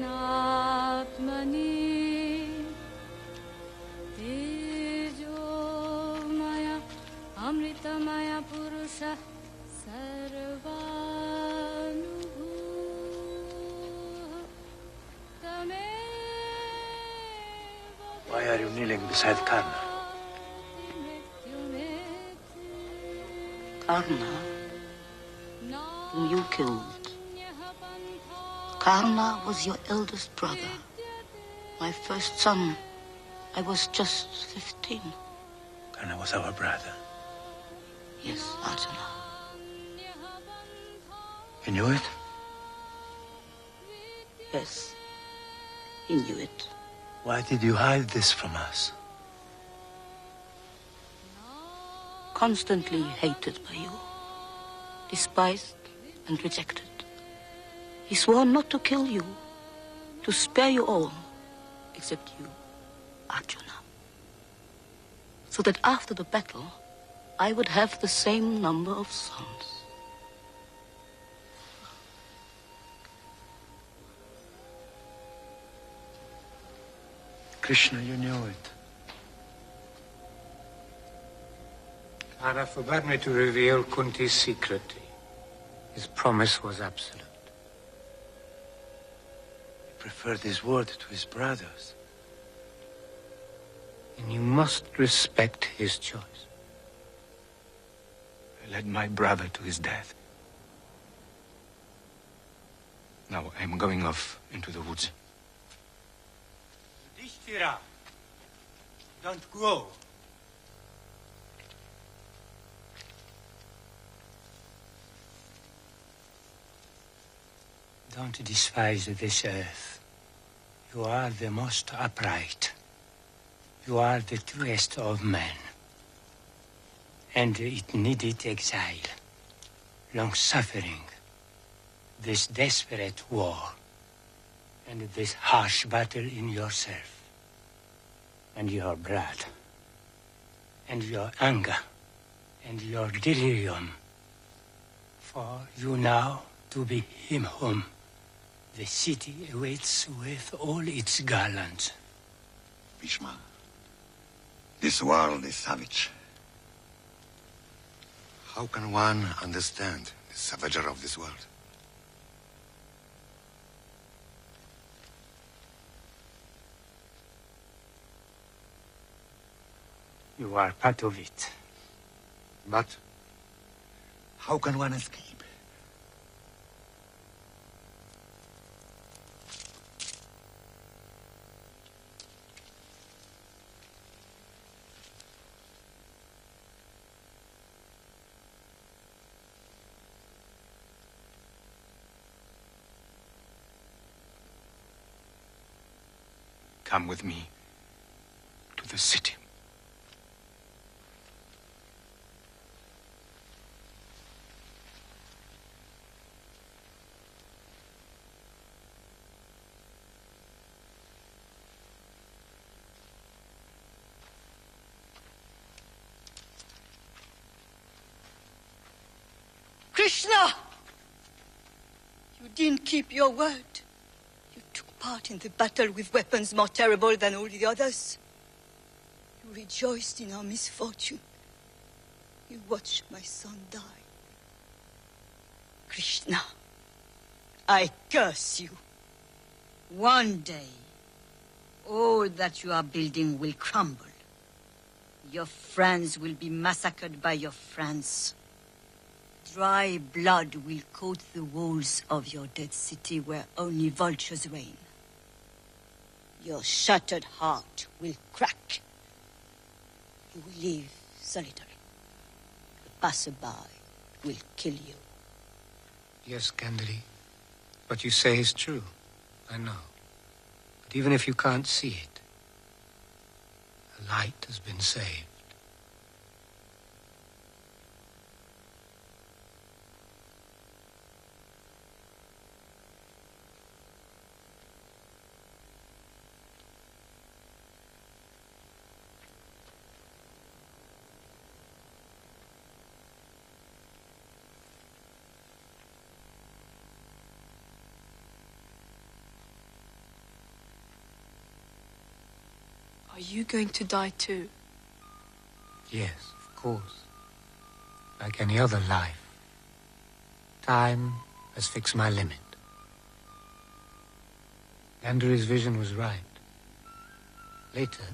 Atmani Tejomaya Amritamaya Purusha Sarvanubhuh Tame. Why are you kneeling beside Karna? Karna, whom you killed. Karna was your eldest brother, my first son. I was just 15. Karna was our brother. Yes, Arjuna. You knew it? Yes, he knew it. Why did you hide this from us? Constantly hated by you, despised and rejected. He swore not to kill you, to spare you all, except you, Arjuna. So that after the battle, I would have the same number of sons. Krishna, you knew it. Karna forbade me to reveal Kunti's secret. His promise was absolute. He preferred his word to his brother's. And you must respect his choice. I led my brother to his death. Now I'm going off into the woods. Yudhishthira, don't go. Don't despise this earth. You are the most upright. You are the truest of men. And it needed exile, long suffering, this desperate war, and this harsh battle in yourself, and your blood, and your anger, and your delirium. For you now to be him whom the city awaits with all its garlands. Bhishma, this world is savage. How can one understand the savagery of this world? You are part of it. But how can one escape? Come with me to the city. Krishna! You didn't keep your word. You took part in the battle with weapons more terrible than all the others. You rejoiced in our misfortune. You watched my son die. Krishna, I curse you. One day, all that you are building will crumble. Your friends will be massacred by your friends. Dry blood will coat the walls of your dead city where only vultures reign. Your shattered heart will crack. You will live solitary. The passerby will kill you. Yes, Gandhi. What you say is true. I know. But even if you can't see it, the light has been saved. Are you going to die too? Yes, of course. Like any other life. Time has fixed my limit. Gandhari's vision was right. Later,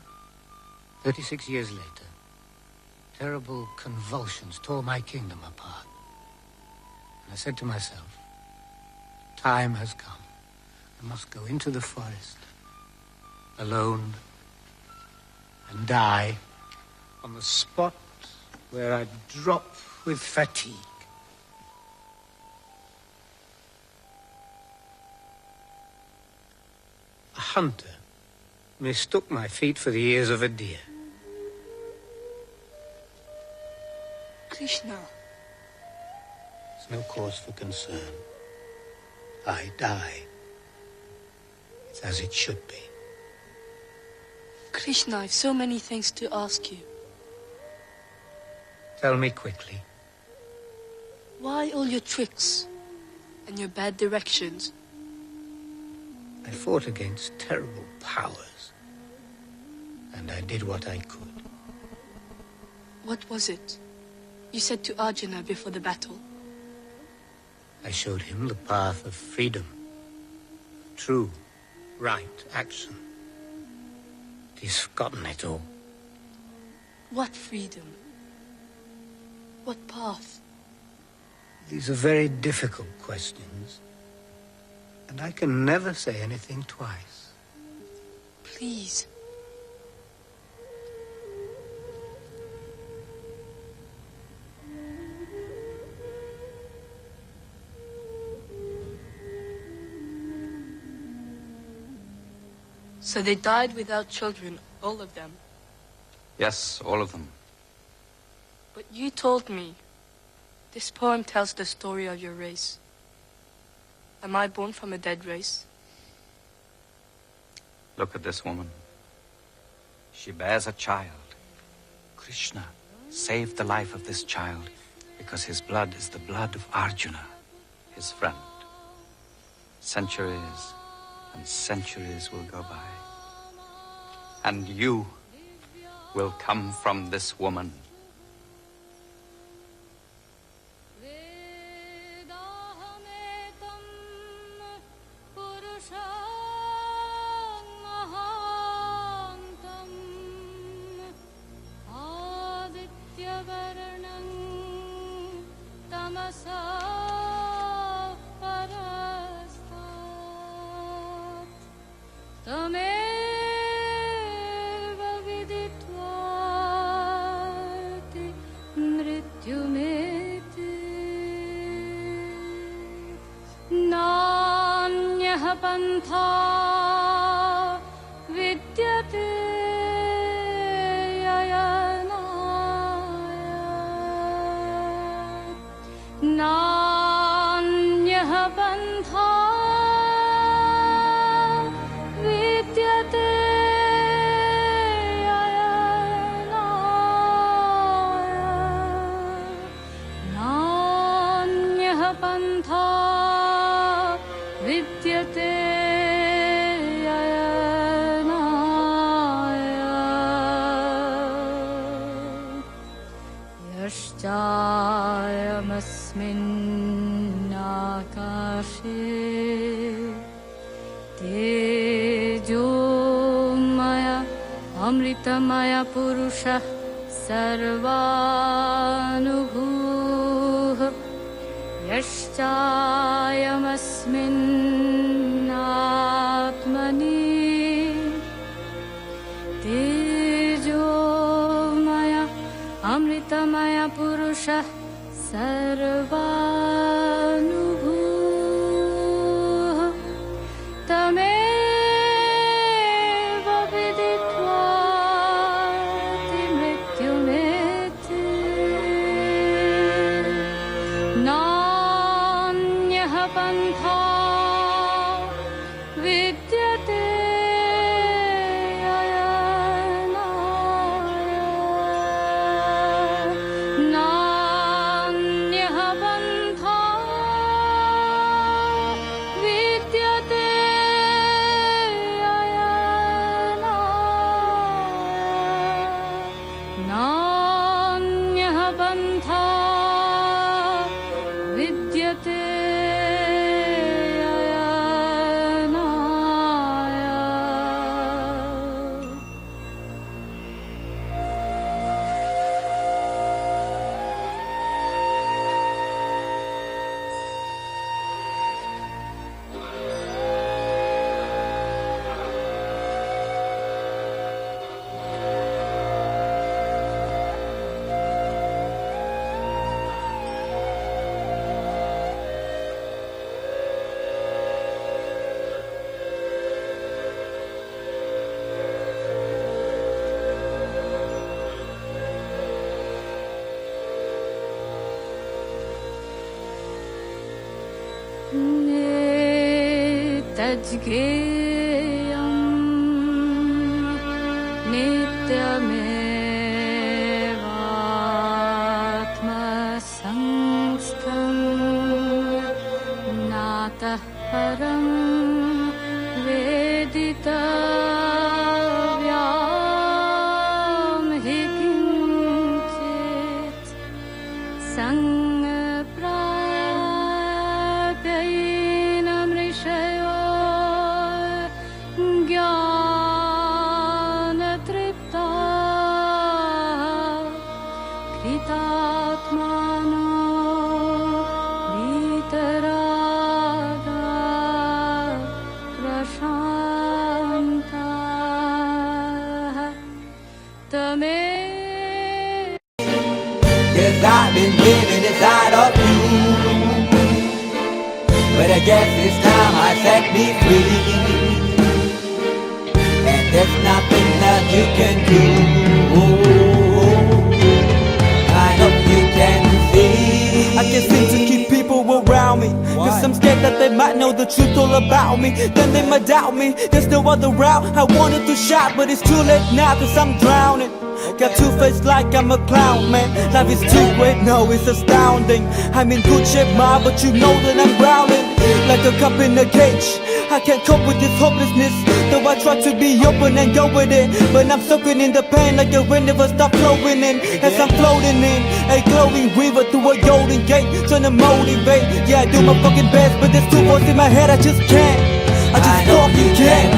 36 years later, terrible convulsions tore my kingdom apart. And I said to myself, time has come. I must go into the forest, alone, and die on the spot where I drop with fatigue. A hunter mistook my feet for the ears of a deer. Krishna. There's no cause for concern. I die. It's as it should be. Krishna, I've so many things to ask you. Tell me quickly. Why all your tricks and your bad directions? I fought against terrible powers, and I did what I could. What was it? You said to Arjuna before the battle. I showed him the path of freedom, true, right action. He's forgotten it all. What freedom? What path? These are very difficult questions, and I can never say anything twice. Please. So they died without children, all of them. Yes, all of them. But you told me this poem tells the story of your race. Am I born from a dead race? Look at this woman. She bears a child. Krishna saved the life of this child because his blood is the blood of Arjuna, his friend. Centuries and centuries will go by. And you will come from this woman. पन्था विद्यते नान्यः पन्था विद्यते नान्यः पन्था विद्यते यश्चायमस्मिन्नाकाशे तेजोमय अमृतमय पुरुषः सर्वानुभूः यश्चायमस्मिन्नात्मनि तेजोमय अमृतमय पुरुषः सर्वानुभूः तमेव विदित्वा मृत्युमेति नान्यः पन्था विद्यते नान्यः पन्था विद्यते नान्यः पन्था विद्यते तज्ज्ञेयम् नित्यमेवात्मसंस्थम् नातः परं वेदितव्यं हि किञ्चित् ज्ञानतृप्ता कृतात्मानो वीतरागा प्रशान्ताः तमे Yes, I've been living inside of you, but I guess this time I set me free. there's nothing that you can do. I hope you can see. I can't seem to keep people around me, cause I'm scared that they might know the truth all about me. Then they might doubt me, there's no other route. I wanted to shout, but it's too late now, cause I'm drowning. Got two-faced like I'm a clown, man. Life is too great, no, it's astounding. I'm in good shape, ma, but you know that I'm growling like a cup in a cage. I can't cope with this hopelessness, though I try to be open and go with it. But I'm soaking in the pain like the wind never stop flowing in. As I'm floating in a glowing river through a golden gate, trying to motivate. Yeah, I do my fucking best, but there's two voices in my head, I just can't. I just fucking can't.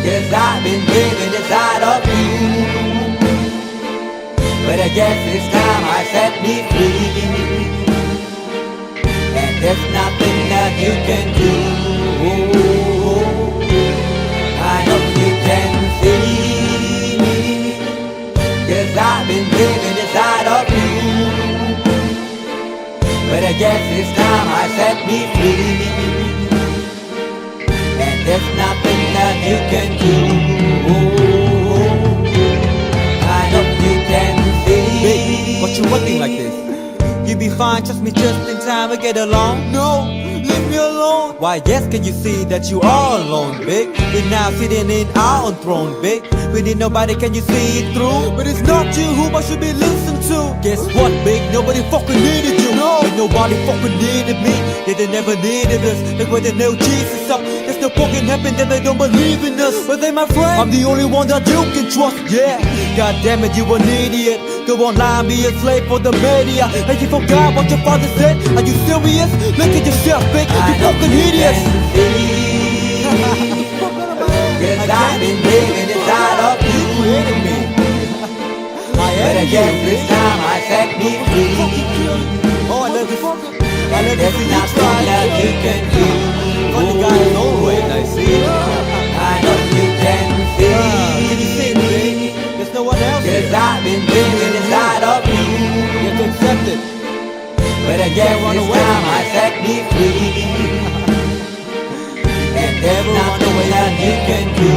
Cause I've been living inside of you. But I guess this time I set me free. And there's nothing that you can do. I hope you can see me. Cause I've been living inside of you. But I guess this time I set me free. And there's nothing that you can do. I hope you can see. Babe, what you working like this? You be fine, trust me, just in time to get along. No, leave me alone. Why, yes, can you see that you are alone, big? We're now sitting in our own throne, big. We need nobody, can you see it through? But it's not you who I should be listening to. Guess what, big? Nobody fucking needed you. No, and nobody fucking needed me. Yeah, they never needed us. Like when they nailed Jesus up, there's no fucking heaven, then they don't believe in us. But they my friend, I'm the only one that you can trust. Yeah, god damn it, you an idiot. Go online, be a slave for the media. And you forgot what your father said. Are you serious? Look at yourself, big. You fucking idiots. Cause I've been living inside of you. But I guess this time I set me free. Oh, I love this. I love there's nothing that you can do. Funny guy is always I see. I know you can see. Can you see it, babe? There's no one else. Cause I've been living inside of you. You have to accept it. But I guess this time I set me free. And there's nothing that you can do.